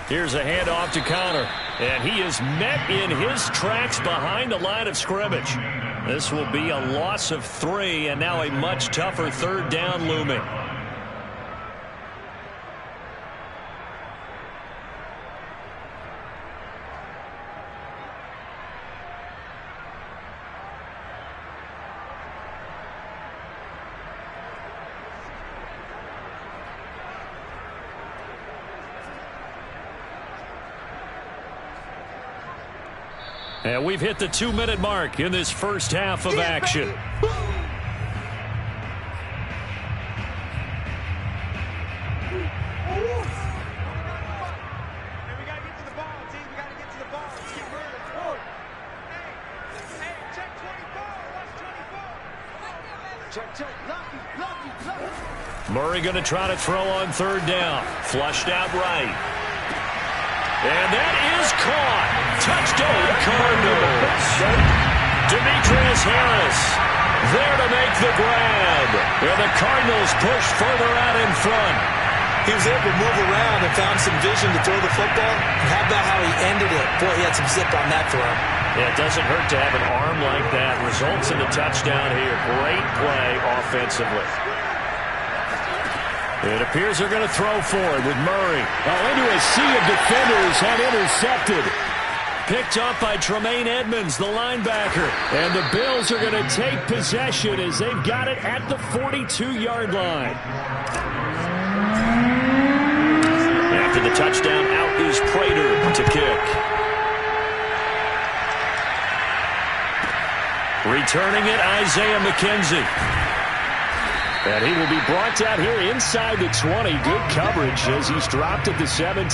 Here's a handoff to Connor, and he is met in his tracks behind the line of scrimmage. This will be a loss of 3, and now a much tougher third down looming. And we've hit the 2-minute mark in this first half of action. Murray going to try to throw on third down. Flushed out right. And that is caught. Touchdown, Cardinals. Demetrius Harris there to make the grab. And the Cardinals push further out in front. He was able to move around and found some vision to throw the football. How about how he ended it? Boy, he had some zip on that throw. Yeah, it doesn't hurt to have an arm like that. Results in a touchdown here. Great play offensively. It appears they're going to throw forward with Murray. Into a sea of defenders and intercepted. Picked up by Tremaine Edmonds, the linebacker. And the Bills are going to take possession as they've got it at the 42-yard line. After the touchdown, out is Prater to kick. Returning it, Isaiah McKenzie. And he will be brought down here inside the 20. Good coverage as he's dropped at the 17.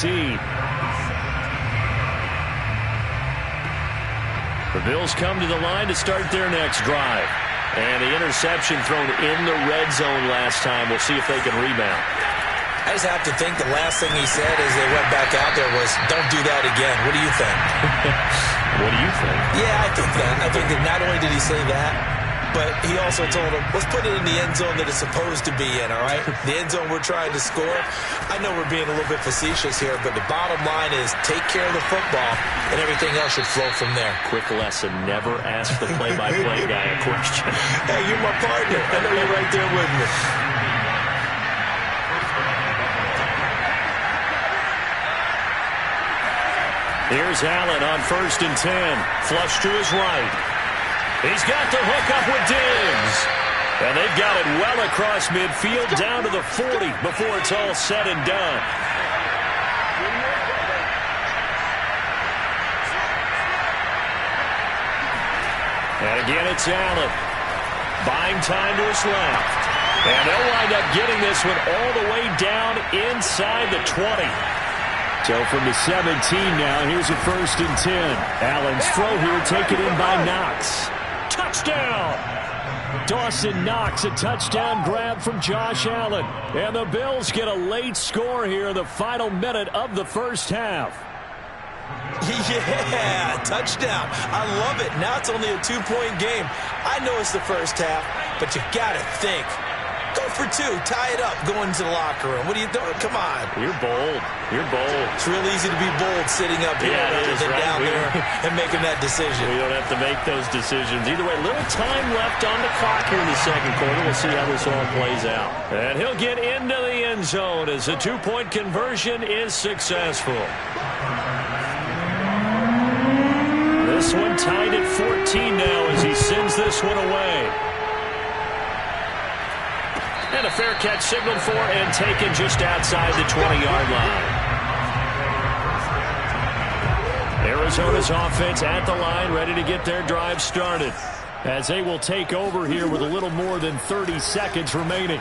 The Bills come to the line to start their next drive. And the interception thrown in the red zone last time. We'll see if they can rebound. I just have to think the last thing he said as they went back out there was, don't do that again. What do you think? What do you think? Yeah, I think that. I think that not only did he say that, but he also told him, let's put it in the end zone that it's supposed to be in, all right? The end zone we're trying to score. I know we're being a little bit facetious here, but the bottom line is take care of the football, and everything else should flow from there. Quick lesson, never ask the play-by-play guy a question. Hey, you're my partner. I know you're right there with me. Here's Allen on 1st and 10. Flush to his right. He's got the hook up with Diggs. And they've got it well across midfield down to the 40 before it's all said and done. And again, it's Allen. Buying time to his left. And they'll wind up getting this one all the way down inside the 20. So from the 17 now, here's a 1st and 10. Allen's throw here taken in by Knox. Touchdown! Dawson Knox, a touchdown grab from Josh Allen. And the Bills get a late score here in the final minute of the first half. Yeah, touchdown. I love it. Now it's only a 2-point game. I know it's the first half, but you got to think Go for two. Tie it up. Go into the locker room. What are you doing? Come on. You're bold. You're bold. It's real easy to be bold sitting up here rather than down there and making that decision. We don't have to make those decisions. Either way, little time left on the clock here in the second quarter. We'll see how this all plays out. And he'll get into the end zone as the two-point conversion is successful. This one tied at 14 now as he sends this one away. And a fair catch signaled for and taken just outside the 20-yard line. Arizona's offense at the line, ready to get their drive started, as they will take over here with a little more than 30 seconds remaining.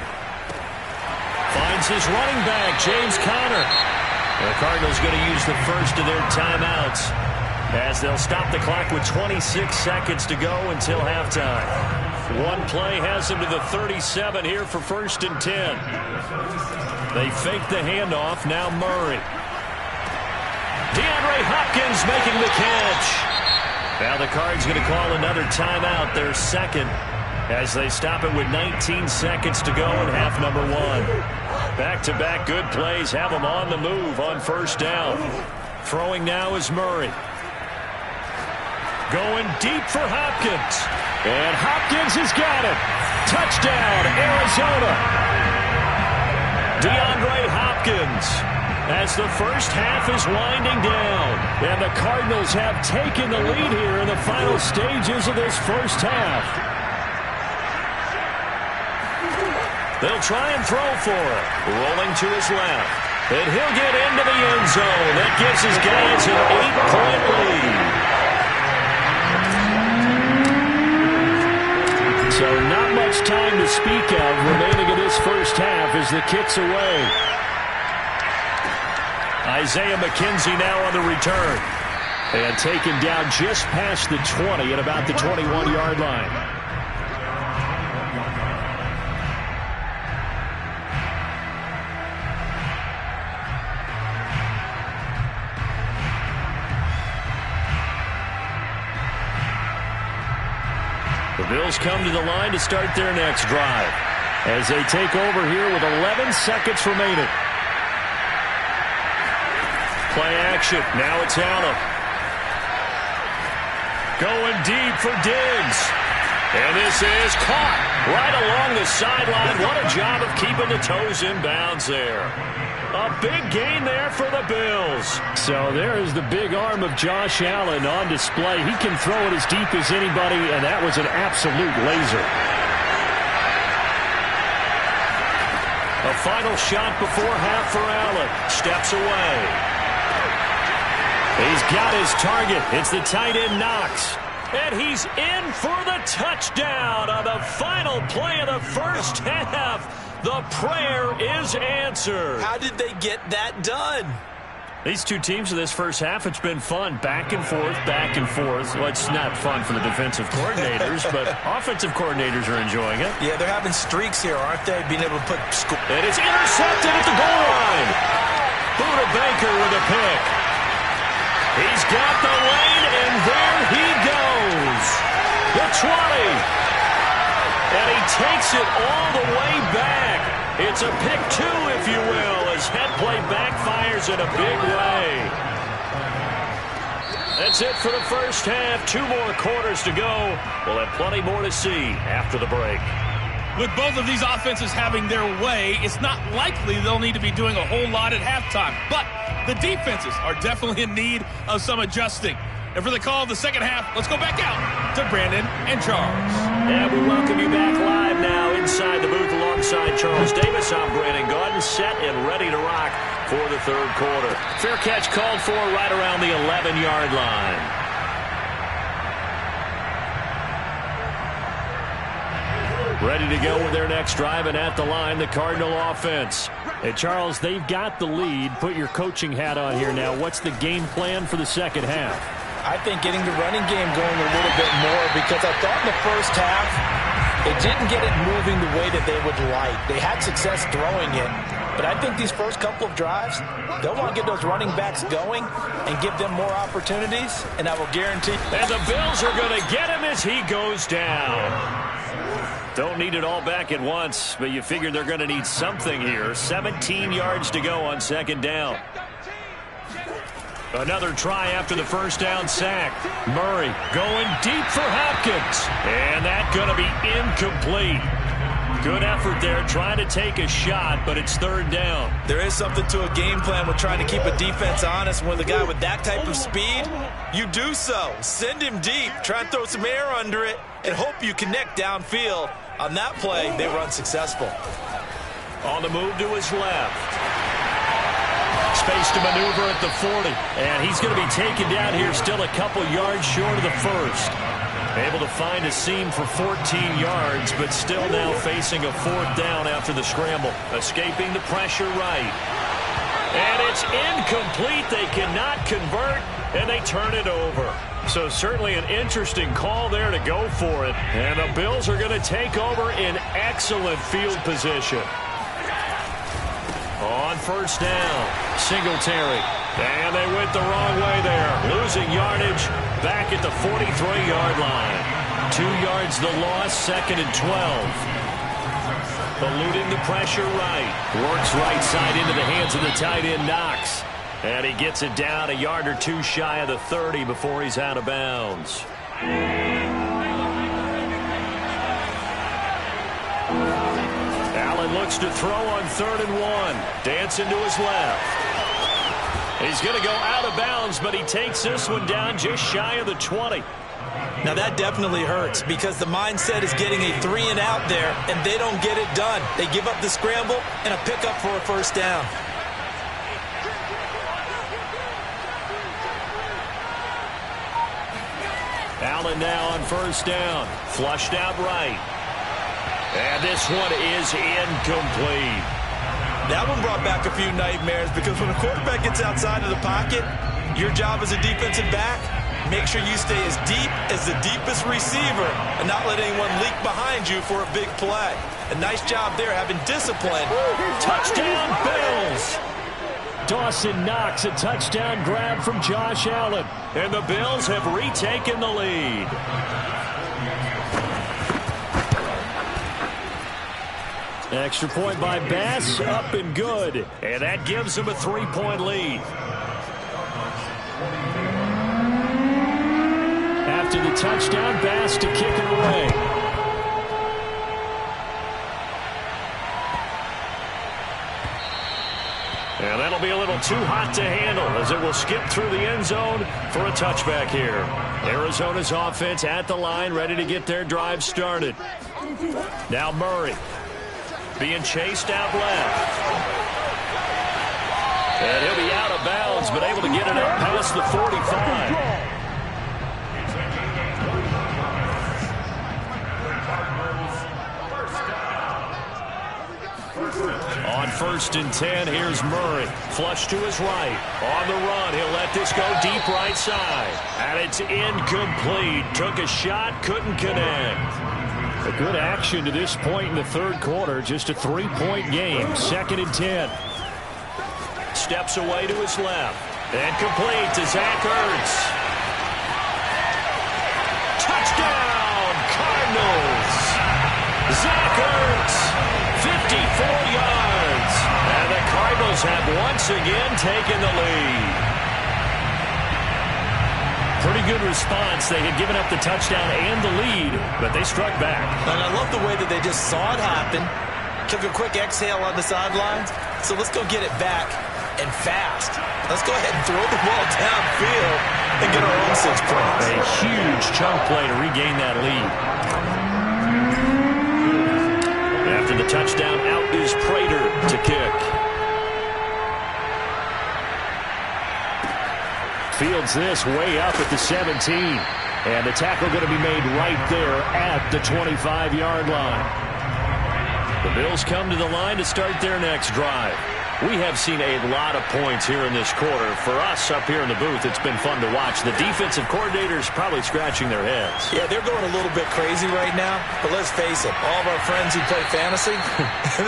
Finds his running back, James Conner. The Cardinals going to use the first of their timeouts, as they'll stop the clock with 26 seconds to go until halftime. One play has them to the 37 here for 1st and 10. They fake the handoff. Now Murray. DeAndre Hopkins making the catch. Now the Cards going to call another timeout, their second, as they stop it with 19 seconds to go in half number one. Back-to-back good plays have them on the move on 1st down. Throwing now is Murray. Going deep for Hopkins. And Hopkins has got it. Touchdown, Arizona. DeAndre Hopkins, as the first half is winding down. And the Cardinals have taken the lead here in the final stages of this first half. They'll try and throw for it. Rolling to his left. And he'll get into the end zone. That gives his guys an 8-point lead. So not much time to speak of remaining in this first half as the kick's away. Isaiah McKenzie now on the return. And taken down just past the 20 at about the 21-yard line. The Bills come to the line to start their next drive as they take over here with 11 seconds remaining. Play action. Now it's Allen. Going deep for Diggs. And this is caught right along the sideline. What a job of keeping the toes in bounds there. A big gain there for the Bills. So there is the big arm of Josh Allen on display. He can throw it as deep as anybody, and that was an absolute laser. A final shot before half for Allen. Steps away. He's got his target. It's the tight end Knox. And he's in for the touchdown on the final play of the first half. The prayer is answered. How did they get that done? These two teams in this first half, it's been fun. Back and forth, back and forth. Well, it's not fun for the defensive coordinators, but offensive coordinators are enjoying it. Yeah, they're having streaks here, aren't they? Being able to put score. And it's intercepted at the goal line. Buda Baker with a pick. He's got the lane, and there he goes. The 20. And he takes it all the way back. It's a pick two, if you will, as head play backfires in a big way. That's it for the first half. 2 more quarters to go. We'll have plenty more to see after the break. With both of these offenses having their way, it's not likely they'll need to be doing a whole lot at halftime. But the defenses are definitely in need of some adjusting. And for the call of the second half, let's go back out to Brandon and Charles. And we welcome you back live now inside the booth alongside Charles Davis. I'm Brandon Gaudin, set and ready to rock for the third quarter. Fair catch called for right around the 11-yard line. Ready to go with their next drive, and at the line, the Cardinal offense. Hey, Charles, they've got the lead. Put your coaching hat on here now. What's the game plan for the second half? I think getting the running game going a little bit more, because I thought in the first half they didn't get it moving the way that they would like. They had success throwing it, but I think these first couple of drives, they'll want to get those running backs going and give them more opportunities, and I will guarantee. And the Bills are going to get him as he goes down. Don't need it all back at once, but you figure they're going to need something here. 17 yards to go on second down. Another try after the first down sack. Murray going deep for Hopkins. And that's going to be incomplete. Good effort there trying to take a shot, but it's third down. There is something to a game plan with trying to keep a defense honest. When the guy with that type of speed, you do so. Send him deep, try and throw some air under it, and hope you connect downfield. On that play, they were unsuccessful. On the move to his left. Space to maneuver at the 40. And he's going to be taken down here still a couple yards short of the first. Able to find a seam for 14 yards, but still now facing a fourth down after the scramble. Escaping the pressure right. And it's incomplete. They cannot convert, and they turn it over. So certainly an interesting call there to go for it. And the Bills are going to take over in excellent field position. On first down, Singletary. And they went the wrong way there. Losing yardage back at the 43-yard line. 2 yards the loss, second and 12. Eluding the pressure right. Works right side into the hands of the tight end, Knox. And he gets it down a yard or two shy of the 30 before he's out of bounds. Allen looks to throw on 3rd and 1. Dancing to his left. He's going to go out of bounds, but he takes this one down just shy of the 20. Now that definitely hurts because the mindset is getting a 3-and-out there, and they don't get it done. They give up the scramble and a pickup for a first down. Allen now on first down. Flushed out right. And this one is incomplete. That one brought back a few nightmares because when a quarterback gets outside of the pocket, your job as a defensive back, make sure you stay as deep as the deepest receiver and not let anyone leak behind you for a big play. A nice job there having discipline. Touchdown, Bills! Dawson Knox, a touchdown grab from Josh Allen. And the Bills have retaken the lead. Extra point by Bass, up and good. And that gives them a 3-point lead. After the touchdown, Bass to kick it away. And that'll be a little too hot to handle as it will skip through the end zone for a touchback here. Arizona's offense at the line, ready to get their drive started. Now Murray. Being chased out left. And he'll be out of bounds, but able to get it up past the 45. On 1st and 10, here's Murray. Flush to his right. On the run, he'll let this go deep right side. And it's incomplete. Took a shot, couldn't connect. A good action to this point in the third quarter. Just a 3-point game. 2nd and 10. Steps away to his left. And complete to Zach Ertz. Touchdown, Cardinals. Zach Ertz, 54 yards. And the Cardinals have once again taken the lead. Pretty good response. They had given up the touchdown and the lead, but they struck back. And I love the way that they just saw it happen, took a quick exhale on the sidelines. So let's go get it back and fast. Let's go ahead and throw the ball downfield and get our own 6 points. A huge chunk play to regain that lead. After the touchdown, out is Prater to kick. Fields this way up at the 17. And the tackle going to be made right there at the 25-yard line. The Bills come to the line to start their next drive. We have seen a lot of points here in this quarter. For us up here in the booth, it's been fun to watch. The defensive coordinators probably scratching their heads. Yeah, they're going a little bit crazy right now. But let's face it, all of our friends who play fantasy,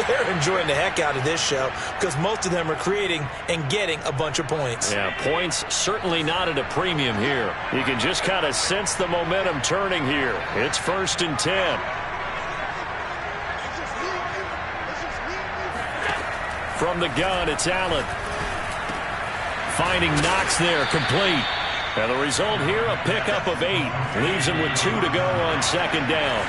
they're enjoying the heck out of this show because most of them are creating and getting a bunch of points. Yeah, points certainly not at a premium here. You can just kind of sense the momentum turning here. It's 1st and 10. From the gun, it's Allen. Finding Knox there, complete. And the result here, a pickup of 8. Leaves him with 2 to go on second down.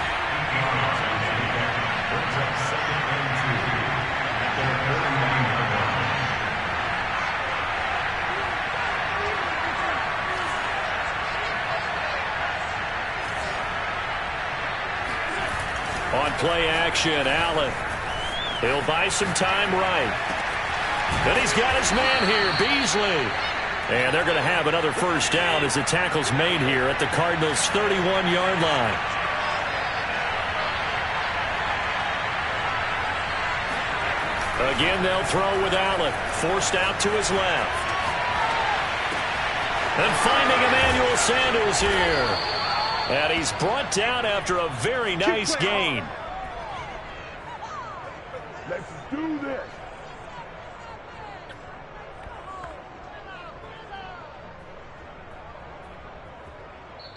On play action, Allen. He'll buy some time right. Then he's got his man here, Beasley. And they're going to have another first down as the tackle's made here at the Cardinals' 31-yard line. Again, they'll throw with Allen. Forced out to his left. And finding Emmanuel Sanders here. And he's brought down after a very nice gain. Let's do this.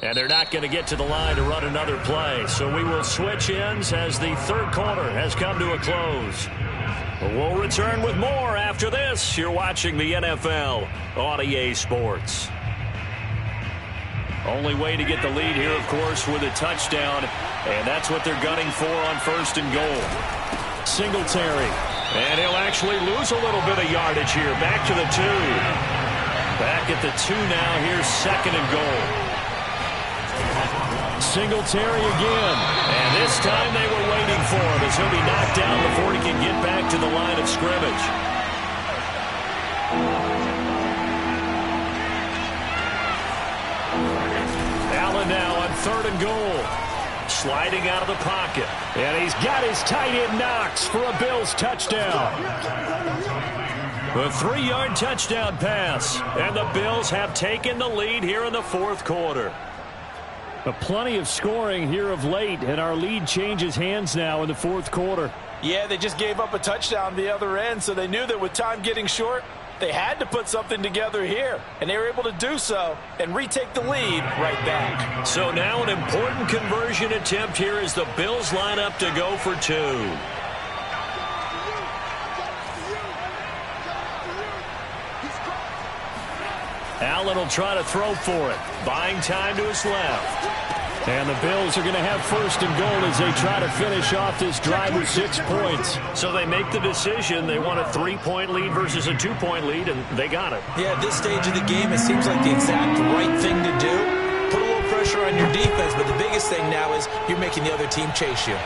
And they're not going to get to the line to run another play. So we will switch ends as the third quarter has come to a close. We'll return with more after this. You're watching the NFL on EA Sports. Only way to get the lead here, of course, with a touchdown. And that's what they're gunning for on first and goal. Singletary. And he'll actually lose a little bit of yardage here. Back to the 2. Back at the 2 now. Here's second and goal. Singletary again. And this time they were waiting for him as he'll be knocked down before he can get back to the line of scrimmage. Allen now on third and goal. Sliding out of the pocket. And he's got his tight end Knox for a Bills touchdown. A 3-yard touchdown pass. And the Bills have taken the lead here in the fourth quarter. Plenty of scoring here of late, and our lead changes hands now in the fourth quarter. Yeah, they just gave up a touchdown the other end, so they knew that with time getting short, they had to put something together here, and they were able to do so and retake the lead right back. So now an important conversion attempt here as the Bills line up to go for 2. Allen will try to throw for it. Buying time to his left. And the Bills are going to have first and goal as they try to finish off this drive with 6 points. So they make the decision. They want a 3-point lead versus a 2-point lead, and they got it. Yeah, at this stage of the game, it seems like the exact right thing to do. Put a little pressure on your defense, but the biggest thing now is you're making the other team chase you.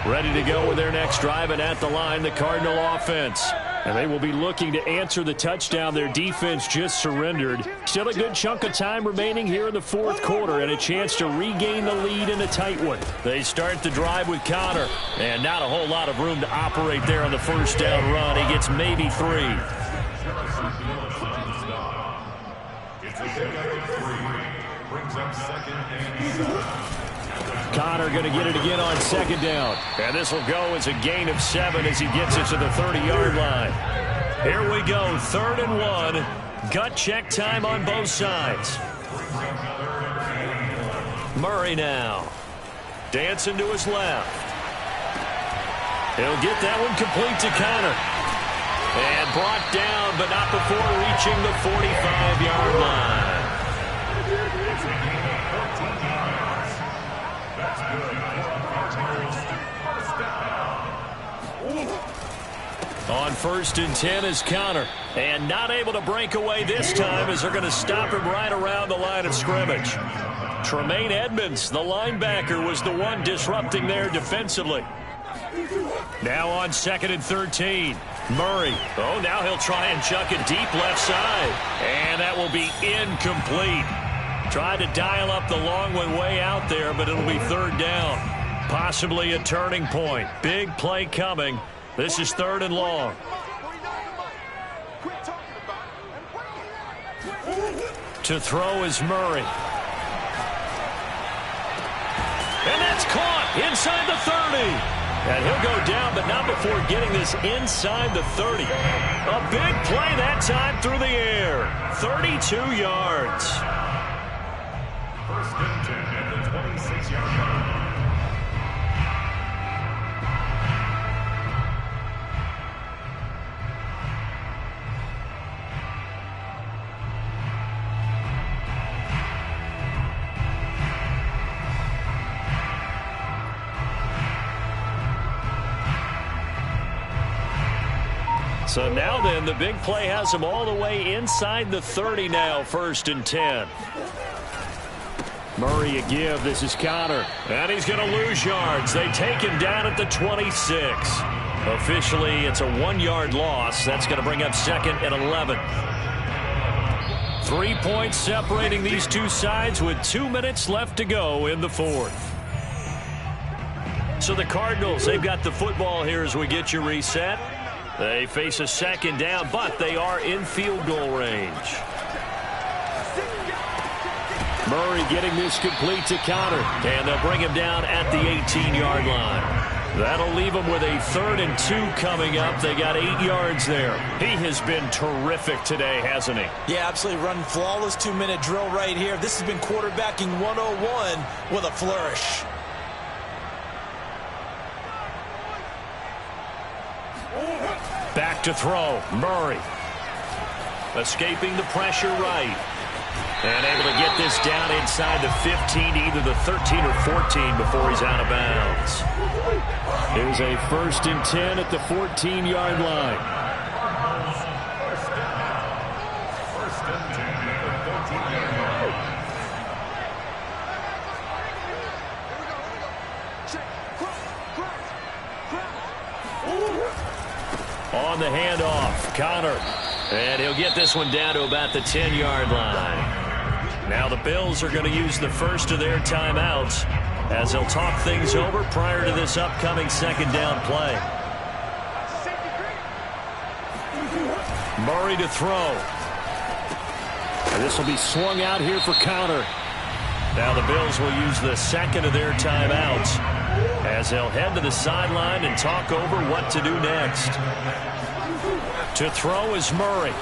Ready to go with their next drive, and at the line, the Cardinal offense. And they will be looking to answer the touchdown their defense just surrendered. Still a good chunk of time remaining here in the fourth quarter and a chance to regain the lead in a tight one. They start the drive with Connor, and not a whole lot of room to operate there on the first down run. He gets maybe 3. It's a pickup of 3. Brings up second and 7. Connor going to get it again on second down. And this will go as a gain of 7 as he gets it to the 30-yard line. Here we go, 3rd and 1. Gut check time on both sides. Murray now. Dancing to his left. He'll get that one complete to Connor. And brought down, but not before reaching the 45-yard line. On 1st and 10 is Connor. And not able to break away this time as they're going to stop him right around the line of scrimmage. Tremaine Edmonds, the linebacker, was the one disrupting there defensively. Now on 2nd and 13. Murray. Oh, now he'll try and chuck it deep left side. And that will be incomplete. Tried to dial up the long one way out there, but it'll be 3rd down. Possibly a turning point. Big play coming. This is 3rd and long. To throw is Murray. And that's caught inside the 30. And he'll go down, but not before getting this inside the 30. A big play that time through the air. 32 yards. First and 10 at the 26-yard line. So now then, the big play has him all the way inside the 30 now, 1st and 10. Murray a give. This is Connor. And he's going to lose yards. They take him down at the 26. Officially, it's a 1-yard loss. That's going to bring up 2nd and 11. 3 points separating these two sides with 2 minutes left to go in the 4th. So the Cardinals, they've got the football here as we get you reset. They face a 2nd down, but they are in field goal range. Murray getting this complete to Connor, and they'll bring him down at the 18-yard line. That'll leave them with a 3rd and 2 coming up. They got 8 yards there. He has been terrific today, hasn't he? Yeah, absolutely running flawless 2-minute drill right here. This has been quarterbacking 101 with a flourish. Back to throw. Murray. Escaping the pressure right. And able to get this down inside the 15, either the 13 or 14 before he's out of bounds. Here's a 1st and 10 at the 14-yard line. First and 10 at the 14-yard line. On the handoff, Connor. And he'll get this one down to about the 10-yard line. Now the Bills are going to use the first of their timeouts as they'll talk things over prior to this upcoming 2nd down play. Murray to throw. And this will be swung out here for Connor. Now the Bills will use the 2nd of their timeouts as they'll head to the sideline and talk over what to do next. To throw is Murray,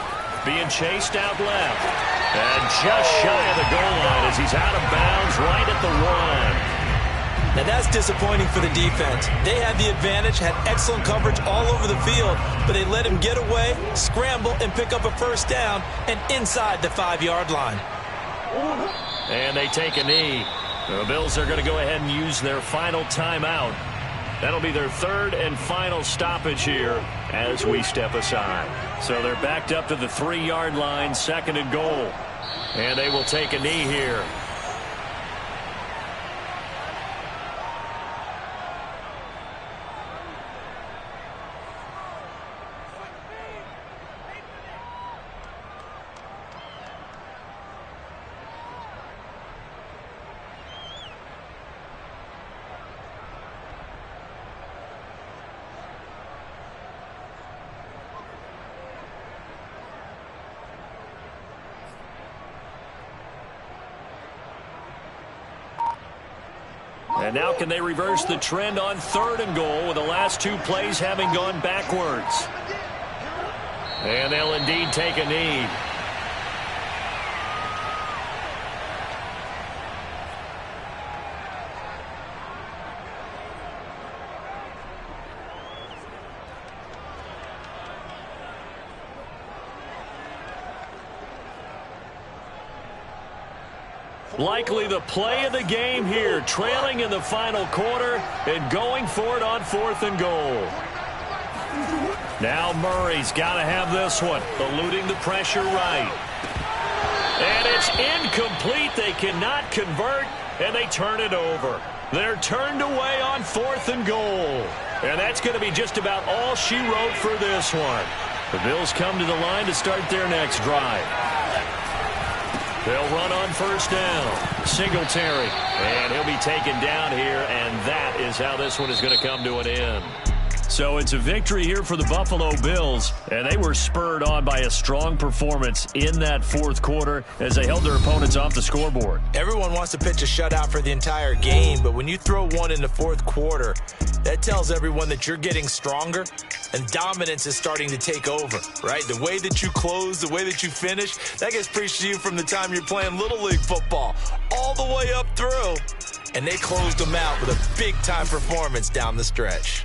being chased out left. And just shy of the goal line as he's out of bounds right at the 1. Now that's disappointing for the defense. They had the advantage, had excellent coverage all over the field, but they let him get away, scramble, and pick up a 1st down and inside the 5-yard line. And they take a knee. The Bills are going to go ahead and use their final timeout. That'll be their 3rd and final stoppage here as we step aside. So they're backed up to the 3-yard line, 2nd and goal. And they will take a knee here. And now can they reverse the trend on 3rd and goal with the last 2 plays having gone backwards? And they'll indeed take a knee. Likely the play of the game here, trailing in the final quarter and going for it on 4th and goal. Now Murray's got to have this one, eluding the pressure right. And it's incomplete. They cannot convert, and they turn it over. They're turned away on 4th and goal. And that's going to be just about all she wrote for this one. The Bills come to the line to start their next drive. They'll run on 1st down. Singletary. And he'll be taken down here, and that is how this one is going to come to an end. So it's a victory here for the Buffalo Bills, and they were spurred on by a strong performance in that fourth quarter as they held their opponents off the scoreboard. Everyone wants to pitch a shutout for the entire game, but when you throw one in the fourth quarter, that tells everyone that you're getting stronger and dominance is starting to take over, right? The way that you close, the way that you finish, that gets preached to you from the time you're playing Little League football all the way up through, and they closed them out with a big-time performance down the stretch.